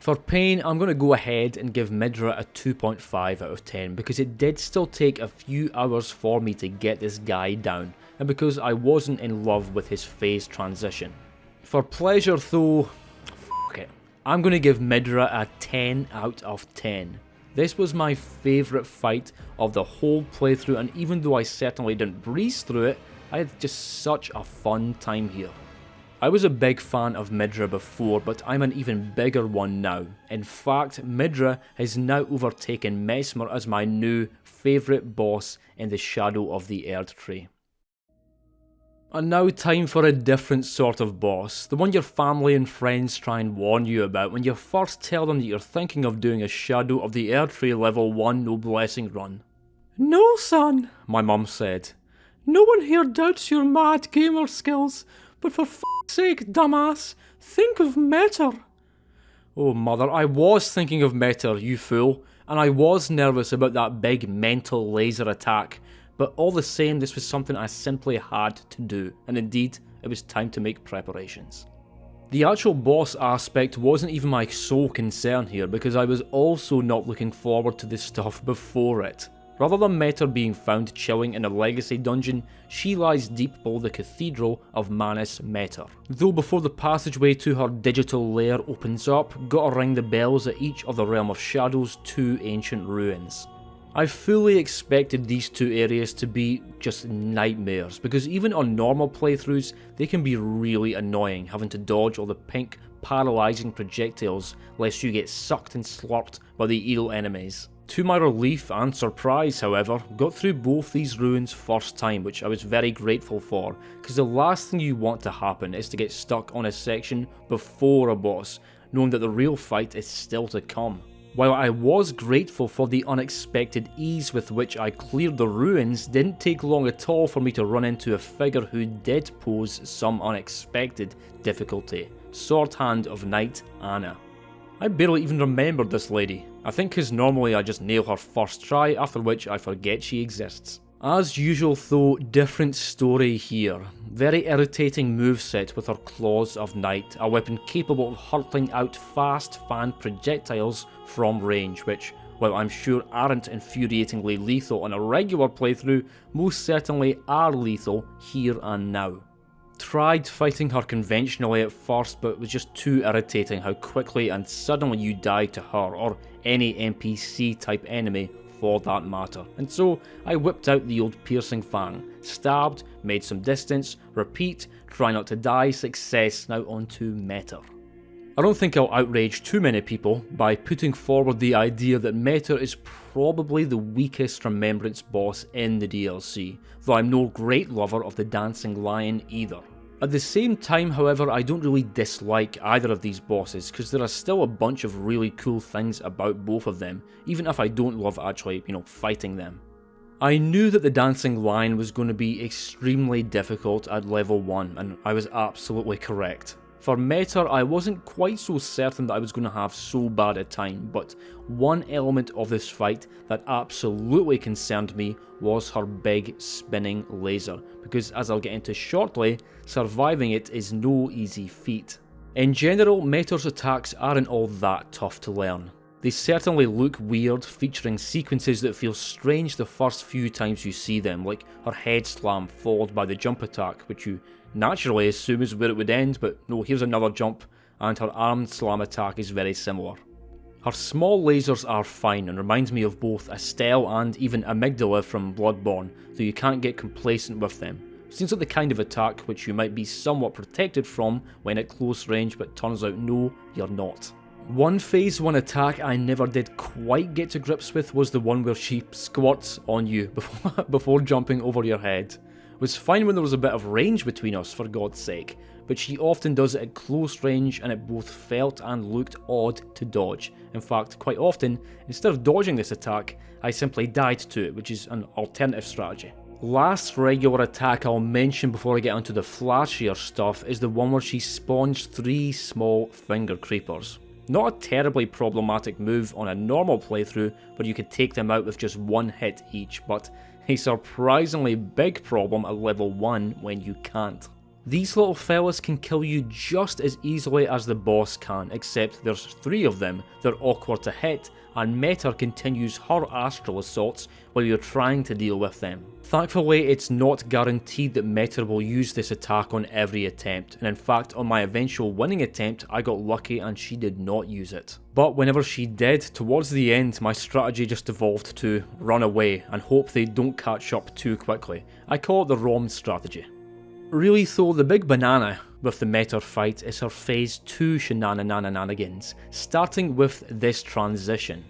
For pain, I'm going to go ahead and give Midra a 2.5 out of 10 because it did still take a few hours for me to get this guy down, and because I wasn't in love with his phase transition. For pleasure though, fuck it, I'm going to give Midra a 10 out of 10. This was my favourite fight of the whole playthrough, and even though I certainly didn't breeze through it, I had just such a fun time here. I was a big fan of Midra before, but I'm an even bigger one now. In fact, Midra has now overtaken Messmer as my new favourite boss in the shadow of the Erdtree. And now time for a different sort of boss, the one your family and friends try and warn you about when you first tell them that you're thinking of doing a Shadow of the Erdtree level 1 no blessing run. "No son," my mum said. "No one here doubts your mad gamer skills, but for f***'s sake, dumbass, think of Metyr." Oh mother, I was thinking of Metyr, you fool, and I was nervous about that big mental laser attack, but all the same this was something I simply had to do, and indeed, it was time to make preparations. The actual boss aspect wasn't even my sole concern here, because I was also not looking forward to the stuff before it. Rather than Metyr being found chilling in a legacy dungeon, she lies deep below the cathedral of Manus Metyr. Though before the passageway to her digital lair opens up, gotta ring the bells at each of the Realm of Shadow's 2 ancient ruins. I fully expected these 2 areas to be just nightmares, because even on normal playthroughs, they can be really annoying having to dodge all the pink, paralysing projectiles lest you get sucked and slurped by the evil enemies. To my relief and surprise, however, got through both these ruins first time, which I was very grateful for, because the last thing you want to happen is to get stuck on a section before a boss, knowing that the real fight is still to come. While I was grateful for the unexpected ease with which I cleared the ruins, didn't take long at all for me to run into a figure who did pose some unexpected difficulty: Sword Hand of Night Anna. I barely even remembered this lady. I think because normally I just nail her first try, after which I forget she exists. As usual though, different story here. Very irritating moveset with her Claws of Night, a weapon capable of hurtling out fast fan projectiles from range, which, while I'm sure aren't infuriatingly lethal on a regular playthrough, most certainly are lethal here and now. Tried fighting her conventionally at first, but it was just too irritating how quickly and suddenly you die to her, or any NPC type enemy for that matter. And so I whipped out the old piercing fang, stabbed, made some distance, repeat, try not to die, success, now on to Metyr. I don't think I'll outrage too many people by putting forward the idea that Metyr is probably the weakest Remembrance boss in the DLC, though I'm no great lover of the Dancing Lion either. At the same time, however, I don't really dislike either of these bosses, because there are still a bunch of really cool things about both of them, even if I don't love actually, fighting them. I knew that the Dancing Lion was going to be extremely difficult at level 1, and I was absolutely correct. For Metyr, I wasn't quite so certain that I was going to have so bad a time, but one element of this fight that absolutely concerned me was her big spinning laser, because as I'll get into shortly, surviving it is no easy feat. In general, Metyr's attacks aren't all that tough to learn. They certainly look weird, featuring sequences that feel strange the first few times you see them, like her head slam followed by the jump attack, which you naturally assume is where it would end, but no, here's another jump, and her arm slam attack is very similar. Her small lasers are fine and reminds me of both Estelle and even Amygdala from Bloodborne, though you can't get complacent with them. Seems like the kind of attack which you might be somewhat protected from when at close range, but turns out no, you're not. One phase 1 attack I never did quite get to grips with was the one where she squirts on you before jumping over your head. It was fine when there was a bit of range between us, for God's sake, but she often does it at close range and it both felt and looked odd to dodge. In fact, quite often, instead of dodging this attack, I simply died to it, which is an alternative strategy. Last regular attack I'll mention before I get onto the flashier stuff is the one where she spawns 3 small finger creepers. Not a terribly problematic move on a normal playthrough where you could take them out with just 1 hit each, but a surprisingly big problem at level 1 when you can't. These little fellas can kill you just as easily as the boss can, except there's 3 of them, they're awkward to hit, and Metyr continues her astral assaults while you're trying to deal with them. Thankfully, it's not guaranteed that Metyr will use this attack on every attempt, and in fact on my eventual winning attempt I got lucky and she did not use it. But whenever she did, towards the end my strategy just evolved to run away and hope they don't catch up too quickly. I call it the ROM strategy. Really though, the big banana with the Metyr fight is her phase 2 shenanigans, starting with this transition.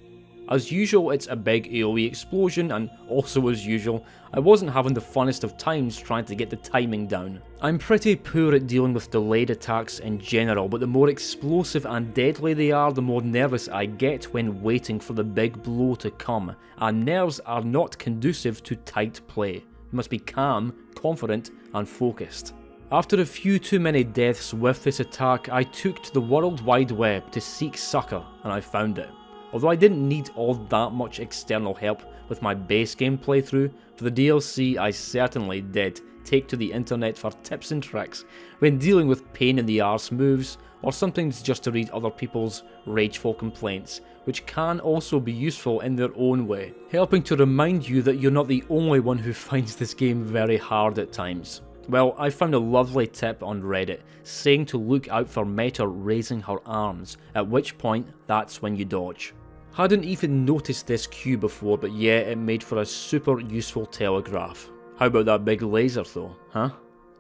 As usual, it's a big AoE explosion, and also as usual, I wasn't having the funnest of times trying to get the timing down. I'm pretty poor at dealing with delayed attacks in general, but the more explosive and deadly they are, the more nervous I get when waiting for the big blow to come, and nerves are not conducive to tight play. You must be calm, confident, and focused. After a few too many deaths with this attack, I took to the World Wide Web to seek succor, and I found it. Although I didn't need all that much external help with my base game playthrough, for the DLC I certainly did take to the internet for tips and tricks when dealing with pain in the arse moves, or sometimes just to read other people's rageful complaints, which can also be useful in their own way, helping to remind you that you're not the only one who finds this game very hard at times. Well, I found a lovely tip on Reddit saying to look out for Metyr raising her arms, at which point that's when you dodge. Hadn't even noticed this cue before, but yeah, it made for a super useful telegraph. How about that big laser though, huh?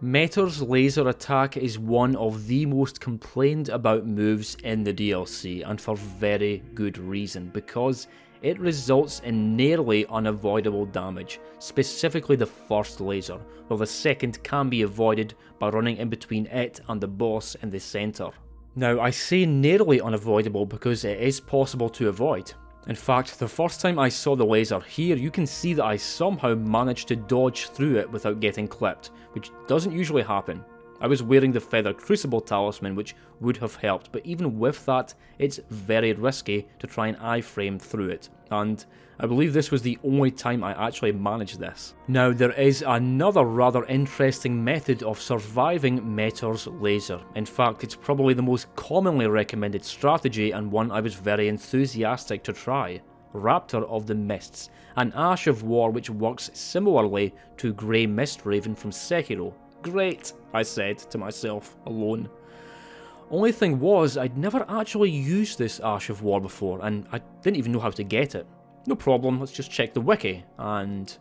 Metyr's laser attack is one of the most complained about moves in the DLC, and for very good reason, because it results in nearly unavoidable damage, specifically the first laser, while the second can be avoided by running in between it and the boss in the centre. Now, I say nearly unavoidable because it is possible to avoid. In fact, the first time I saw the laser here, you can see that I somehow managed to dodge through it without getting clipped, which doesn't usually happen. I was wearing the Feather Crucible talisman, which would have helped, but even with that, it's very risky to try and iframe through it, and I believe this was the only time I actually managed this. Now, there is another rather interesting method of surviving Metyr's laser. In fact, it's probably the most commonly recommended strategy and one I was very enthusiastic to try. Raptor of the Mists, an Ash of War which works similarly to Grey Mistraven from Sekiro. Great, I said to myself, alone. Only thing was, I'd never actually used this Ash of War before, and I didn't even know how to get it. No problem, let's just check the wiki, and...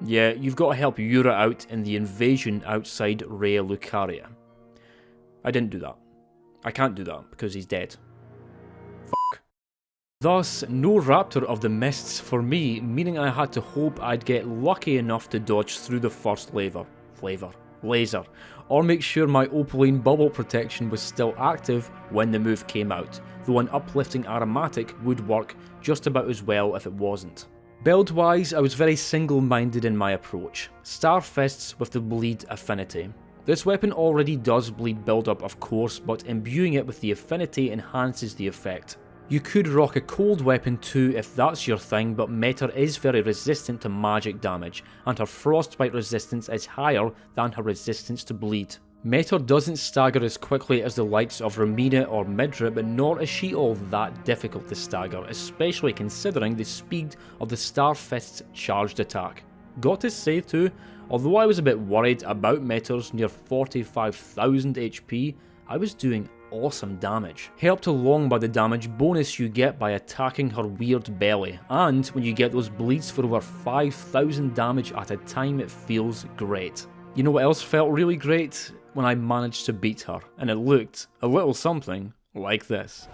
Yeah, you've got to help Yura out in the invasion outside Rea Lucaria. I didn't do that. I can't do that, because he's dead. Fuck. Thus, no Raptor of the Mists for me, meaning I had to hope I'd get lucky enough to dodge through the first laser, or make sure my Opaline bubble protection was still active when the move came out, though an uplifting aromatic would work just about as well if it wasn't. Build-wise, I was very single-minded in my approach. Starfists with the bleed affinity. This weapon already does bleed build-up of course, but imbuing it with the affinity enhances the effect. You could rock a cold weapon too if that's your thing, but Metyr is very resistant to magic damage, and her frostbite resistance is higher than her resistance to bleed. Metyr doesn't stagger as quickly as the likes of Romina or Midra, but nor is she all that difficult to stagger, especially considering the speed of the Starfist's charged attack. Got to say too, although I was a bit worried about Metyr's near 45,000 HP, I was doing awesome damage. Helped along by the damage bonus you get by attacking her weird belly, and when you get those bleeds for over 5,000 damage at a time, it feels great. You know what else felt really great? When I managed to beat her, and it looked a little something like this.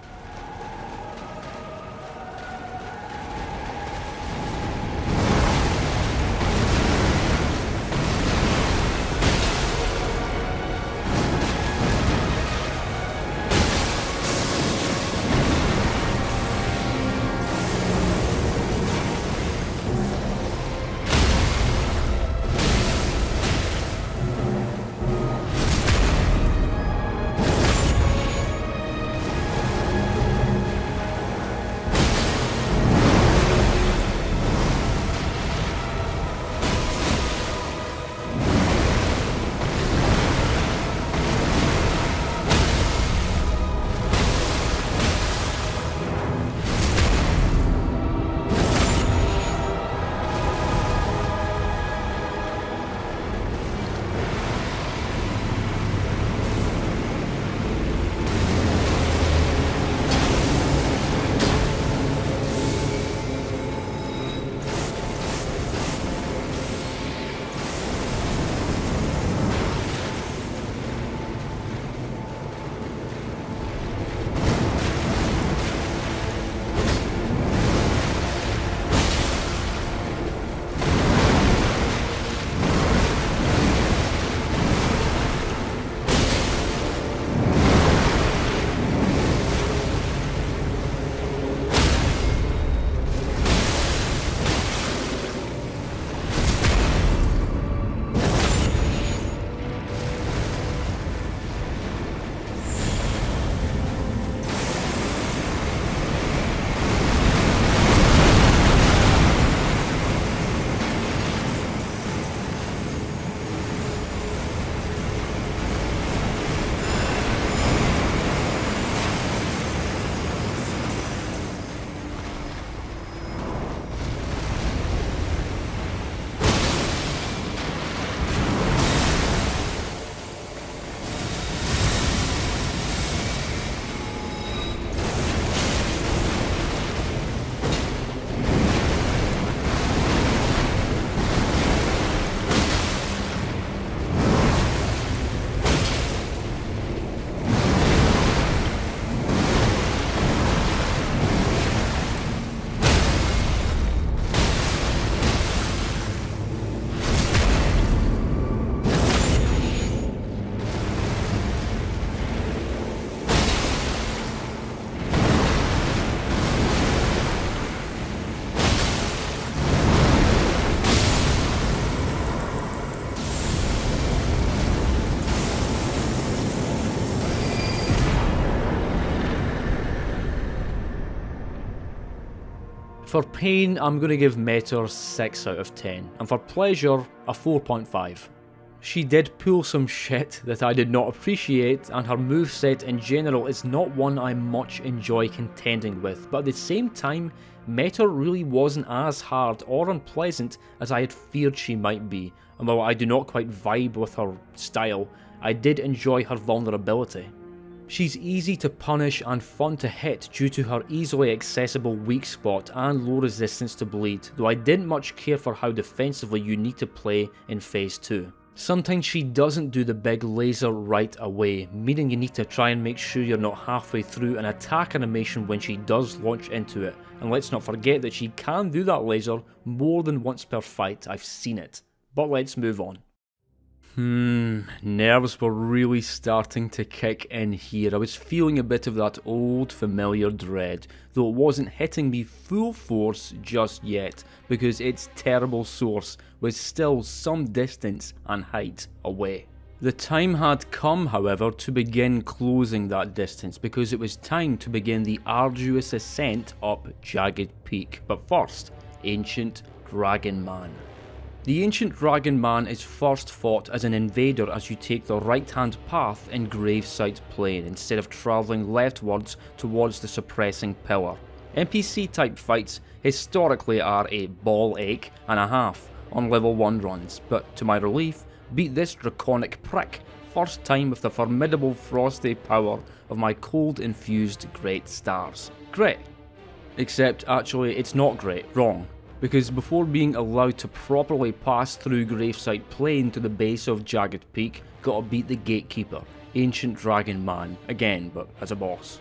For pain, I'm going to give Metyr 6 out of 10, and for pleasure, a 4.5. She did pull some shit that I did not appreciate, and her moveset in general is not one I much enjoy contending with, but at the same time, Metyr really wasn't as hard or unpleasant as I had feared she might be, and while I do not quite vibe with her style, I did enjoy her vulnerability. She's easy to punish and fun to hit due to her easily accessible weak spot and low resistance to bleed, though I didn't much care for how defensively you need to play in phase 2. Sometimes she doesn't do the big laser right away, meaning you need to try and make sure you're not halfway through an attack animation when she does launch into it, and let's not forget that she can do that laser more than once per fight, I've seen it. But let's move on. Nerves were really starting to kick in here. I was feeling a bit of that old familiar dread, though it wasn't hitting me full force just yet, because its terrible source was still some distance and height away. The time had come, however, to begin closing that distance, because it was time to begin the arduous ascent up Jagged Peak. But first, Ancient Dragon Man. The Ancient Dragon Man is first fought as an invader as you take the right hand path in Gravesite Plain instead of travelling leftwards towards the Suppressing Pillar. NPC type fights historically are a ball ache and a half on level 1 runs, but to my relief, beat this draconic prick first time with the formidable frosty power of my cold infused Great Stars. Great. Except actually it's not great, wrong. Because before being allowed to properly pass through Gravesite Plain to the base of Jagged Peak, gotta beat the Gatekeeper, Ancient Dragon Man, again, but as a boss.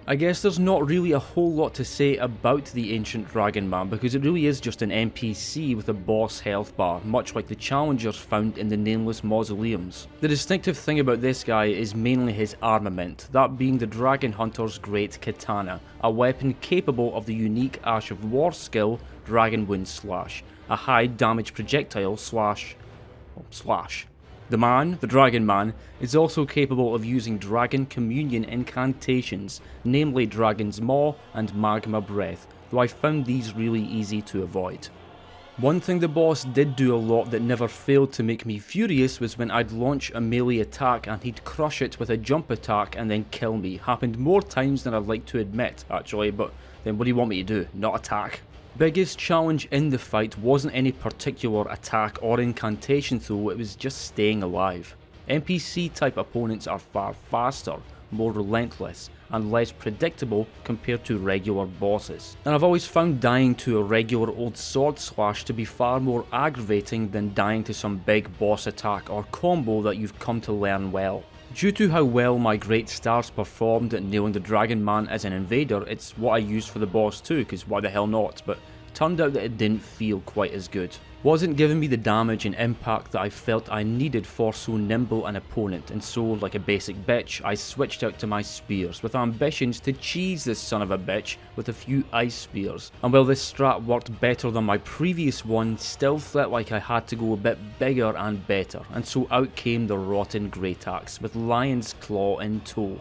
I guess there's not really a whole lot to say about the Ancient Dragon Man because it really is just an NPC with a boss health bar, much like the challengers found in the Nameless Mausoleums. The distinctive thing about this guy is mainly his armament, that being the Dragon Hunter's Great Katana, a weapon capable of the unique Ash of War skill Dragon Wound Slash, a high damage projectile slash. The Dragon Man, is also capable of using Dragon Communion incantations, namely Dragon's Maw and Magma Breath, though I found these really easy to avoid. One thing the boss did do a lot that never failed to make me furious was when I'd launch a melee attack and he'd crush it with a jump attack and then kill me. Happened more times than I'd like to admit, actually, but then what do you want me to do? Not attack? Biggest challenge in the fight wasn't any particular attack or incantation though, it was just staying alive. NPC type opponents are far faster, more relentless, and less predictable compared to regular bosses. And I've always found dying to a regular old sword slash to be far more aggravating than dying to some big boss attack or combo that you've come to learn well. Due to how well my Great Stars performed at nailing the Dragon Man as an invader, it's what I used for the boss too, because why the hell not, but turned out that it didn't feel quite as good. Wasn't giving me the damage and impact that I felt I needed for so nimble an opponent, and so, like a basic bitch, I switched out to my spears, with ambitions to cheese this son of a bitch with a few ice spears. And while this strat worked better than my previous one, still felt like I had to go a bit bigger and better, and so out came the Rotten Great Axe, with Lion's Claw in tow.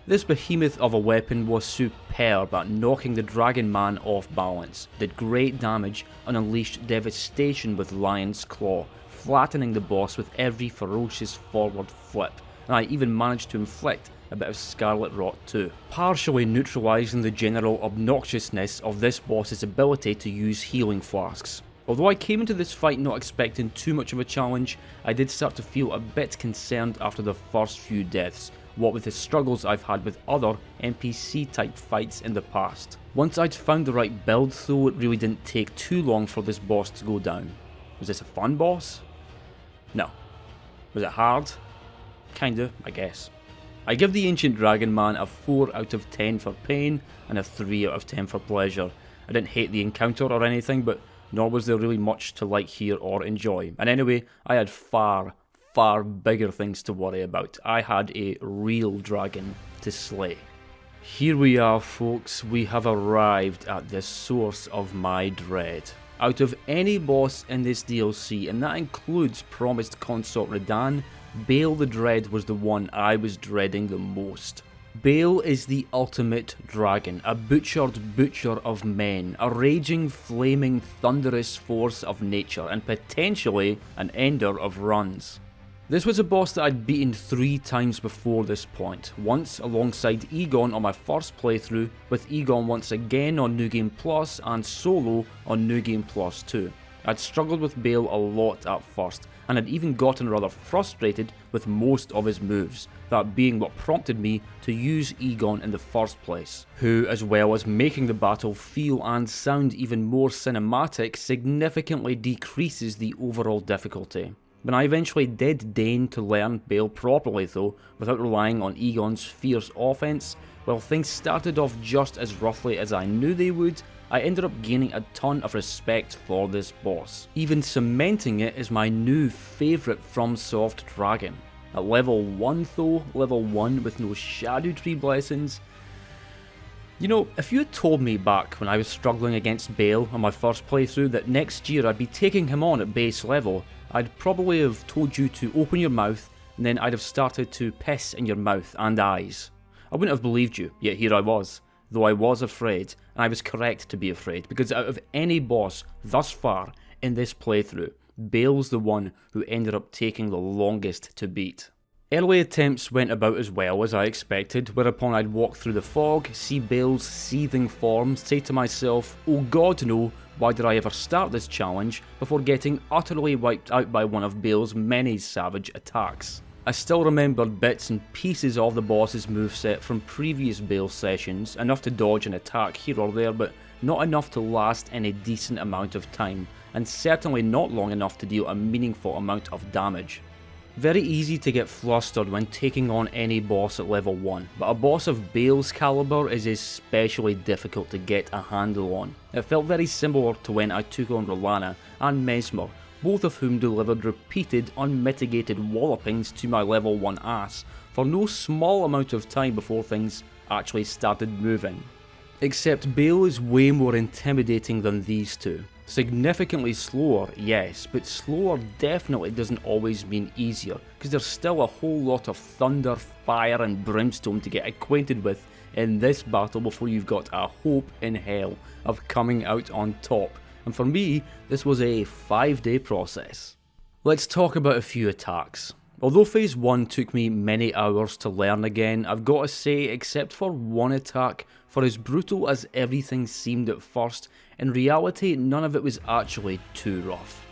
This behemoth of a weapon was superb at knocking the Dragon Man off balance, did great damage and unleashed devastation with Lion's Claw, flattening the boss with every ferocious forward flip, and I even managed to inflict a bit of Scarlet Rot too, partially neutralising the general obnoxiousness of this boss's ability to use healing flasks. Although I came into this fight not expecting too much of a challenge, I did start to feel a bit concerned after the first few deaths, what with the struggles I've had with other NPC type fights in the past. Once I'd found the right build though, it really didn't take too long for this boss to go down. Was this a fun boss? No. Was it hard? Kinda, I guess. I give the Ancient Dragon Man a 4 out of 10 for pain and a 3 out of 10 for pleasure. I didn't hate the encounter or anything, but nor was there really much to like here or enjoy. And anyway, I had far bigger things to worry about. I had a real dragon to slay. Here we are folks, we have arrived at the source of my dread. Out of any boss in this DLC, and that includes promised consort Radahn, Bayle the Dread was the one I was dreading the most. Bayle is the ultimate dragon, a butchered butcher of men, a raging, flaming, thunderous force of nature, and potentially an ender of runs. This was a boss that I'd beaten 3 times before this point, once alongside Egon on my first playthrough, with Egon once again on New Game Plus and solo on New Game Plus 2. I'd struggled with Bayle a lot at first, and had even gotten rather frustrated with most of his moves, that being what prompted me to use Egon in the first place, who, as well as making the battle feel and sound even more cinematic, significantly decreases the overall difficulty. When I eventually did deign to learn Bayle properly though, without relying on Egon's fierce offense, while things started off just as roughly as I knew they would, I ended up gaining a ton of respect for this boss, even cementing it as my new favourite FromSoft dragon. At level 1 though, level 1 with no Scadutree Blessings. You know, if you had told me back when I was struggling against Bayle on my first playthrough that next year I'd be taking him on at base level, I'd probably have told you to open your mouth and then I'd have started to piss in your mouth and eyes. I wouldn't have believed you, yet here I was. Though I was afraid, and I was correct to be afraid, because out of any boss thus far in this playthrough, Bayle's the one who ended up taking the longest to beat. Early attempts went about as well as I expected, whereupon I'd walk through the fog, see Bayle's seething form, say to myself, oh god no, why did I ever start this challenge, before getting utterly wiped out by one of Bayle's many savage attacks. I still remembered bits and pieces of the boss's moveset from previous Bayle sessions, enough to dodge an attack here or there, but not enough to last any decent amount of time, and certainly not long enough to deal a meaningful amount of damage. Very easy to get flustered when taking on any boss at level 1, but a boss of Bayle's calibre is especially difficult to get a handle on. It felt very similar to when I took on Rellana and Messmer, both of whom delivered repeated unmitigated wallopings to my level 1 ass for no small amount of time before things actually started moving. Except Bayle is way more intimidating than these two. Significantly slower, yes, but slower definitely doesn't always mean easier, because there's still a whole lot of thunder, fire and brimstone to get acquainted with in this battle before you've got a hope in hell of coming out on top. And for me, this was a 5-day process. Let's talk about a few attacks. Although phase 1 took me many hours to learn again, I've got to say, except for one attack, for as brutal as everything seemed at first, in reality none of it was actually too rough.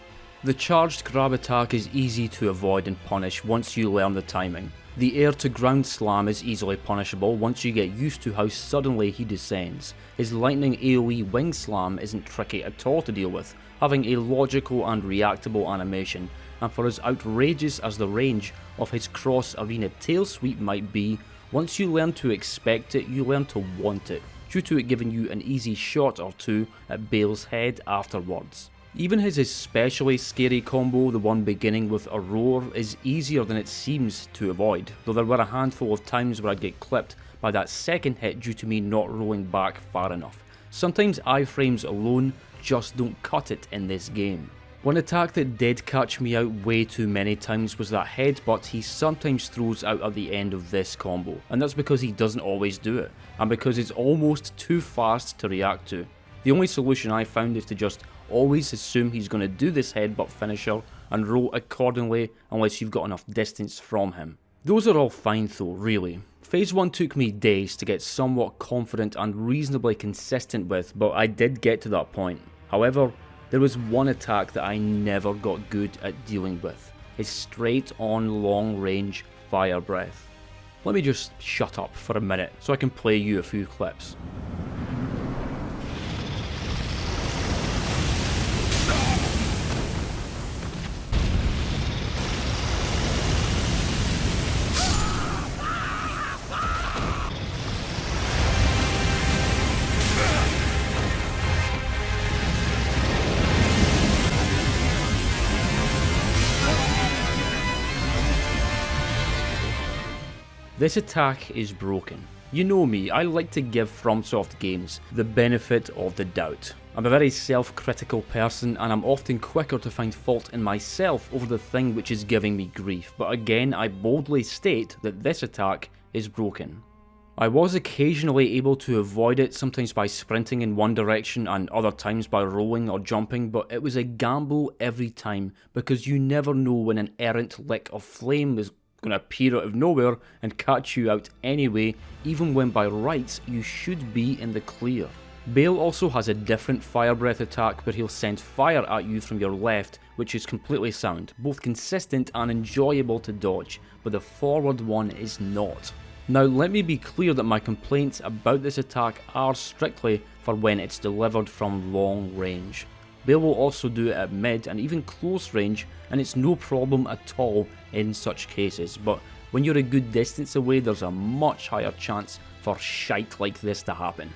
The charged grab attack is easy to avoid and punish once you learn the timing. The air to ground slam is easily punishable once you get used to how suddenly he descends. His lightning AoE wing slam isn't tricky at all to deal with, having a logical and reactable animation, and for as outrageous as the range of his cross arena tail sweep might be, once you learn to expect it, you learn to want it, due to it giving you an easy shot or two at Bayle's head afterwards. Even his especially scary combo, the one beginning with a roar, is easier than it seems to avoid, though there were a handful of times where I'd get clipped by that second hit due to me not rolling back far enough. Sometimes iframes alone just don't cut it in this game. One attack that did catch me out way too many times was that headbutt he sometimes throws out at the end of this combo, and that's because he doesn't always do it, and because it's almost too fast to react to. The only solution I found is to just always assume he's going to do this headbutt finisher and roll accordingly unless you've got enough distance from him. Those are all fine though, really. Phase 1 took me days to get somewhat confident and reasonably consistent with, but I did get to that point. However, there was one attack that I never got good at dealing with, his straight on long range fire breath. Let me just shut up for a minute so I can play you a few clips. This attack is broken. You know me, I like to give FromSoft games the benefit of the doubt. I'm a very self-critical person and I'm often quicker to find fault in myself over the thing which is giving me grief, but again I boldly state that this attack is broken. I was occasionally able to avoid it, sometimes by sprinting in one direction and other times by rolling or jumping, but it was a gamble every time because you never know when an errant lick of flame is going to appear out of nowhere and catch you out anyway, even when by rights you should be in the clear. Bayle also has a different fire breath attack where he'll send fire at you from your left, which is completely sound, both consistent and enjoyable to dodge, but the forward one is not. Now let me be clear that my complaints about this attack are strictly for when it's delivered from long range. Bayle will also do it at mid and even close range, and it's no problem at all in such cases, but when you're a good distance away there's a much higher chance for shite like this to happen.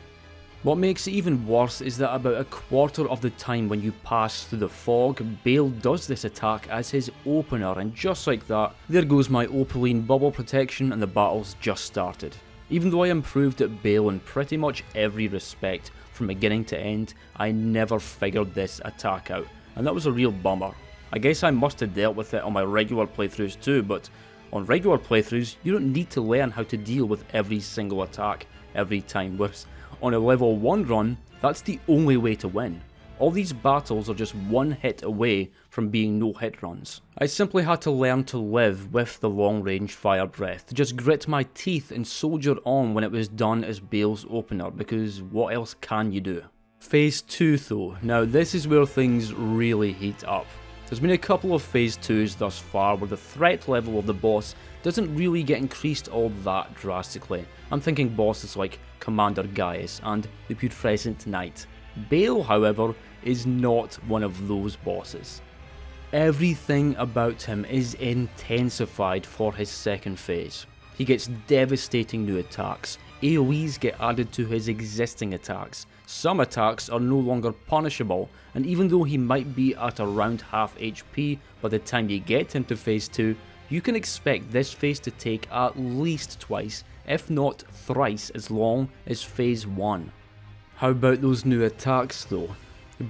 What makes it even worse is that about a quarter of the time when you pass through the fog, Bayle does this attack as his opener, and just like that, there goes my opaline bubble protection and the battle's just started. Even though I improved at Bayle in pretty much every respect, from beginning to end, I never figured this attack out, and that was a real bummer. I guess I must have dealt with it on my regular playthroughs too, but on regular playthroughs, you don't need to learn how to deal with every single attack every time, whereas on a level 1 run, that's the only way to win. All these battles are just one hit away from being no hit runs. I simply had to learn to live with the long range fire breath, to just grit my teeth and soldier on when it was done as Bayle's opener, because what else can you do? Phase 2 though, now this is where things really heat up. There's been a couple of Phase 2s thus far where the threat level of the boss doesn't really get increased all that drastically. I'm thinking bosses like Commander Gaius and the Putrescent Knight. Bayle, however, is not one of those bosses. Everything about him is intensified for his second phase. He gets devastating new attacks, AoEs get added to his existing attacks, some attacks are no longer punishable, and even though he might be at around half HP by the time you get him to phase 2, you can expect this phase to take at least twice, if not thrice as long as phase 1. How about those new attacks though?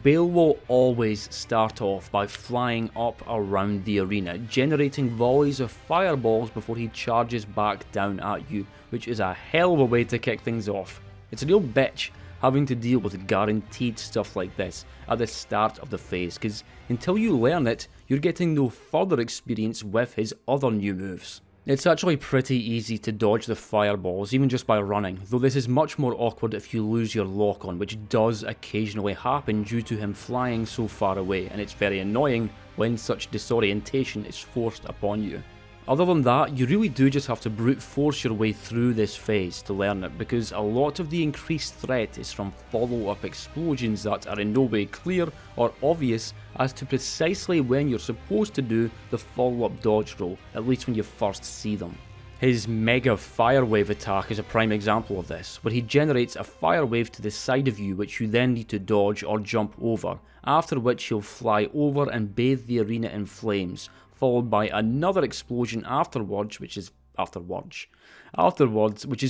Bayle will always start off by flying up around the arena, generating volleys of fireballs before he charges back down at you, which is a hell of a way to kick things off. It's a real bitch having to deal with guaranteed stuff like this at the start of the phase, because until you learn it, you're getting no further experience with his other new moves. It's actually pretty easy to dodge the fireballs, even just by running, though this is much more awkward if you lose your lock on, which does occasionally happen due to him flying so far away, and it's very annoying when such disorientation is forced upon you. Other than that, you really do just have to brute force your way through this phase to learn it, because a lot of the increased threat is from follow-up explosions that are in no way clear or obvious as to precisely when you're supposed to do the follow-up dodge roll, at least when you first see them. His Mega Fire Wave attack is a prime example of this, where he generates a fire wave to the side of you which you then need to dodge or jump over, after which he'll fly over and bathe the arena in flames, followed by another explosion afterwards, which is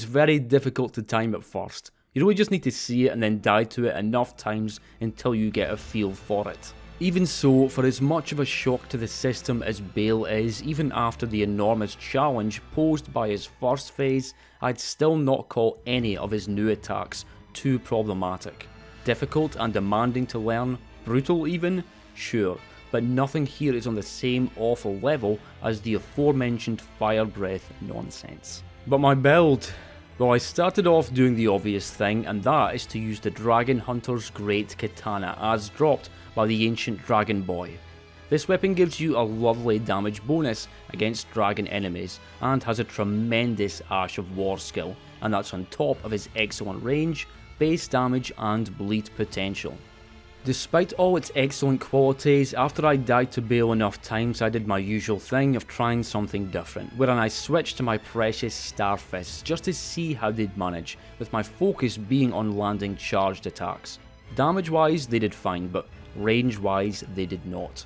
very difficult to time at first. You really just need to see it and then die to it enough times until you get a feel for it. Even so, for as much of a shock to the system as Bayle is, even after the enormous challenge posed by his first phase, I'd still not call any of his new attacks too problematic. Difficult and demanding to learn? Brutal even? Sure. But nothing here is on the same awful level as the aforementioned fire breath nonsense. But my build? Well, I started off doing the obvious thing, and that is to use the Dragon Hunter's Great Katana as dropped by the ancient Dragon Boy. This weapon gives you a lovely damage bonus against dragon enemies, and has a tremendous Ash of War skill, and that's on top of his excellent range, base damage and bleed potential. Despite all its excellent qualities, after I died to Bayle enough times I did my usual thing of trying something different, wherein I switched to my precious Starfists just to see how they'd manage, with my focus being on landing charged attacks. Damage wise they did fine, but range wise they did not.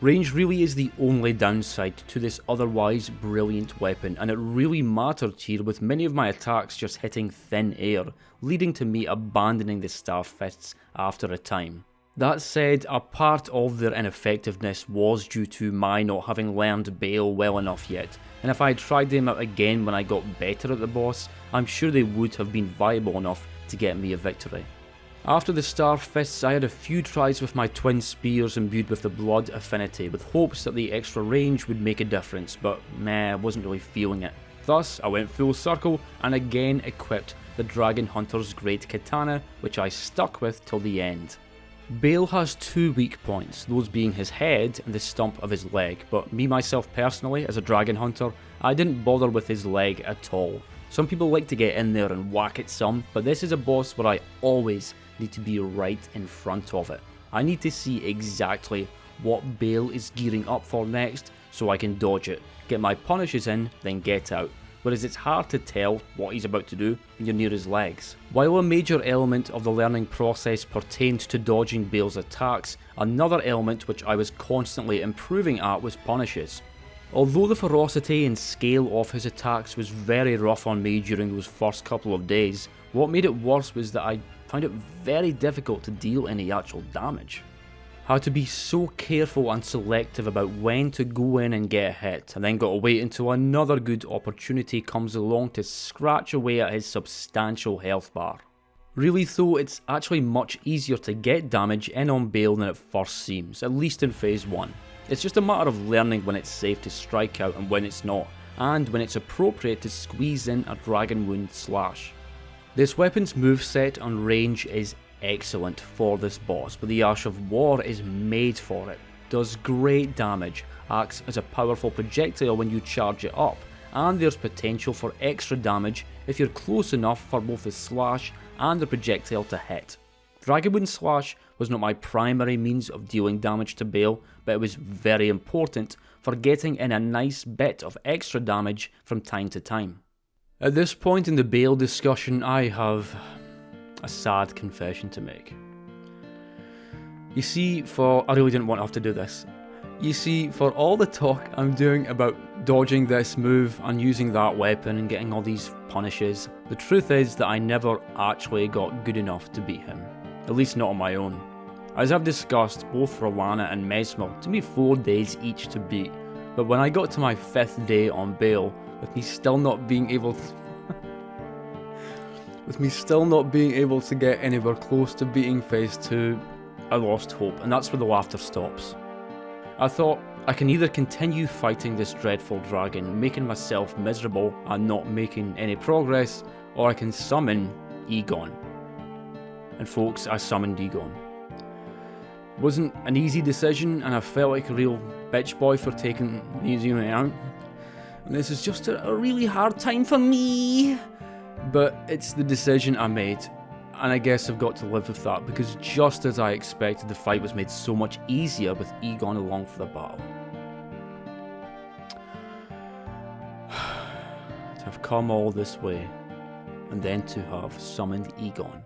Range really is the only downside to this otherwise brilliant weapon, and it really mattered here with many of my attacks just hitting thin air, leading to me abandoning the Starfists after a time. That said, a part of their ineffectiveness was due to my not having learned Bayle well enough yet, and if I had tried them out again when I got better at the boss, I'm sure they would have been viable enough to get me a victory. After the Star Fists, I had a few tries with my twin spears imbued with the blood affinity, with hopes that the extra range would make a difference, but meh, I wasn't really feeling it. Thus, I went full circle and again equipped the Dragon Hunter's Great Katana, which I stuck with till the end. Bayle has 2 weak points, those being his head and the stump of his leg, but me myself personally, as a Dragon Hunter, I didn't bother with his leg at all. Some people like to get in there and whack at some, but this is a boss where I always need to be right in front of it. I need to see exactly what Bayle is gearing up for next so I can dodge it, get my punishes in, then get out. Whereas it's hard to tell what he's about to do when you're near his legs. While a major element of the learning process pertained to dodging Bayle's attacks, another element which I was constantly improving at was punishes. Although the ferocity and scale of his attacks was very rough on me during those first couple of days, what made it worse was that I found it very difficult to deal any actual damage. I had to be so careful and selective about when to go in and get a hit, and then got to wait until another good opportunity comes along to scratch away at his substantial health bar. Really though, it's actually much easier to get damage in on Bayle than it first seems, at least in phase 1. It's just a matter of learning when it's safe to strike out and when it's not, and when it's appropriate to squeeze in a Dragon Wound slash. This weapon's moveset and range is excellent for this boss, but the Ash of War is made for it. Does great damage, acts as a powerful projectile when you charge it up, and there's potential for extra damage if you're close enough for both the slash and the projectile to hit. Dragon Wound Slash was not my primary means of dealing damage to Bayle, but it was very important for getting in a nice bit of extra damage from time to time. At this point in the Bayle discussion, I have a sad confession to make. You see, I really didn't want to have to do this. You see, for all the talk I'm doing about dodging this move and using that weapon and getting all these punishes, the truth is that I never actually got good enough to beat him. At least not on my own. As I've discussed, both Rellana and Messmer took me 4 days each to beat, but when I got to my 5th day on Bayle, with me still not being able to get anywhere close to beating phase 2, I lost hope, and that's where the laughter stops. I thought, I can either continue fighting this dreadful dragon, making myself miserable and not making any progress, or I can summon Egon. And folks, I summoned Egon. It wasn't an easy decision, and I felt like a real bitch boy for taking the easy way out. And this is just a really hard time for me. But it's the decision I made, and I guess I've got to live with that, because just as I expected, the fight was made so much easier with Egon along for the battle. To have come all this way, and then to have summoned Egon.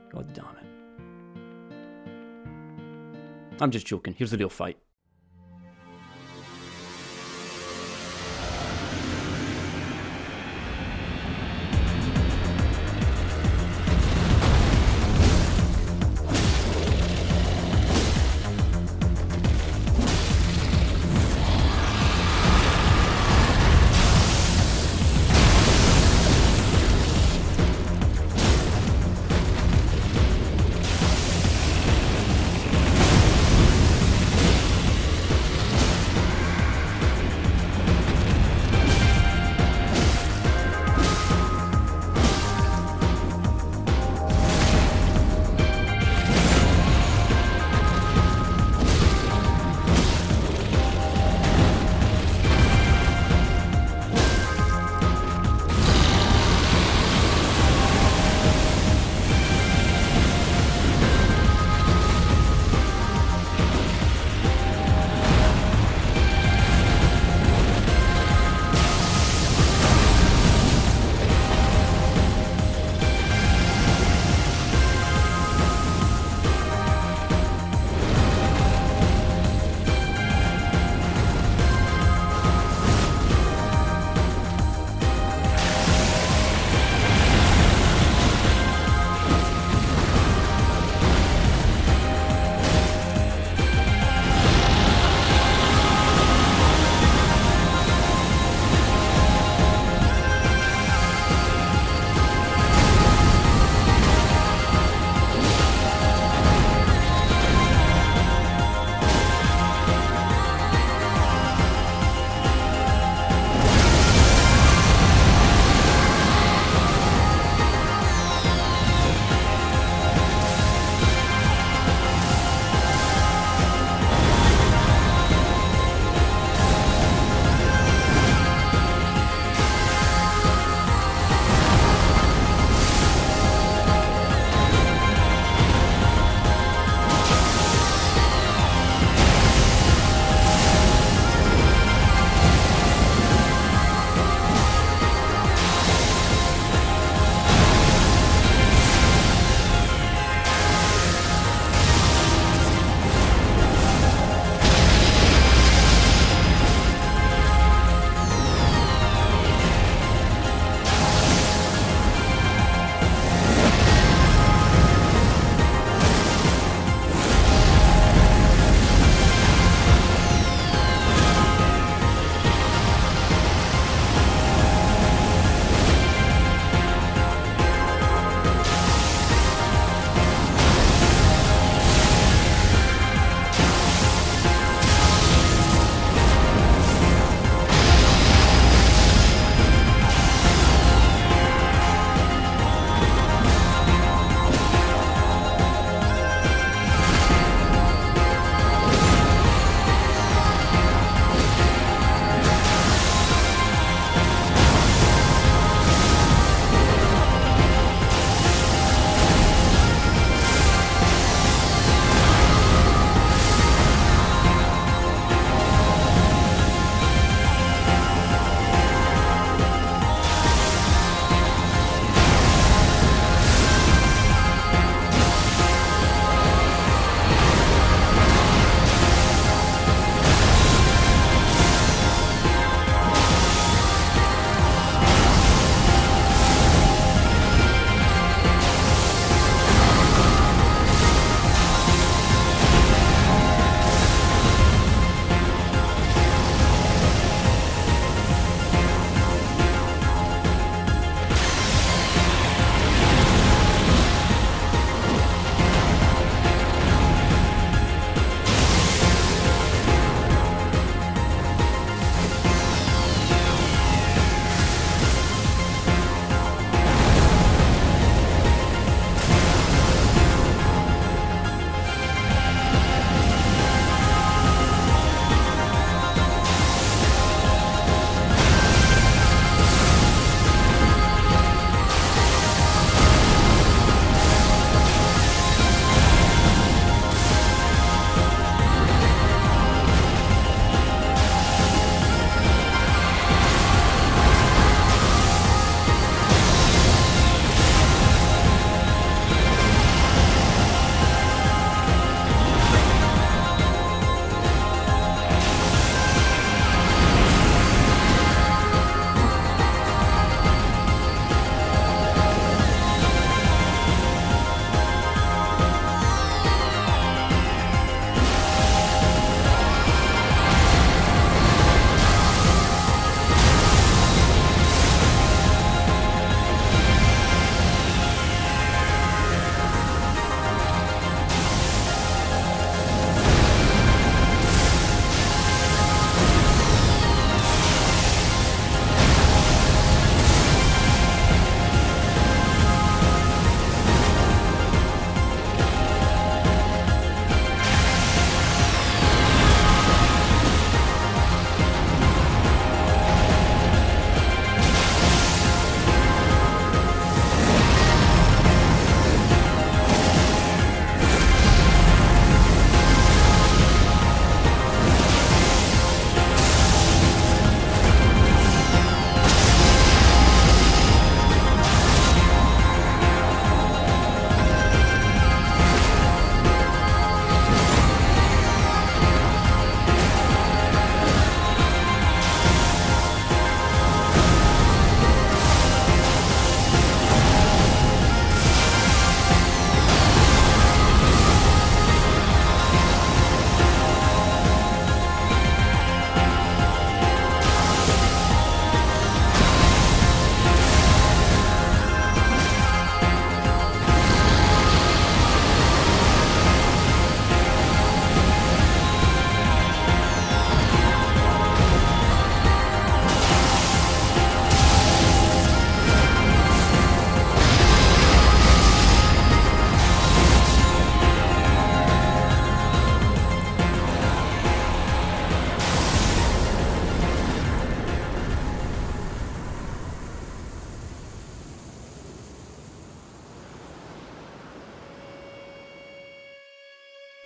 God damn it. I'm just joking, here's the real fight.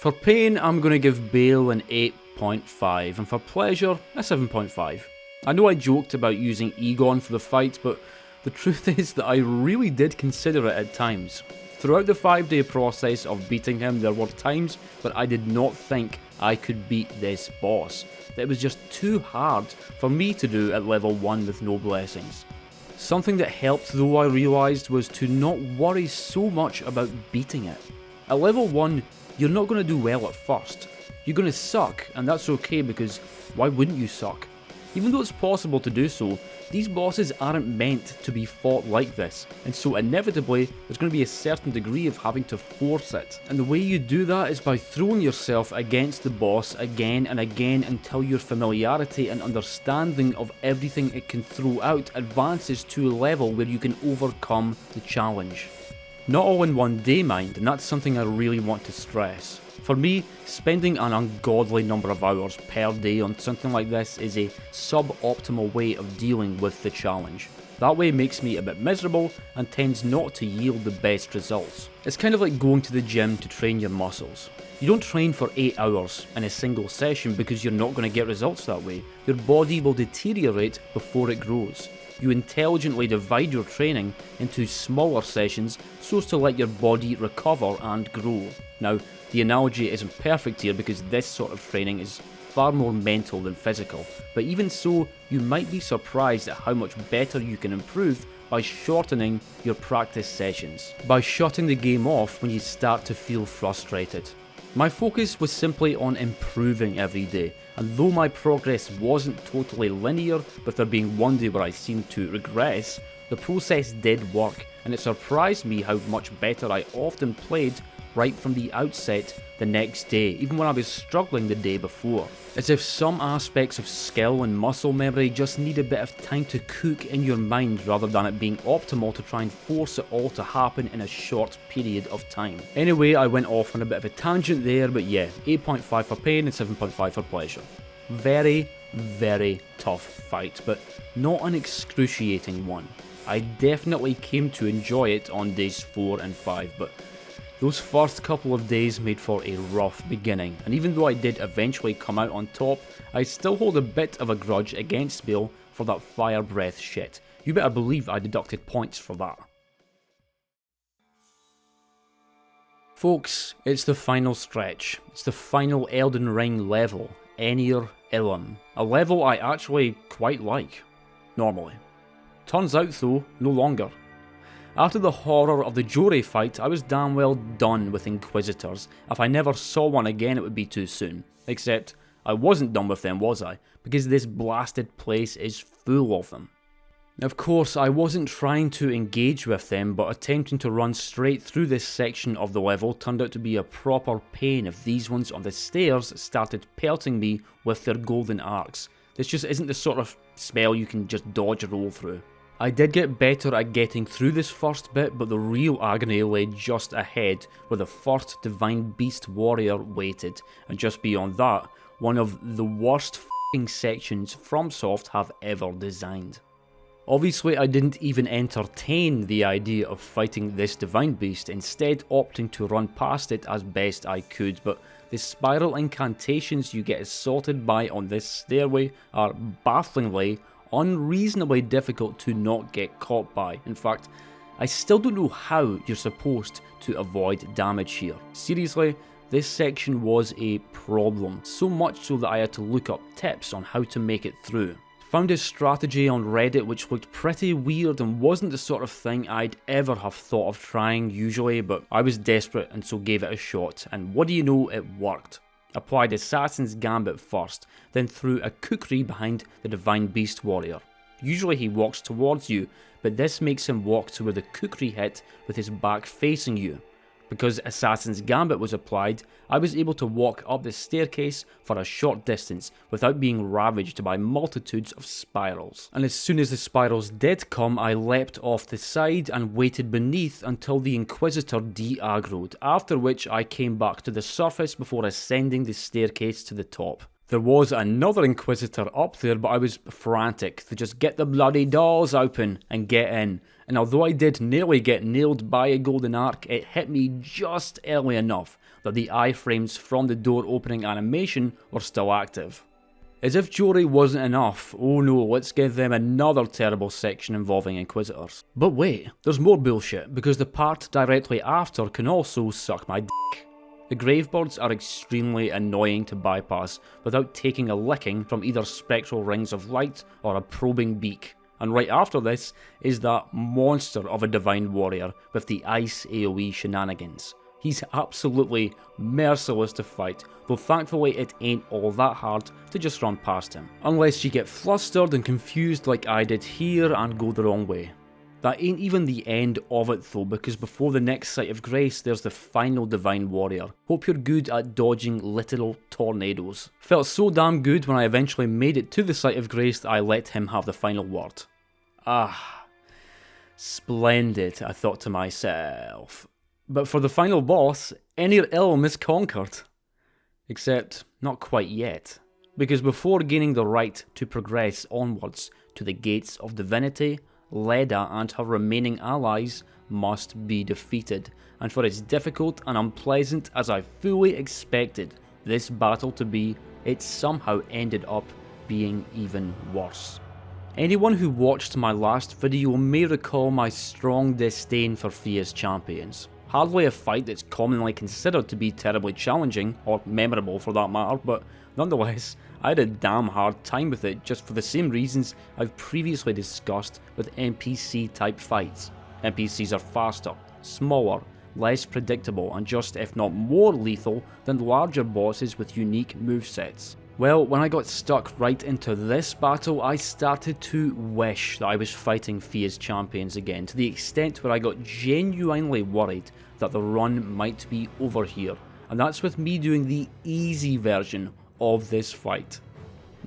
For pain, I'm going to give Bayle an 8.5, and for pleasure, a 7.5. I know I joked about using Egon for the fight, but the truth is that I really did consider it at times. Throughout the 5-day process of beating him, there were times where I did not think I could beat this boss. That it was just too hard for me to do at level 1 with no blessings. Something that helped though, I realised, was to not worry so much about beating it. At level 1, you're not going to do well at first. You're going to suck, and that's okay because why wouldn't you suck? Even though it's possible to do so, these bosses aren't meant to be fought like this, and so inevitably there's going to be a certain degree of having to force it. And the way you do that is by throwing yourself against the boss again and again until your familiarity and understanding of everything it can throw out advances to a level where you can overcome the challenge. Not all in one day, mind, and that's something I really want to stress. For me, spending an ungodly number of hours per day on something like this is a suboptimal way of dealing with the challenge. That way makes me a bit miserable and tends not to yield the best results. It's kind of like going to the gym to train your muscles. You don't train for 8 hours in a single session because you're not going to get results that way. Your body will deteriorate before it grows. You intelligently divide your training into smaller sessions so as to let your body recover and grow. Now, the analogy isn't perfect here because this sort of training is far more mental than physical, but even so, you might be surprised at how much better you can improve by shortening your practice sessions, by shutting the game off when you start to feel frustrated. My focus was simply on improving every day, and though my progress wasn't totally linear, with there being one day where I seemed to regress, the process did work, and it surprised me how much better I often played right from the outset the next day, even when I was struggling the day before. As if some aspects of skill and muscle memory just need a bit of time to cook in your mind rather than it being optimal to try and force it all to happen in a short period of time. Anyway, I went off on a bit of a tangent there, but yeah, 8.5 for pain and 7.5 for pleasure. Very, very tough fight, but not an excruciating one. I definitely came to enjoy it on days 4 and 5, but those first couple of days made for a rough beginning, and even though I did eventually come out on top, I still hold a bit of a grudge against Bayle for that fire breath shit. You better believe I deducted points for that. Folks, it's the final stretch. It's the final Elden Ring level, Enir Ilum. A level I actually quite like, normally. Turns out though, no longer. After the horror of the Jori fight, I was damn well done with Inquisitors. If I never saw one again, it would be too soon. Except, I wasn't done with them, was I? Because this blasted place is full of them. Of course, I wasn't trying to engage with them, but attempting to run straight through this section of the level turned out to be a proper pain if these ones on the stairs started pelting me with their golden arcs. This just isn't the sort of spell you can just dodge or roll through. I did get better at getting through this first bit, but the real agony lay just ahead, where the first Divine Beast Warrior waited, and just beyond that, one of the worst f***ing sections FromSoft have ever designed. Obviously I didn't even entertain the idea of fighting this Divine Beast, instead opting to run past it as best I could, but the spiral incantations you get assaulted by on this stairway are bafflingly, unreasonably difficult to not get caught by. In fact, I still don't know how you're supposed to avoid damage here. Seriously, this section was a problem, so much so that I had to look up tips on how to make it through. Found a strategy on Reddit which looked pretty weird and wasn't the sort of thing I'd ever have thought of trying usually, but I was desperate and so gave it a shot, and what do you know, it worked. Applied Assassin's Gambit first, then threw a kukri behind the Divine Beast Warrior. Usually he walks towards you, but this makes him walk to where the kukri hit with his back facing you. Because Assassin's Gambit was applied, I was able to walk up the staircase for a short distance without being ravaged by multitudes of spirals. And as soon as the spirals did come, I leapt off the side and waited beneath until the Inquisitor de-aggroed, after which I came back to the surface before ascending the staircase to the top. There was another Inquisitor up there, but I was frantic to just get the bloody doors open and get in. And although I did nearly get nailed by a golden arc, it hit me just early enough that the iframes from the door opening animation were still active. As if Jori wasn't enough, oh no, let's give them another terrible section involving Inquisitors. But wait, there's more bullshit, because the part directly after can also suck my dick. The Gravebirds are extremely annoying to bypass without taking a licking from either spectral rings of light or a probing beak. And right after this is that monster of a Divine Warrior with the ice AoE shenanigans. He's absolutely merciless to fight, though thankfully it ain't all that hard to just run past him. Unless you get flustered and confused like I did here and go the wrong way. That ain't even the end of it though, because before the next Site of Grace there's the final Divine Warrior. Hope you're good at dodging literal tornadoes. Felt so damn good when I eventually made it to the Site of Grace that I let him have the final word. Ah, splendid, I thought to myself. But for the final boss, Inner Ilm is conquered. Except, not quite yet. Because before gaining the right to progress onwards to the Gates of Divinity, Leda and her remaining allies must be defeated. And for as difficult and unpleasant as I fully expected this battle to be, it somehow ended up being even worse. Anyone who watched my last video may recall my strong disdain for Hiya's champions. Hardly a fight that's commonly considered to be terribly challenging, or memorable for that matter, but nonetheless, I had a damn hard time with it just for the same reasons I've previously discussed with NPC type fights. NPCs are faster, smaller, less predictable, and just if not more lethal than larger bosses with unique movesets. Well, when I got stuck right into this battle, I started to wish that I was fighting Hiya's champions again, to the extent where I got genuinely worried that the run might be over here, and that's with me doing the easy version of this fight.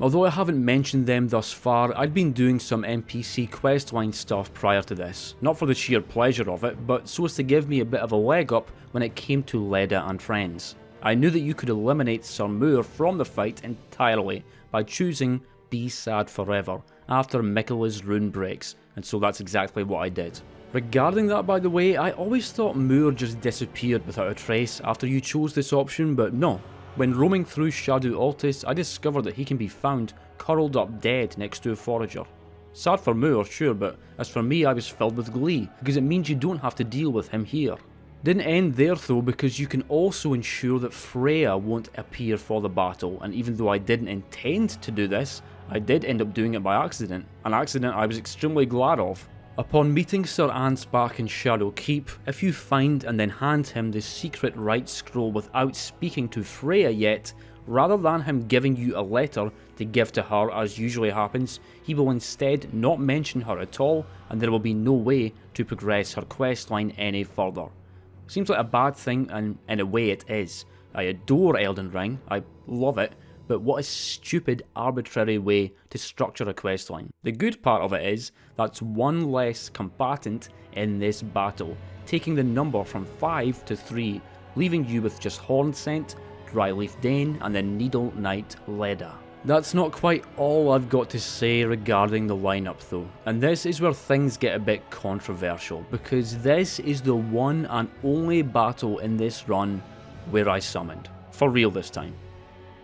Although I haven't mentioned them thus far, I'd been doing some NPC questline stuff prior to this, not for the sheer pleasure of it, but so as to give me a bit of a leg up when it came to Leda and friends. I knew that you could eliminate Sir Moore from the fight entirely by choosing Be Sad Forever after Miquella's rune breaks, and so that's exactly what I did. Regarding that, by the way, I always thought Moore just disappeared without a trace after you chose this option, but no. When roaming through Shadow Altis, I discovered that he can be found curled up dead next to a forager. Sad for Moore, sure, but as for me I was filled with glee, because it means you don't have to deal with him here. Didn't end there though, because you can also ensure that Freya won't appear for the battle, and even though I didn't intend to do this, I did end up doing it by accident, an accident I was extremely glad of. Upon meeting Sir Ansbach in Shadow Keep, if you find and then hand him the secret right scroll without speaking to Freya yet, rather than him giving you a letter to give to her as usually happens, he will instead not mention her at all, and there will be no way to progress her questline any further. Seems like a bad thing, and in a way it is. I adore Elden Ring, I love it, but what a stupid, arbitrary way to structure a questline. The good part of it is, that's one less combatant in this battle, taking the number from 5 to 3, leaving you with just Hornsent, Dryleaf Dane, and then Needle Knight Leda. That's not quite all I've got to say regarding the lineup though, and this is where things get a bit controversial, because this is the one and only battle in this run where I summoned. For real this time.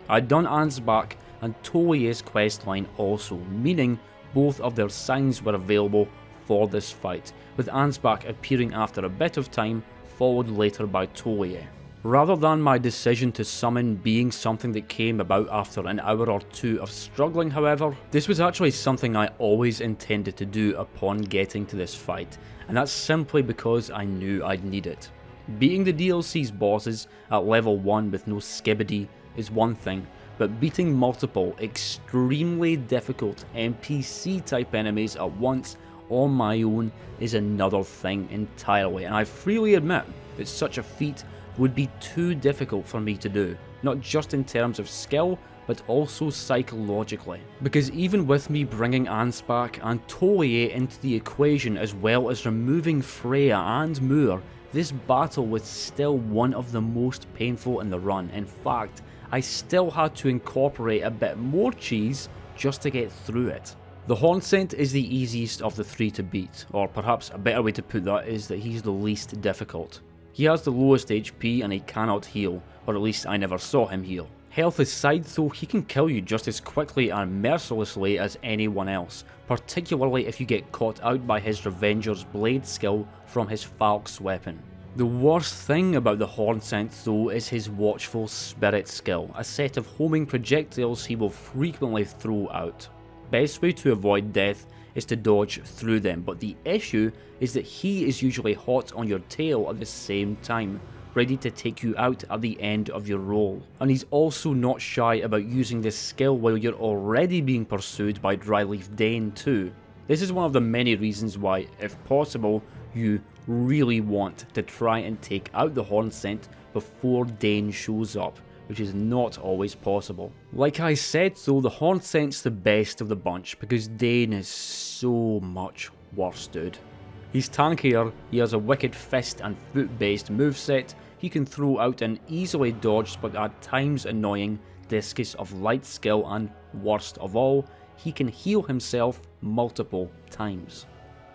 I'd done Ansbach and Toye's questline also, meaning both of their signs were available for this fight, with Ansbach appearing after a bit of time, followed later by Toye. Rather than my decision to summon being something that came about after an hour or two of struggling however, this was actually something I always intended to do upon getting to this fight, and that's simply because I knew I'd need it. Beating the DLC's bosses at level 1 with no skibbity is one thing, but beating multiple extremely difficult NPC type enemies at once on my own is another thing entirely, and I freely admit that such a feat would be too difficult for me to do, not just in terms of skill, but also psychologically. Because even with me bringing Ansbach and Toye into the equation as well as removing Freya and Moore, this battle was still one of the most painful in the run. In fact, I still had to incorporate a bit more cheese just to get through it. The Hornsent is the easiest of the three to beat, or perhaps a better way to put that is that he's the least difficult. He has the lowest HP and he cannot heal, or at least I never saw him heal. Health aside though, he can kill you just as quickly and mercilessly as anyone else, particularly if you get caught out by his Revenger's Blade skill from his Falk's weapon. The worst thing about the Hornsent though is his Watchful Spirit skill, a set of homing projectiles he will frequently throw out. Best way to avoid death is to dodge through them, but the issue is that he is usually hot on your tail at the same time, ready to take you out at the end of your roll. And he's also not shy about using this skill while you're already being pursued by Dryleaf Dane too. This is one of the many reasons why, if possible, you really want to try and take out the Hornsent before Dane shows up, which is not always possible. Like I said though, the Hornsent's the best of the bunch because Dane is so much worse, dude. He's tankier, he has a wicked fist and foot based moveset, he can throw out an easily dodged but at times annoying Discus of Light skill, and worst of all, he can heal himself multiple times.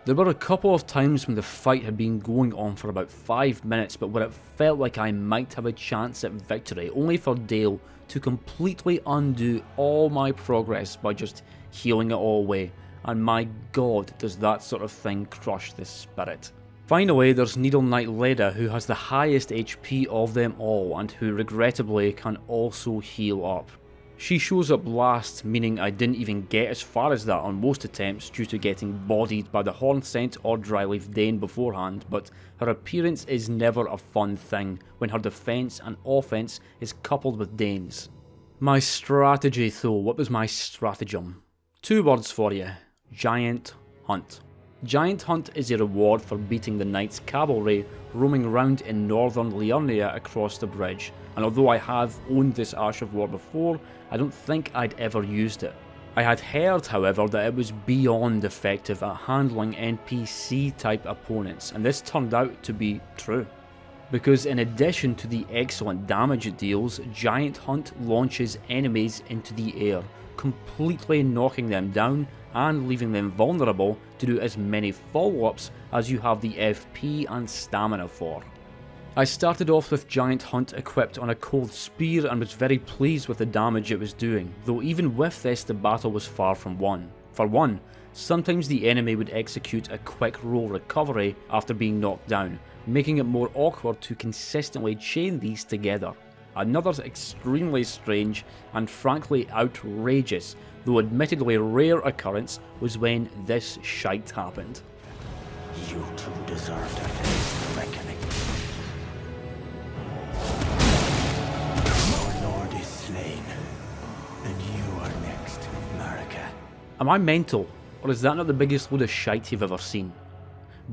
There were a couple of times when the fight had been going on for about 5 minutes, but where it felt like I might have a chance at victory, only for Dale to completely undo all my progress by just healing it all away, and my god does that sort of thing crush the spirit. Finally, there's Needle Knight Leda, who has the highest HP of them all, and who regrettably can also heal up. She shows up last, meaning I didn't even get as far as that on most attempts due to getting bodied by the Hornsent or Dryleaf Dane beforehand, but her appearance is never a fun thing when her defense and offense is coupled with Dane's. My strategy though, what was my stratagem? 2 words for you: Giant Hunt. Giant Hunt is a reward for beating the Knight's cavalry roaming around in northern Liurnia across the bridge, and although I have owned this Ash of War before, I don't think I'd ever used it. I had heard, however, that it was beyond effective at handling NPC type opponents, and this turned out to be true. Because in addition to the excellent damage it deals, Giant Hunt launches enemies into the air, completely knocking them down and leaving them vulnerable to do as many follow-ups as you have the FP and stamina for. I started off with Giant Hunt equipped on a cold spear and was very pleased with the damage it was doing, though even with this the battle was far from won. For one, sometimes the enemy would execute a quick roll recovery after being knocked down, making it more awkward to consistently chain these together. Another extremely strange and frankly outrageous, though admittedly rare occurrence, was when this shite happened. You two deserve to face the reckoning. Our lord is slain, and you are next, Marika. Am I mental, or is that not the biggest load of shite you've ever seen?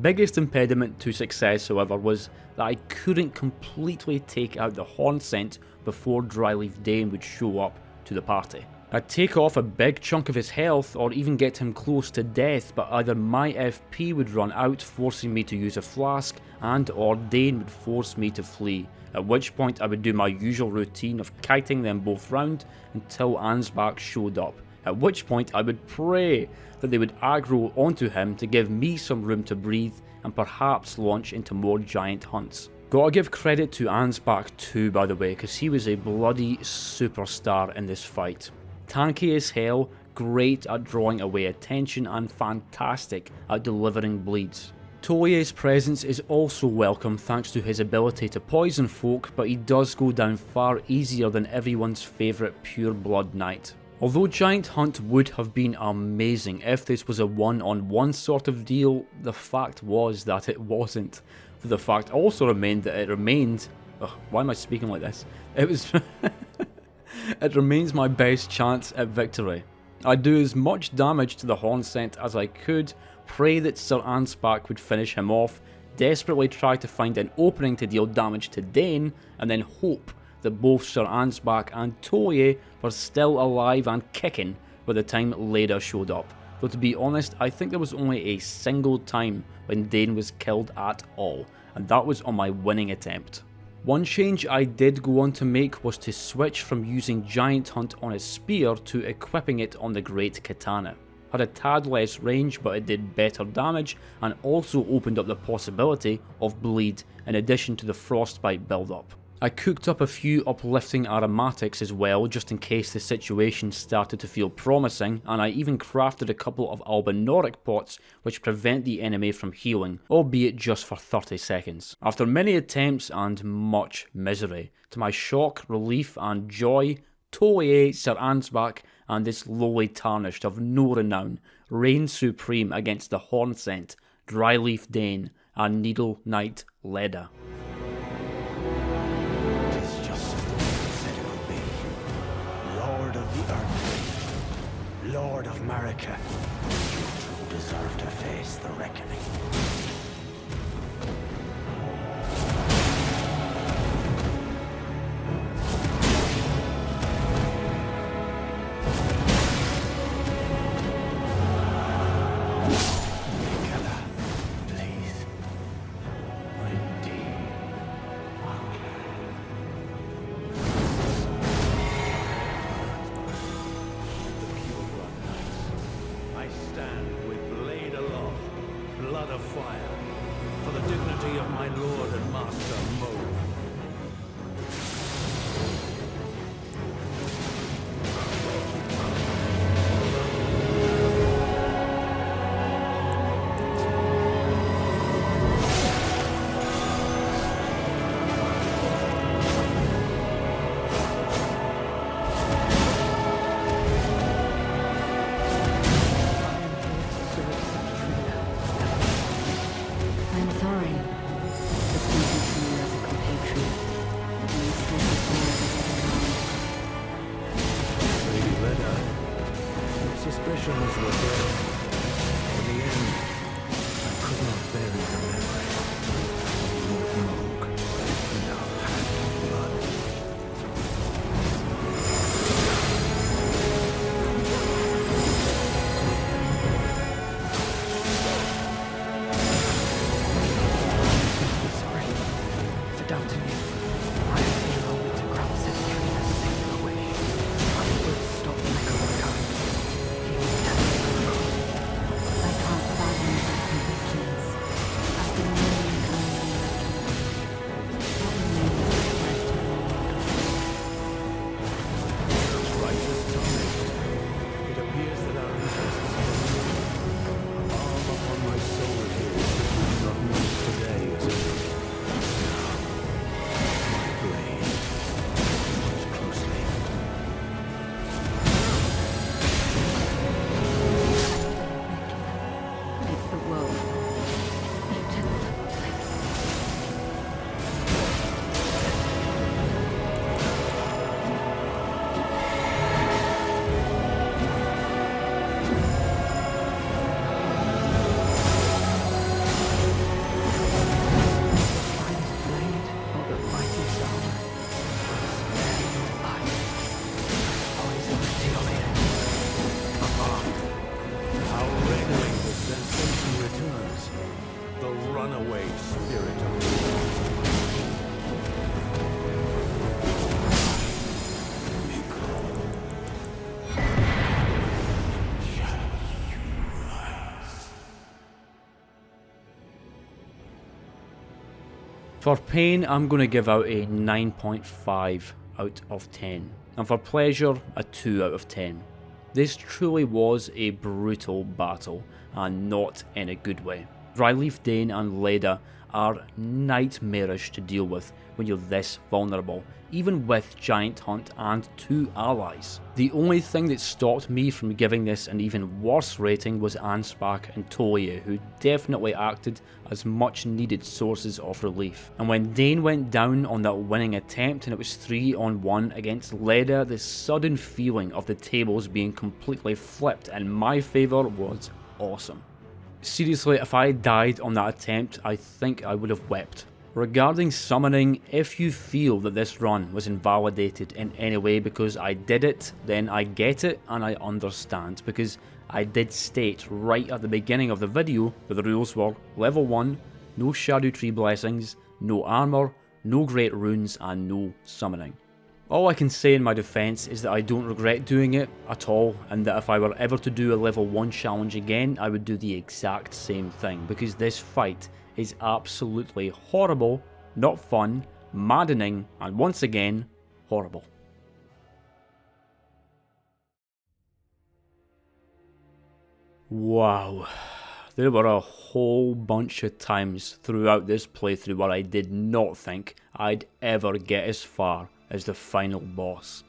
Biggest impediment to success, however, was that I couldn't completely take out the Hornsent before Dryleaf Dane would show up to the party. I'd take off a big chunk of his health or even get him close to death, but either my FP would run out, forcing me to use a flask, and or Dane would force me to flee, at which point I would do my usual routine of kiting them both round until Ansbach showed up, at which point I would pray that they would aggro onto him to give me some room to breathe and perhaps launch into more giant hunts. Gotta give credit to Ansbach too, by the way, because he was a bloody superstar in this fight. Tanky as hell, great at drawing away attention, and fantastic at delivering bleeds. Toye's presence is also welcome thanks to his ability to poison folk, but he does go down far easier than everyone's favourite pure blood knight. Although Giant Hunt would have been amazing if this was a one-on-one sort of deal, the fact was that it wasn't. The fact also remained that it remained... why am I speaking like this? It was... It remains my best chance at victory. I do as much damage to the Hornsent as I could, pray that Sir Ansbach would finish him off, desperately try to find an opening to deal damage to Dane, and then hope that both Sir Ansbach and Toye were still alive and kicking by the time Leda showed up. Though to be honest, I think there was only a single time when Dane was killed at all, and that was on my winning attempt. One change I did go on to make was to switch from using Giant Hunt on his spear to equipping it on the Great Katana. had a tad less range but it did better damage, and also opened up the possibility of bleed in addition to the frostbite build-up. I cooked up a few uplifting aromatics as well, just in case the situation started to feel promising, and I even crafted a couple of albinoric pots which prevent the enemy from healing, albeit just for 30 seconds. After many attempts and much misery, to my shock, relief and joy, Tolier, Sir Ansbach and this lowly tarnished of no renown reigned supreme against the Hornsent, Dryleaf Dane and Needle Knight Leda. Lord of Marika, you two deserve to face the reckoning. Mikala, please, redeem our I stand with blade aloft, blood of fire, for the dignity of my lord and master, Mo. Suspicions were dead. In the end, I could not bear the memory of Lord Moog and our hand blood. Sorry for doubting you. I have been told to grab Scadutree as safe away. I will stop the current. I can't fathom my convictions. I've been knowing what remains to Right this time, it appears that our interests are all upon my soul here. Not much today, is it? Now, my blade. Watch closely. make the world a gentler place. Finest blade of the mighty soul. Spare your life. Poison Tolier. How wrangling the sensation returns. The runaway spirit of For pain, I'm going to give out a 9.5 out of 10, and for pleasure, a 2 out of 10. This truly was a brutal battle, and not in a good way. Dryleaf Dane and Leda are nightmarish to deal with when you're this vulnerable, even with Giant Hunt and 2 allies. The only thing that stopped me from giving this an even worse rating was Ansbach and Tolier, who definitely acted as much needed sources of relief. And when Dane went down on that winning attempt and it was 3-on-1 against Leda, the sudden feeling of the tables being completely flipped in my favour was awesome. Seriously, if I died on that attempt, I think I would have wept. Regarding summoning, if you feel that this run was invalidated in any way because I did it, then I get it and I understand, because I did state right at the beginning of the video that the rules were level 1, no Scadutree Blessings, no armour, no great runes and no summoning. All I can say in my defence is that I don't regret doing it at all, and that if I were ever to do a level 1 challenge again, I would do the exact same thing, because this fight is absolutely horrible, not fun, maddening, and once again, horrible. Wow, there were a whole bunch of times throughout this playthrough where I did not think I'd ever get as far as the final boss.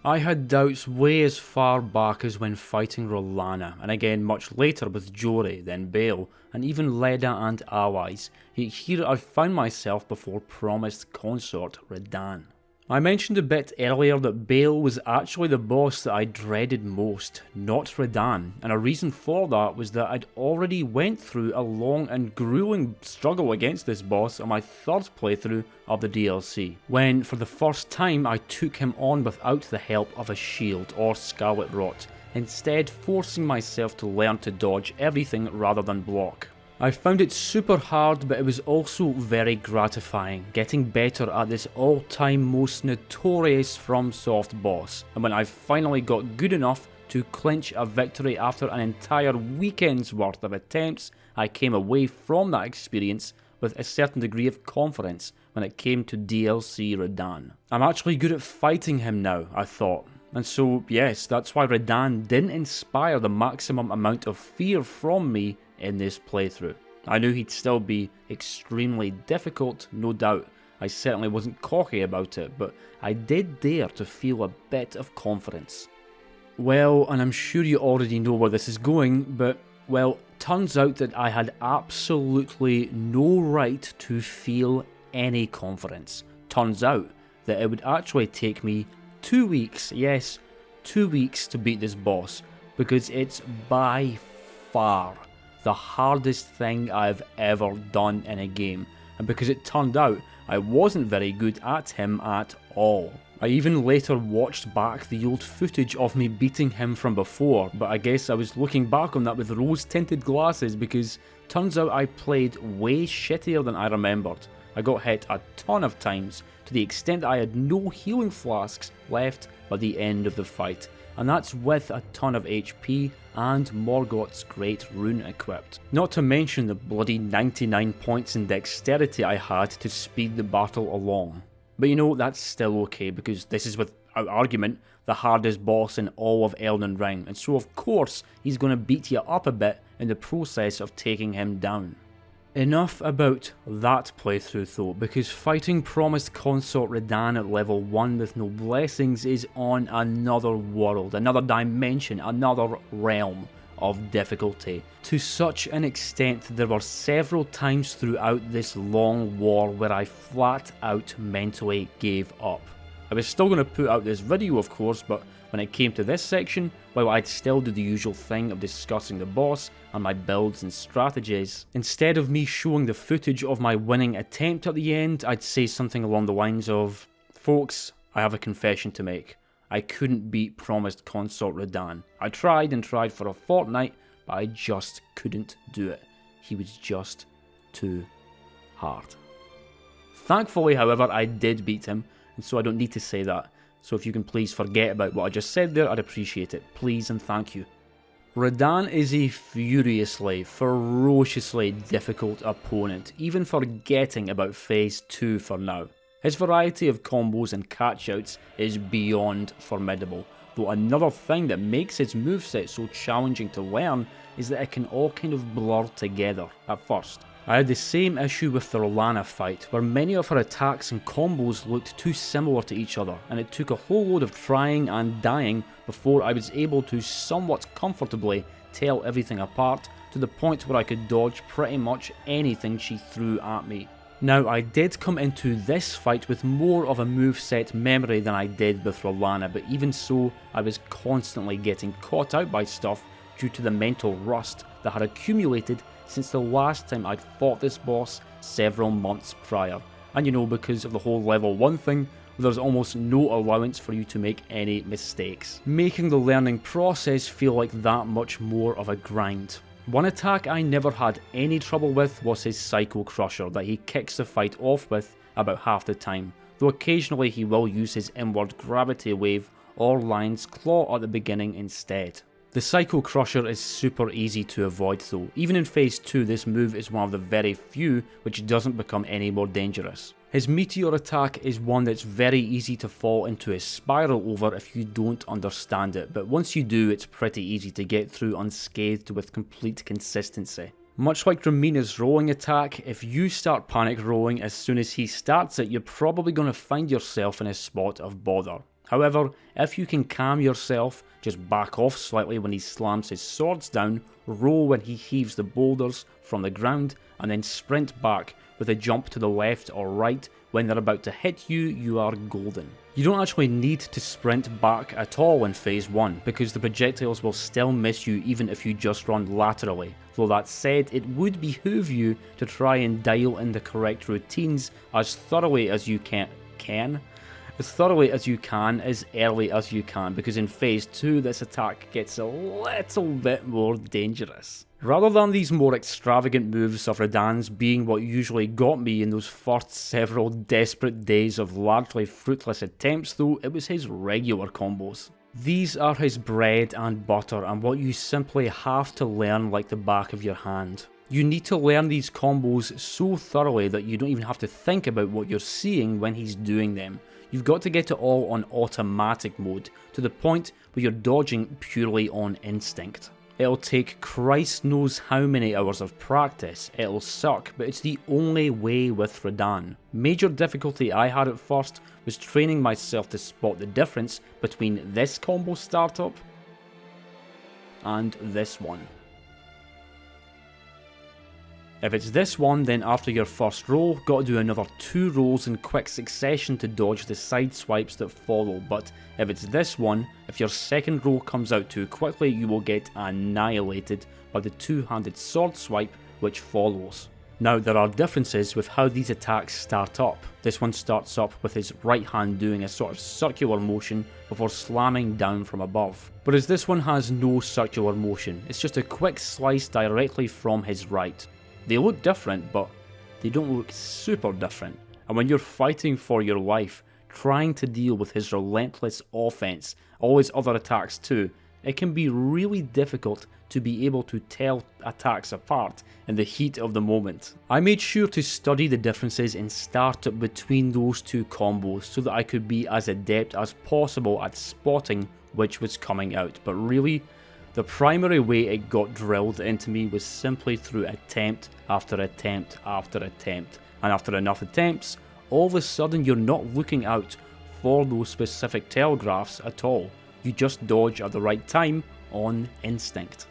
I had doubts way as far back as when fighting Rellana, and again much later with Jori, then Bayle, and even Leda and Allies, yet here I found myself before promised consort Radahn. I mentioned a bit earlier that Bayle was actually the boss that I dreaded most, not Radahn, and a reason for that was that I'd already went through a long and grueling struggle against this boss on my third playthrough of the DLC, when for the first time I took him on without the help of a shield or scarlet rot, instead forcing myself to learn to dodge everything rather than block. I found it super hard, but it was also very gratifying, getting better at this all-time most notorious FromSoft boss, and when I finally got good enough to clinch a victory after an entire weekend's worth of attempts, I came away from that experience with a certain degree of confidence when it came to DLC Radahn. I'm actually good at fighting him now, I thought. And so, yes, that's why Radahn didn't inspire the maximum amount of fear from me in this playthrough. I knew he'd still be extremely difficult, no doubt. I certainly wasn't cocky about it, but I did dare to feel a bit of confidence. Well, and I'm sure you already know where this is going, but, well, turns out that I had absolutely no right to feel any confidence. Turns out that it would actually take me 2 weeks, yes, 2 weeks to beat this boss, because it's by far the hardest thing I've ever done in a game, and because it turned out I wasn't very good at him at all. I even later watched back the old footage of me beating him from before, but I guess I was looking back on that with rose-tinted glasses, because turns out I played way shittier than I remembered. I got hit a ton of times, to the extent that I had no healing flasks left by the end of the fight, and that's with a ton of HP and Morgoth's Great Rune equipped. Not to mention the bloody 99 points in dexterity I had to speed the battle along. But you know, that's still okay, because this is without argument the hardest boss in all of Elden Ring, and so of course he's going to beat you up a bit in the process of taking him down. Enough about that playthrough though, because fighting promised consort Radahn at level 1 with no blessings is on another world, another dimension, another realm of difficulty. To such an extent there were several times throughout this long war where I flat out mentally gave up. I was still going to put out this video of course, but when it came to this section, well, I'd still do the usual thing of discussing the boss and my builds and strategies. Instead of me showing the footage of my winning attempt at the end, I'd say something along the lines of, folks, I have a confession to make. I couldn't beat promised consort Radahn. I tried and tried for a fortnight, but I just couldn't do it. He was just too hard. Thankfully, however, I did beat him, and so I don't need to say that. So if you can please forget about what I just said there, I'd appreciate it. Please and thank you. Radahn is a furiously, ferociously difficult opponent, even forgetting about Phase 2 for now. His variety of combos and catchouts is beyond formidable, though another thing that makes his moveset so challenging to learn is that it can all kind of blur together at first. I had the same issue with the Rellana fight, where many of her attacks and combos looked too similar to each other, and it took a whole load of trying and dying before I was able to somewhat comfortably tell everything apart, to the point where I could dodge pretty much anything she threw at me. Now, I did come into this fight with more of a moveset memory than I did with Rellana, but even so, I was constantly getting caught out by stuff due to the mental rust that had accumulated since the last time I'd fought this boss several months prior. And you know, because of the whole level 1 thing, there's almost no allowance for you to make any mistakes, making the learning process feel like that much more of a grind. One attack I never had any trouble with was his Psycho Crusher that he kicks the fight off with about half the time, though occasionally he will use his inward gravity wave or Lion's Claw at the beginning instead. The Psycho Crusher is super easy to avoid though. Even in phase 2 this move is one of the very few which doesn't become any more dangerous. His Meteor attack is one that's very easy to fall into a spiral over if you don't understand it, but once you do it's pretty easy to get through unscathed with complete consistency. Much like Romina's rowing attack, if you start panic rowing as soon as he starts it, you're probably going to find yourself in a spot of bother. However, if you can calm yourself, just back off slightly when he slams his swords down, roll when he heaves the boulders from the ground, and then sprint back with a jump to the left or right when they're about to hit you, you are golden. You don't actually need to sprint back at all in phase 1 because the projectiles will still miss you even if you just run laterally, though that said it would behoove you to try and dial in the correct routines as thoroughly as you can as early as you can, because in phase 2 this attack gets a little bit more dangerous. Rather than these more extravagant moves of Radahn's being what usually got me in those first several desperate days of largely fruitless attempts though, it was his regular combos. These are his bread and butter and what you simply have to learn like the back of your hand. You need to learn these combos so thoroughly that you don't even have to think about what you're seeing when he's doing them. You've got to get it all on automatic mode, to the point where you're dodging purely on instinct. It'll take Christ knows how many hours of practice, it'll suck, but it's the only way with Radahn. Major difficulty I had at first was training myself to spot the difference between this combo startup and this one. If it's this one, then after your first roll, gotta do another 2 rolls in quick succession to dodge the side swipes that follow, but if it's this one, if your second roll comes out too quickly, you will get annihilated by the 2-handed sword swipe which follows. Now there are differences with how these attacks start up. This one starts up with his right hand doing a sort of circular motion before slamming down from above. Whereas this one has no circular motion, it's just a quick slice directly from his right. They look different, but they don't look super different, and when you're fighting for your life, trying to deal with his relentless offense, all his other attacks too, it can be really difficult to be able to tell attacks apart in the heat of the moment. I made sure to study the differences in startup between those two combos so that I could be as adept as possible at spotting which was coming out, but really, the primary way it got drilled into me was simply through attempt after attempt after attempt, and after enough attempts, all of a sudden you're not looking out for those specific telegraphs at all. You just dodge at the right time on instinct.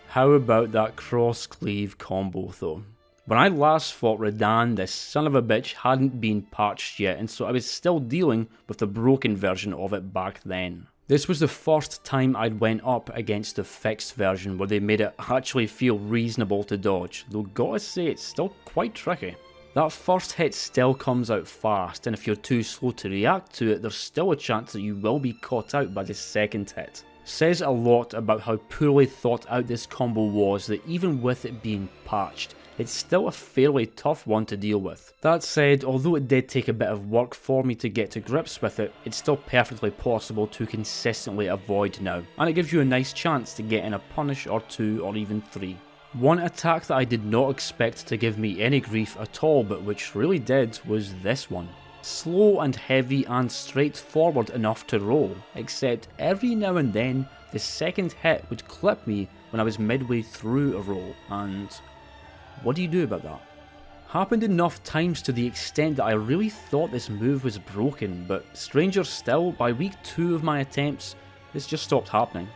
How about that cross cleave combo though? When I last fought Radahn, this son of a bitch hadn't been patched yet, and so I was still dealing with the broken version of it back then. This was the first time I'd went up against the fixed version where they made it actually feel reasonable to dodge, though gotta say it's still quite tricky. That first hit still comes out fast, and if you're too slow to react to it, there's still a chance that you will be caught out by the second hit. Says a lot about how poorly thought out this combo was that even with it being patched, it's still a fairly tough one to deal with. That said, although it did take a bit of work for me to get to grips with it, it's still perfectly possible to consistently avoid now, and it gives you a nice chance to get in a punish or 2 or even 3. One attack that I did not expect to give me any grief at all, but which really did, was this one. Slow and heavy and straightforward enough to roll, except every now and then the second hit would clip me when I was midway through a roll, and what do you do about that? Happened enough times to the extent that I really thought this move was broken, but stranger still, by week 2 of my attempts, this just stopped happening.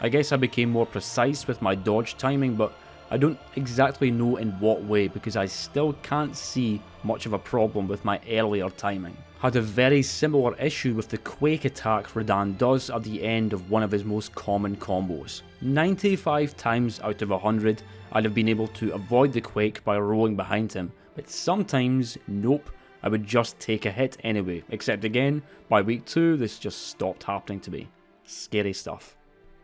I guess I became more precise with my dodge timing, but I don't exactly know in what way because I still can't see much of a problem with my earlier timing. Had a very similar issue with the Quake attack Radahn does at the end of one of his most common combos. 95 times out of 100 I'd have been able to avoid the Quake by rolling behind him, but sometimes, nope, I would just take a hit anyway, except again, by week 2 this just stopped happening to me. Scary stuff.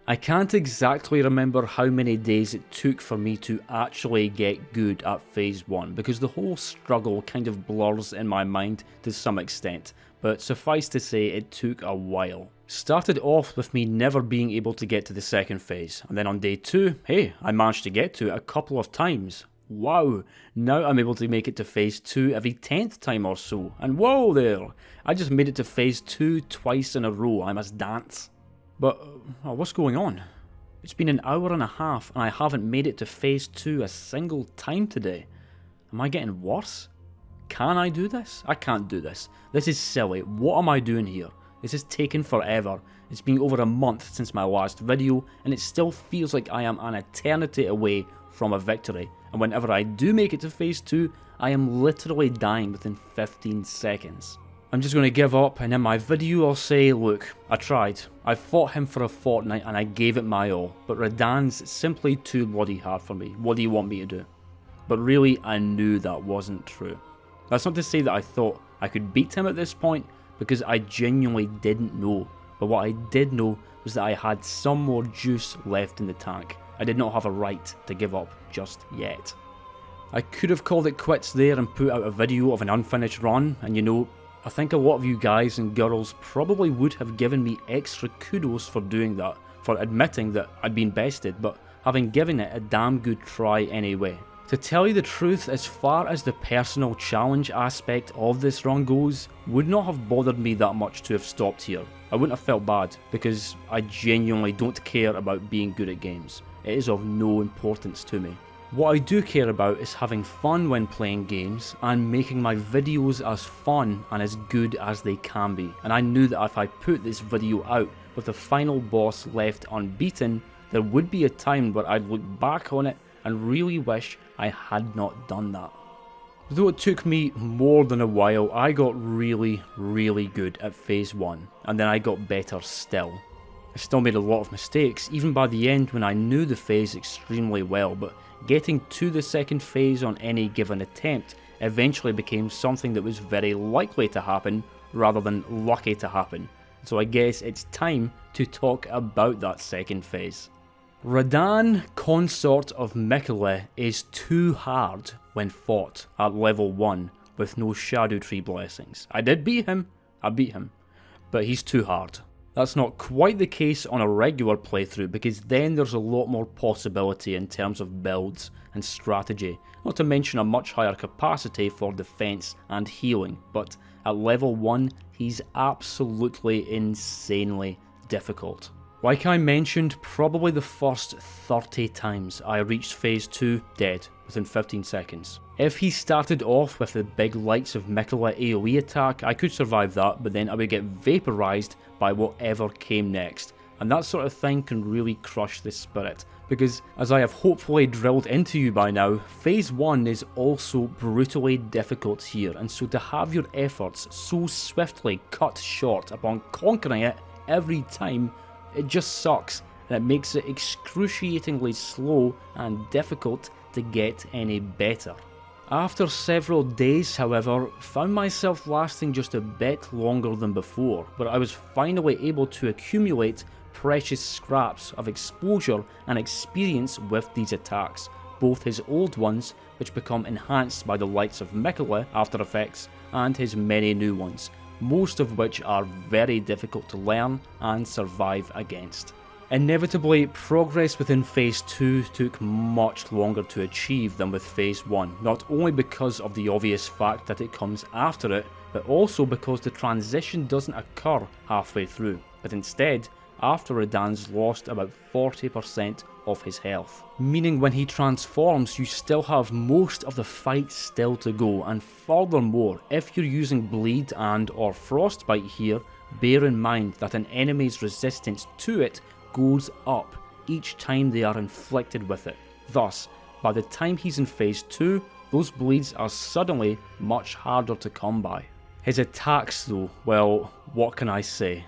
I can't exactly remember how many days it took for me to actually get good at Phase 1, because the whole struggle kind of blurs in my mind to some extent, but suffice to say it took a while. Started off with me never being able to get to the second phase, and then on day 2, hey, I managed to get to it a couple of times. Wow, now I'm able to make it to Phase 2 every 10th time or so, and whoa there, I just made it to Phase 2 twice in a row. I must dance. But, what's going on? It's been an hour and a half and I haven't made it to Phase 2 a single time today. Am I getting worse? Can I do this? I can't do this. This is silly. What am I doing here? This is taking forever. It's been over a month since my last video and it still feels like I am an eternity away from a victory. And whenever I do make it to Phase 2, I am literally dying within 15 seconds. I'm just going to give up, and in my video I'll say, look, I tried. I fought him for a fortnight and I gave it my all, but Radahnn's simply too bloody hard for me. What do you want me to do? But really, I knew that wasn't true. That's not to say that I thought I could beat him at this point, because I genuinely didn't know. But what I did know was that I had some more juice left in the tank. I did not have a right to give up just yet. I could have called it quits there and put out a video of an unfinished run, and you know, I think a lot of you guys and girls probably would have given me extra kudos for doing that, for admitting that I'd been bested, but having given it a damn good try anyway. To tell you the truth, as far as the personal challenge aspect of this run goes, would not have bothered me that much to have stopped here. I wouldn't have felt bad, because I genuinely don't care about being good at games. It is of no importance to me. What I do care about is having fun when playing games and making my videos as fun and as good as they can be. And I knew that if I put this video out with the final boss left unbeaten, there would be a time where I'd look back on it and really wish I had not done that. Though it took me more than a while, I got really good at Phase 1, and then I got better still. I still made a lot of mistakes, even by the end when I knew the phase extremely well, but getting to the second phase on any given attempt eventually became something that was very likely to happen rather than lucky to happen. So I guess it's time to talk about that second phase. Radahn, Consort of Miquella, is too hard when fought at level 1 with no Scadutree Blessings. I did beat him, but he's too hard. That's not quite the case on a regular playthrough, because then there's a lot more possibility in terms of builds and strategy, not to mention a much higher capacity for defense and healing, but at level 1 he's absolutely insanely difficult. Like I mentioned, probably the first 30 times I reached Phase 2 dead within 15 seconds. If he started off with the big lights of Miquella AoE attack, I could survive that, but then I would get vaporized by whatever came next. And that sort of thing can really crush the spirit, because as I have hopefully drilled into you by now, Phase 1 is also brutally difficult here, and so to have your efforts so swiftly cut short upon conquering it every time, it just sucks, and it makes it excruciatingly slow and difficult to get any better. After several days, however, found myself lasting just a bit longer than before, but I was finally able to accumulate precious scraps of exposure and experience with these attacks, both his old ones, which become enhanced by the lights of Miquella after effects, and his many new ones, most of which are very difficult to learn and survive against. Inevitably, progress within Phase 2 took much longer to achieve than with Phase 1, not only because of the obvious fact that it comes after it, but also because the transition doesn't occur halfway through, but instead after Radahnn's lost about 40% of his health. Meaning when he transforms, you still have most of the fight still to go, and furthermore, if you're using bleed and or frostbite here, bear in mind that an enemy's resistance to it goes up each time they are inflicted with it. Thus, by the time he's in Phase 2, those bleeds are suddenly much harder to come by. His attacks though, well, what can I say?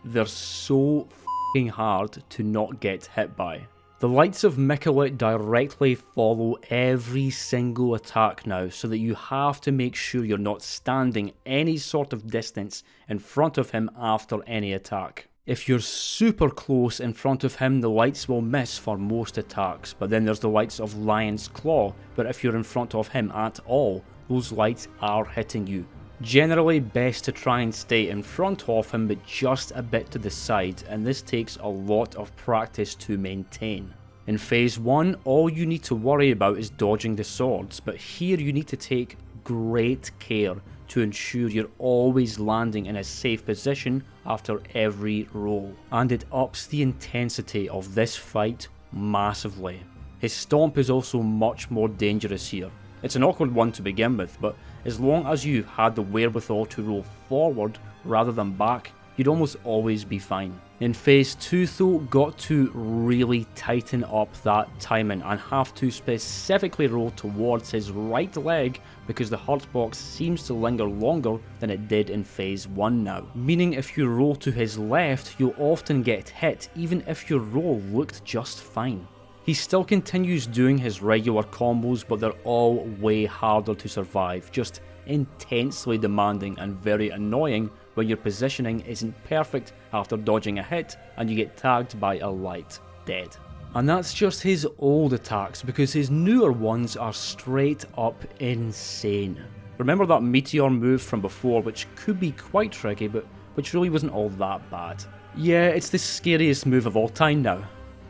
They're so f***ing hard to not get hit by. The lights of Miquella directly follow every single attack now, so that you have to make sure you're not standing any sort of distance in front of him after any attack. If you're super close in front of him, the lights will miss for most attacks, but then there's the lights of Lion's Claw, but if you're in front of him at all, those lights are hitting you. Generally best to try and stay in front of him, but just a bit to the side, and this takes a lot of practice to maintain. In phase 1, all you need to worry about is dodging the swords, but here you need to take great care to ensure you're always landing in a safe position after every roll, and it ups the intensity of this fight massively. His stomp is also much more dangerous here. It's an awkward one to begin with, but as long as you had the wherewithal to roll forward rather than back, you'd almost always be fine. In phase 2 though, got to really tighten up that timing and have to specifically roll towards his right leg because the hurt box seems to linger longer than it did in phase 1 now. Meaning if you roll to his left, you'll often get hit even if your roll looked just fine. He still continues doing his regular combos, but they're all way harder to survive, just intensely demanding and very annoying when your positioning isn't perfect after dodging a hit and you get tagged by a light, dead. And that's just his old attacks, because his newer ones are straight up insane. Remember that Metyr move from before, which could be quite tricky, but which really wasn't all that bad. Yeah, it's the scariest move of all time now.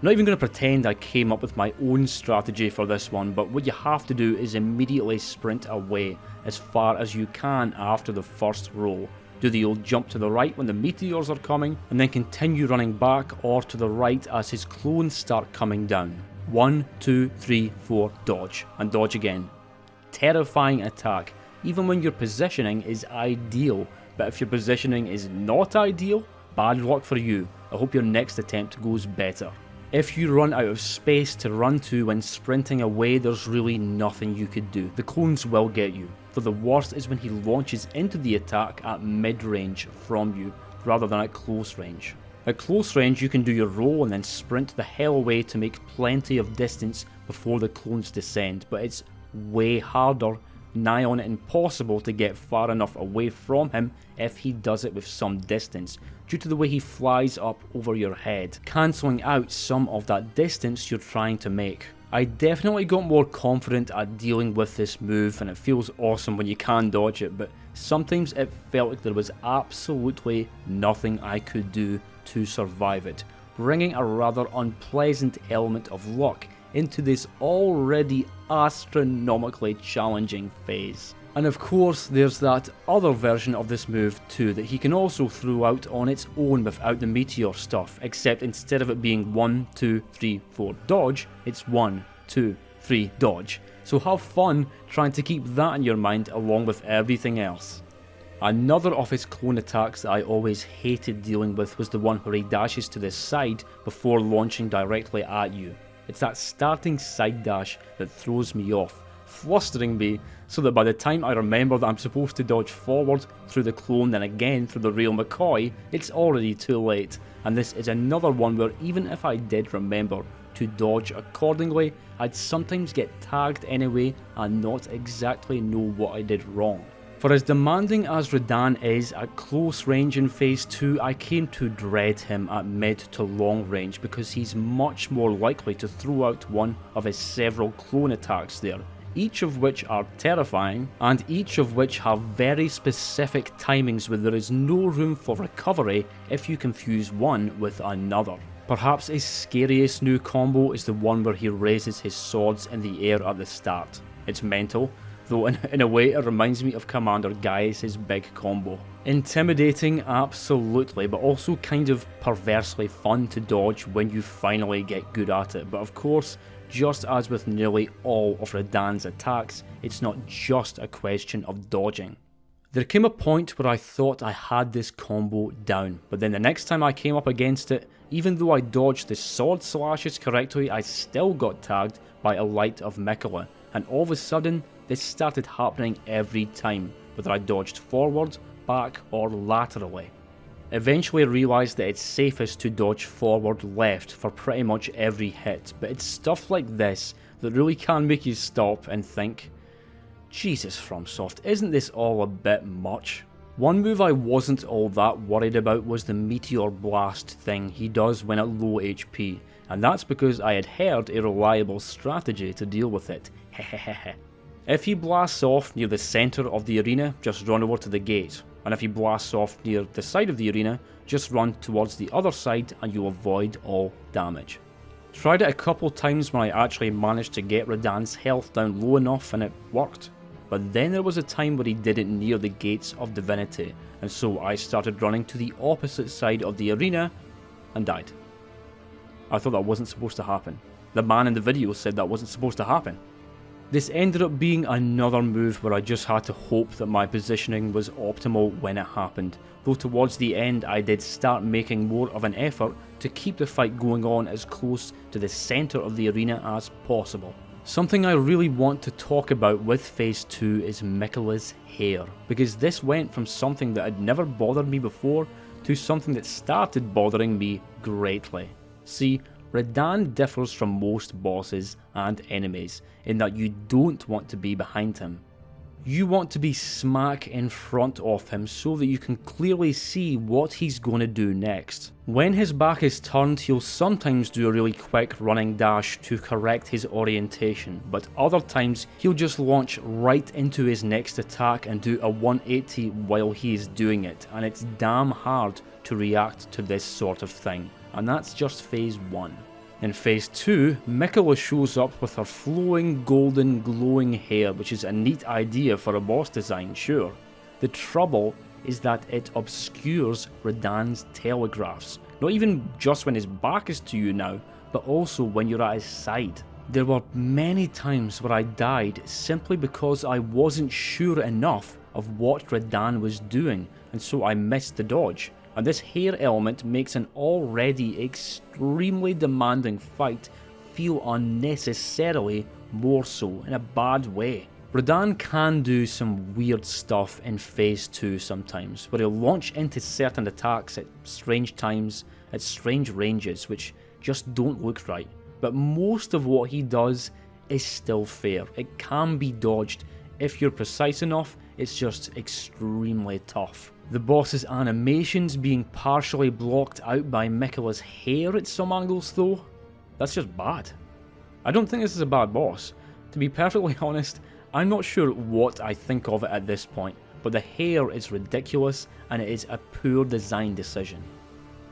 I'm not even going to pretend I came up with my own strategy for this one, but what you have to do is immediately sprint away as far as you can after the first roll. Do the old jump to the right when the meteors are coming, and then continue running back or to the right as his clones start coming down. 1, 2, 3, 4, dodge, and dodge again. Terrifying attack, even when your positioning is ideal, but if your positioning is not ideal, bad luck for you. I hope your next attempt goes better. If you run out of space to run to when sprinting away, there's really nothing you could do. The clones will get you, though the worst is when he launches into the attack at mid-range from you, rather than at close range. At close range you can do your roll and then sprint the hell away to make plenty of distance before the clones descend, but it's way harder, nigh on impossible to get far enough away from him if he does it with some distance, due to the way he flies up over your head, cancelling out some of that distance you're trying to make. I definitely got more confident at dealing with this move, and it feels awesome when you can dodge it, but sometimes it felt like there was absolutely nothing I could do to survive it, bringing a rather unpleasant element of luck into this already astronomically challenging phase. And of course there's that other version of this move too that he can also throw out on its own without the meteor stuff, except instead of it being 1, 2, 3, 4 dodge, it's 1, 2, 3 dodge. So have fun trying to keep that in your mind along with everything else. Another of his clone attacks that I always hated dealing with was the one where he dashes to the side before launching directly at you. It's that starting side dash that throws me off, flustering me so that by the time I remember that I'm supposed to dodge forward through the clone then again through the real McCoy, it's already too late. And this is another one where even if I did remember to dodge accordingly, I'd sometimes get tagged anyway and not exactly know what I did wrong. For as demanding as Radahn is at close range in phase 2, I came to dread him at mid to long range because he's much more likely to throw out one of his several clone attacks there, each of which are terrifying and each of which have very specific timings where there is no room for recovery if you confuse one with another. Perhaps his scariest new combo is the one where he raises his swords in the air at the start. It's mental, though in a way it reminds me of Commander Gaius' big combo. Intimidating, absolutely, but also kind of perversely fun to dodge when you finally get good at it. But of course, just as with nearly all of Radahn's attacks, it's not just a question of dodging. There came a point where I thought I had this combo down, but then the next time I came up against it, even though I dodged the sword slashes correctly, I still got tagged by a light of Miquella, and all of a sudden, this started happening every time, whether I dodged forward, back, or laterally. Eventually I realised that it's safest to dodge forward left for pretty much every hit, but it's stuff like this that really can make you stop and think, Jesus FromSoft, isn't this all a bit much? One move I wasn't all that worried about was the Meteor Blast thing he does when at low HP, and that's because I had heard a reliable strategy to deal with it. Hehehehe. If he blasts off near the centre of the arena, just run over to the gate, and if he blasts off near the side of the arena, just run towards the other side and you'll avoid all damage. Tried it a couple times when I actually managed to get Radahn's health down low enough and it worked. But then there was a time where he did it near the Gates of Divinity, and so I started running to the opposite side of the arena and died. I thought that wasn't supposed to happen. The man in the video said that wasn't supposed to happen. This ended up being another move where I just had to hope that my positioning was optimal when it happened, though towards the end I did start making more of an effort to keep the fight going on as close to the centre of the arena as possible. Something I really want to talk about with Phase 2 is Miquella's hair, because this went from something that had never bothered me before to something that started bothering me greatly. See, Radahn differs from most bosses and enemies in that you don't want to be behind him. You want to be smack in front of him so that you can clearly see what he's going to do next. When his back is turned, he'll sometimes do a really quick running dash to correct his orientation, but other times he'll just launch right into his next attack and do a 180 while he is doing it, and it's damn hard to react to this sort of thing. And that's just Phase 1. In Phase 2, Miquella shows up with her flowing, golden, glowing hair, which is a neat idea for a boss design, sure. The trouble is that it obscures Radahn's telegraphs, not even just when his back is to you now, but also when you're at his side. There were many times where I died simply because I wasn't sure enough of what Radahn was doing, and so I missed the dodge. And this hair element makes an already extremely demanding fight feel unnecessarily more so in a bad way. Radahn can do some weird stuff in Phase 2 sometimes, where he'll launch into certain attacks at strange times, at strange ranges, which just don't look right. But most of what he does is still fair. It can be dodged. If you're precise enough, it's just extremely tough. The boss's animations being partially blocked out by Miquella's hair at some angles though, that's just bad. I don't think this is a bad boss. To be perfectly honest, I'm not sure what I think of it at this point, but the hair is ridiculous and it is a poor design decision.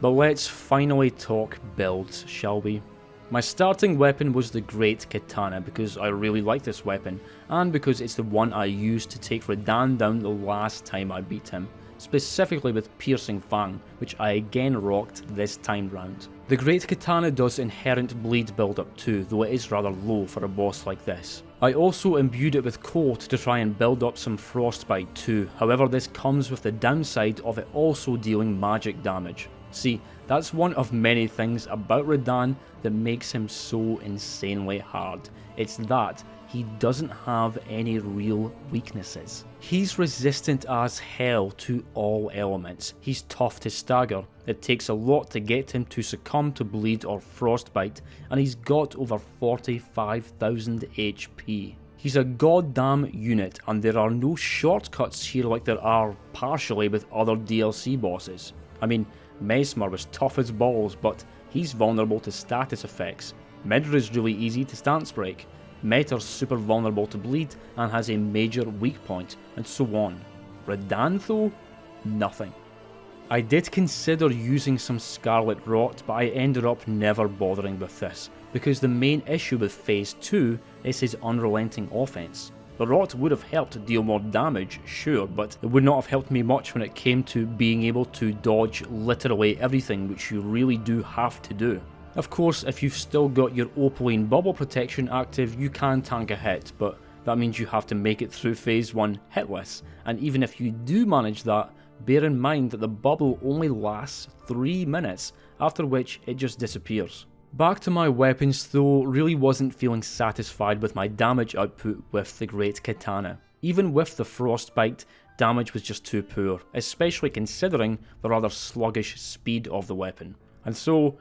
But let's finally talk builds, shall we? My starting weapon was the Great Katana because I really like this weapon, and because it's the one I used to take Radahn down the last time I beat him, specifically with Piercing Fang, which I again rocked this time round. The Great Katana does inherent bleed build-up too, though it is rather low for a boss like this. I also imbued it with Coat to try and build up some Frostbite too, however this comes with the downside of it also dealing magic damage. See, that's one of many things about Radahn that makes him so insanely hard. It's that he doesn't have any real weaknesses. He's resistant as hell to all elements. He's tough to stagger. It takes a lot to get him to succumb to bleed or frostbite, and he's got over 45,000 HP. He's a goddamn unit, and there are no shortcuts here like there are partially with other DLC bosses. I mean, Messmer was tough as balls, but he's vulnerable to status effects. Midra is really easy to stance break. Metyr's super vulnerable to bleed and has a major weak point, and so on. Radahn though? Nothing. I did consider using some Scarlet Rot, but I ended up never bothering with this, because the main issue with Phase 2 is his unrelenting offense. The Rot would have helped deal more damage, sure, but it would not have helped me much when it came to being able to dodge literally everything, which you really do have to do. Of course, if you've still got your Opaline bubble protection active, you can tank a hit, but that means you have to make it through Phase 1 hitless, and even if you do manage that, bear in mind that the bubble only lasts 3 minutes, after which it just disappears. Back to my weapons though, really wasn't feeling satisfied with my damage output with the Great Katana. Even with the Frostbite, damage was just too poor, especially considering the rather sluggish speed of the weapon. And so,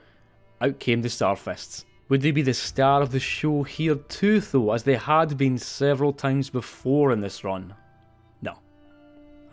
out came the Starfists. Would they be the star of the show here too though, as they had been several times before in this run? No.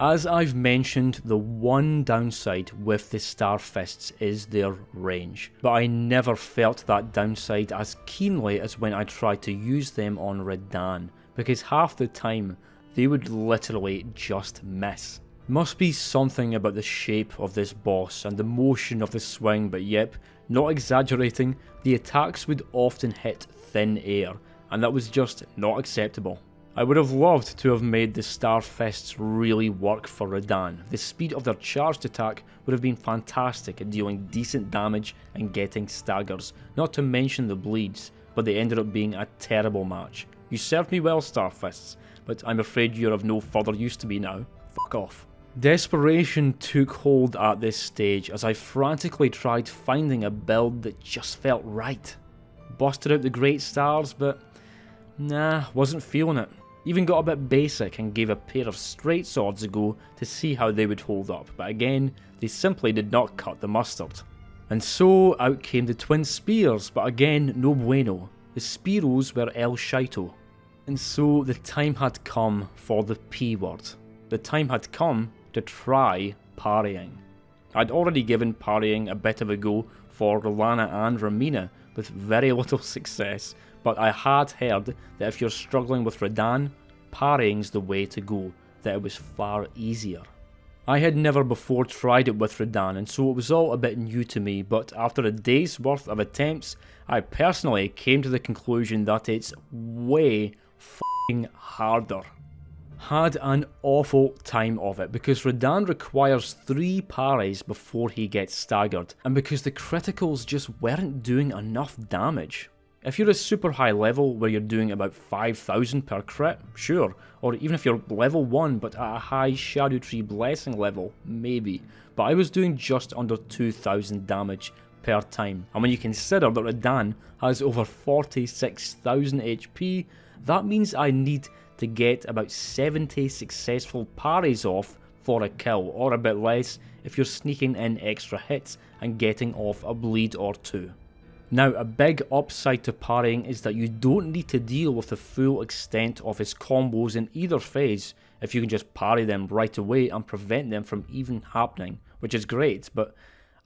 As I've mentioned, the one downside with the Starfists is their range, but I never felt that downside as keenly as when I tried to use them on Radahn, because half the time they would literally just miss. Must be something about the shape of this boss and the motion of the swing, but yep, not exaggerating, the attacks would often hit thin air, and that was just not acceptable. I would have loved to have made the Starfists really work for Radahn. The speed of their charged attack would have been fantastic at dealing decent damage and getting staggers, not to mention the bleeds, but they ended up being a terrible match. You served me well, Starfists, but I'm afraid you're of no further use to me now. Fuck off. Desperation took hold at this stage as I frantically tried finding a build that just felt right. Busted out the Great Stars, but nah, wasn't feeling it. Even got a bit basic and gave a pair of straight swords a go to see how they would hold up, but again, they simply did not cut the mustard. And so out came the twin spears, but again, no bueno. The Spearos were El Shito. And so the time had come for the P word. The time had come to try parrying. I'd already given parrying a bit of a go for Rellana and Romina with very little success, but I had heard that if you're struggling with Radahn, parrying's the way to go, that it was far easier. I had never before tried it with Radahn, and so it was all a bit new to me, but after a day's worth of attempts, I personally came to the conclusion that it's way f***ing harder. Had an awful time of it, because Radahn requires 3 parries before he gets staggered, and because the criticals just weren't doing enough damage. If you're a super high level where you're doing about 5,000 per crit, sure, or even if you're level 1 but at a high Scadutree Blessing level, maybe, but I was doing just under 2,000 damage per time, and when you consider that Radahn has over 46,000 HP, that means I need to get about 70 successful parries off for a kill, or a bit less if you're sneaking in extra hits and getting off a bleed or 2. Now, a big upside to parrying is that you don't need to deal with the full extent of his combos in either phase if you can just parry them right away and prevent them from even happening, which is great, but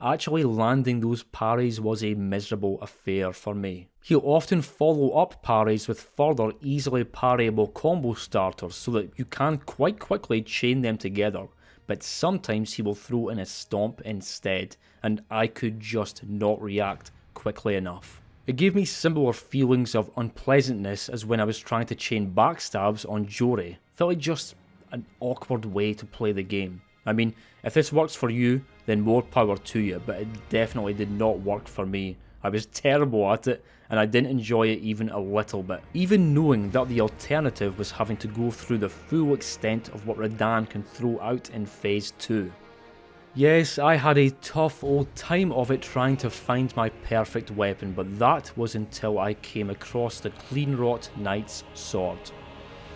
actually landing those parries was a miserable affair for me. He'll often follow up parries with further easily parryable combo starters so that you can quite quickly chain them together, but sometimes he will throw in a stomp instead, and I could just not react quickly enough. It gave me similar feelings of unpleasantness as when I was trying to chain backstabs on Jori. Felt like just an awkward way to play the game. I mean, if this works for you, then more power to you, but it definitely did not work for me. I was terrible at it, and I didn't enjoy it even a little bit. Even knowing that the alternative was having to go through the full extent of what Radahn can throw out in Phase 2. Yes, I had a tough old time of it trying to find my perfect weapon, but that was until I came across the Cleanrot Knight's sword.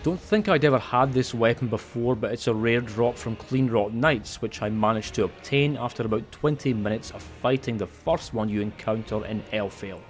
Don't think I'd ever had this weapon before, but it's a rare drop from Cleanrot Knights, which I managed to obtain after about 20 minutes of fighting the first one you encounter in Elfale.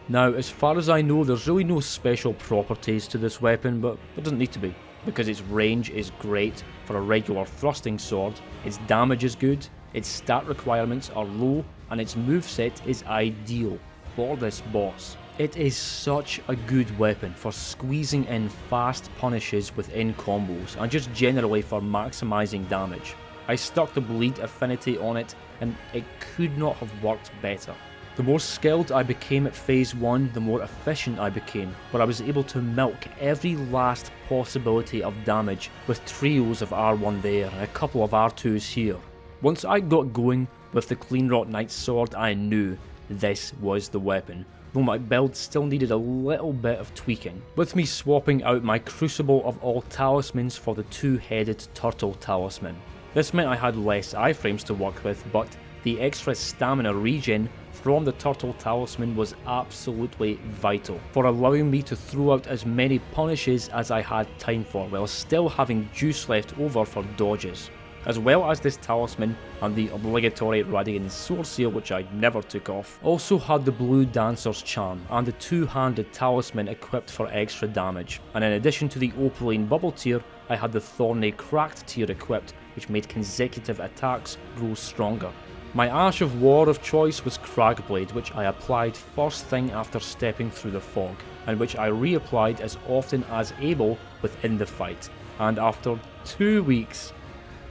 Now, as far as I know, there's really no special properties to this weapon, but there doesn't need to be, because its range is great for a regular thrusting sword, its damage is good, its stat requirements are low, and its moveset is ideal for this boss. It is such a good weapon for squeezing in fast punishes within combos, and just generally for maximising damage. I stuck the bleed affinity on it, and it could not have worked better. The more skilled I became at Phase 1, the more efficient I became, where I was able to milk every last possibility of damage with trios of R1 there and a couple of R2s here. Once I got going with the Cleanrot Knight's sword, I knew this was the weapon, though my build still needed a little bit of tweaking, with me swapping out my Crucible of all talismans for the 2-headed Turtle talisman. This meant I had less iframes to work with, but the extra stamina regen from the Turtle talisman was absolutely vital for allowing me to throw out as many punishes as I had time for, while still having juice left over for dodges. As well as this talisman and the obligatory Radahn sword seal, which I never took off, also had the Blue Dancer's charm and the 2-handed talisman equipped for extra damage, and in addition to the Opaline bubble tier, I had the thorny cracked tier equipped, which made consecutive attacks grow stronger. My Ash of War of choice was Cragblade, which I applied first thing after stepping through the fog, and which I reapplied as often as able within the fight. And after 2 weeks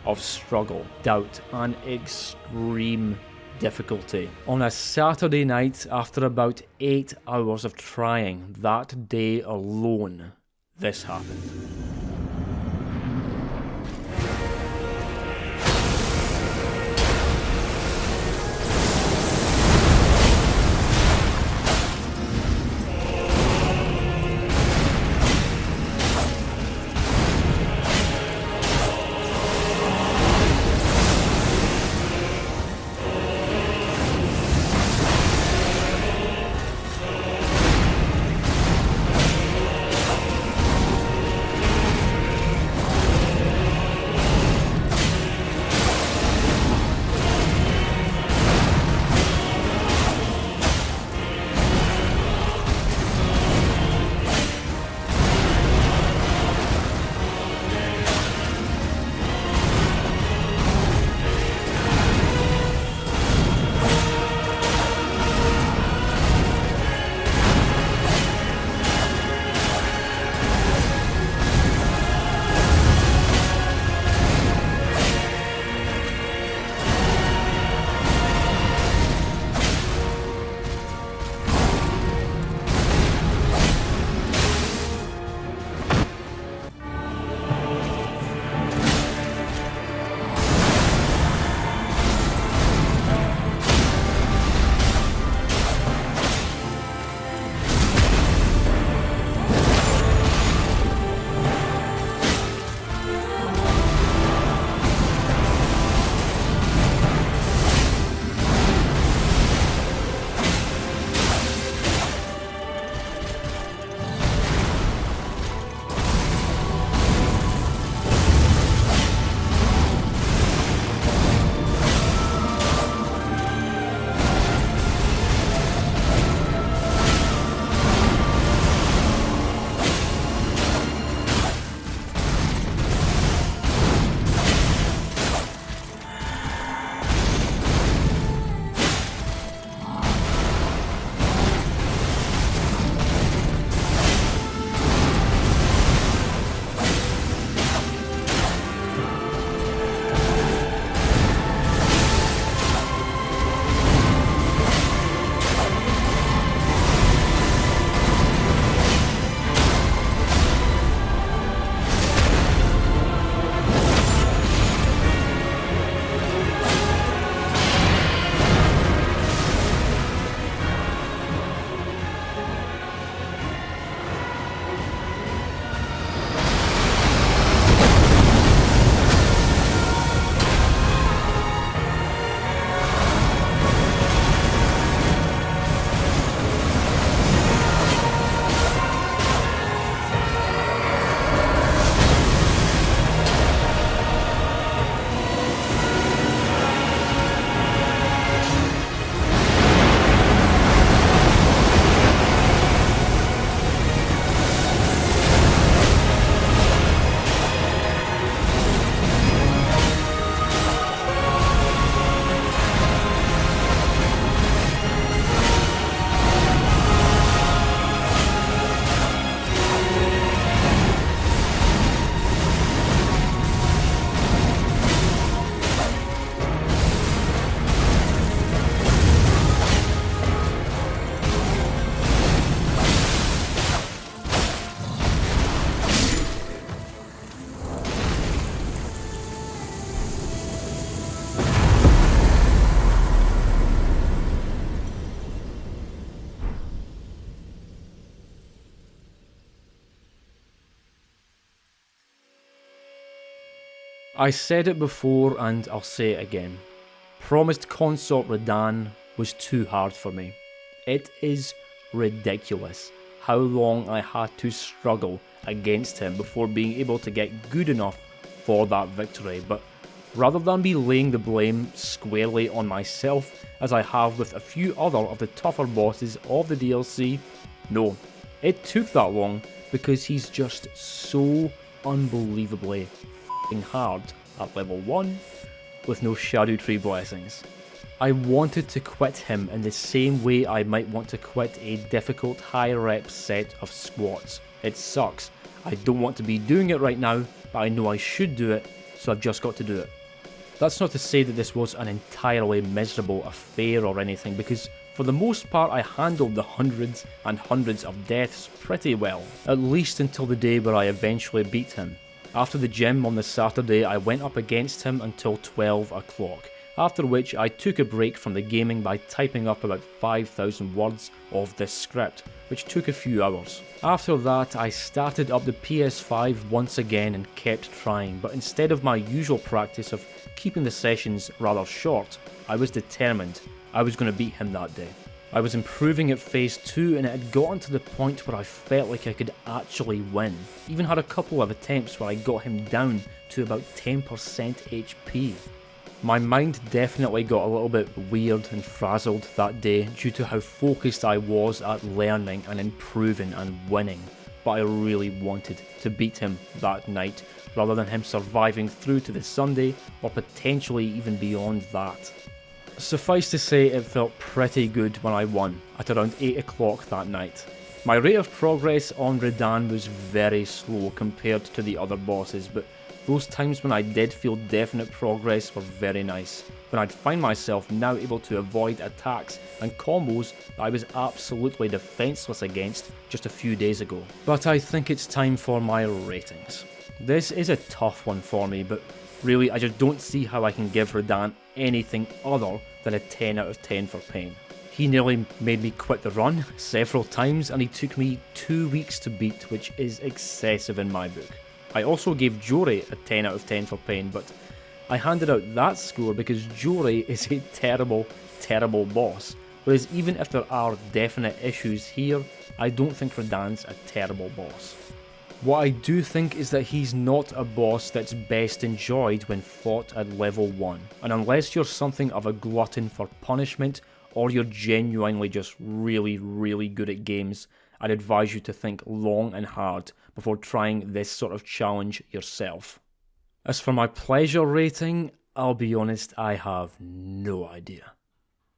of struggle, doubt, and extreme difficulty, on a Saturday night after about 8 hours of trying, that day alone, this happened. I said it before and I'll say it again. Promised Consort Radahn was too hard for me. It is ridiculous how long I had to struggle against him before being able to get good enough for that victory, but rather than be laying the blame squarely on myself as I have with a few other of the tougher bosses of the DLC, no, it took that long because he's just so unbelievably f***ing hard at level 1 with no Scadutree Blessings. I wanted to quit him in the same way I might want to quit a difficult high rep set of squats. It sucks. I don't want to be doing it right now, but I know I should do it, so I've just got to do it. That's not to say that this was an entirely miserable affair or anything, because for the most part I handled the hundreds and hundreds of deaths pretty well, at least until the day where I eventually beat him. After the gym on the Saturday, I went up against him until 12 o'clock, after which I took a break from the gaming by typing up about 5,000 words of this script, which took a few hours. After that, I started up the PS5 once again and kept trying, but instead of my usual practice of keeping the sessions rather short, I was determined I was going to beat him that day. I was improving at phase 2 and it had gotten to the point where I felt like I could actually win. Even had a couple of attempts where I got him down to about 10% HP. My mind definitely got a little bit weird and frazzled that day due to how focused I was at learning and improving and winning, but I really wanted to beat him that night rather than him surviving through to the Sunday or potentially even beyond that. Suffice to say, it felt pretty good when I won at around 8 o'clock that night. My rate of progress on Radahn was very slow compared to the other bosses, but those times when I did feel definite progress were very nice, when I'd find myself now able to avoid attacks and combos that I was absolutely defenseless against just a few days ago. But I think it's time for my ratings. This is a tough one for me, but really I just don't see how I can give Radahn anything other than a 10 out of 10 for pain. He nearly made me quit the run several times and he took me 2 weeks to beat, which is excessive in my book. I also gave Jori a 10 out of 10 for pain, but I handed out that score because Jori is a terrible, terrible boss, whereas even if there are definite issues here, I don't think Radahn's a terrible boss. What I do think is that he's not a boss that's best enjoyed when fought at level 1, and unless you're something of a glutton for punishment, or you're genuinely just really, really good at games, I'd advise you to think long and hard before trying this sort of challenge yourself. As for my pleasure rating, I'll be honest, I have no idea.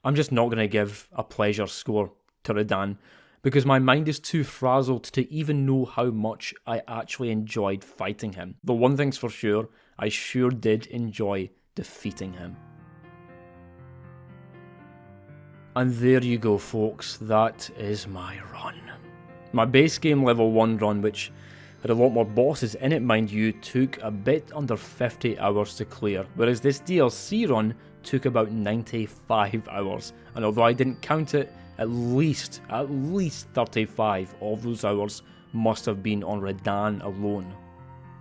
I'm just not going to give a pleasure score to Radahn, because my mind is too frazzled to even know how much I actually enjoyed fighting him. The one thing's for sure, I sure did enjoy defeating him. And there you go folks, that is my run. My base game level 1 run, which had a lot more bosses in it mind you, took a bit under 50 hours to clear, whereas this DLC run took about 95 hours, and although I didn't count it, at least 35 of those hours must have been on Radahn alone.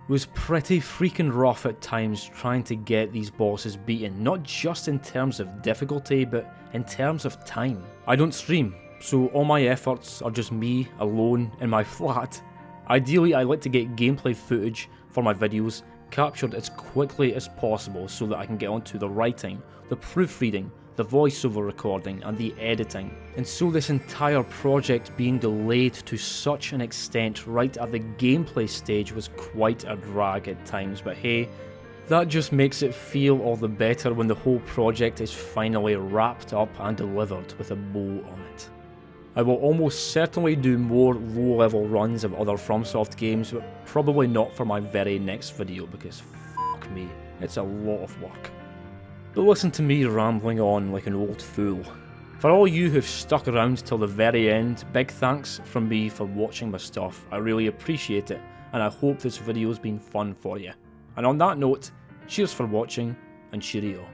It was pretty freaking rough at times trying to get these bosses beaten, not just in terms of difficulty, but in terms of time. I don't stream, so all my efforts are just me alone in my flat. Ideally, I like to get gameplay footage for my videos captured as quickly as possible so that I can get onto the writing, the proofreading, the voiceover recording and the editing. And so this entire project being delayed to such an extent right at the gameplay stage was quite a drag at times, but hey, that just makes it feel all the better when the whole project is finally wrapped up and delivered with a bow on it. I will almost certainly do more low-level runs of other FromSoft games, but probably not for my very next video because fuck me, it's a lot of work. But listen to me rambling on like an old fool. For all you who've stuck around till the very end, big thanks from me for watching my stuff. I really appreciate it, and I hope this video's been fun for you. And on that note, cheers for watching, and cheerio.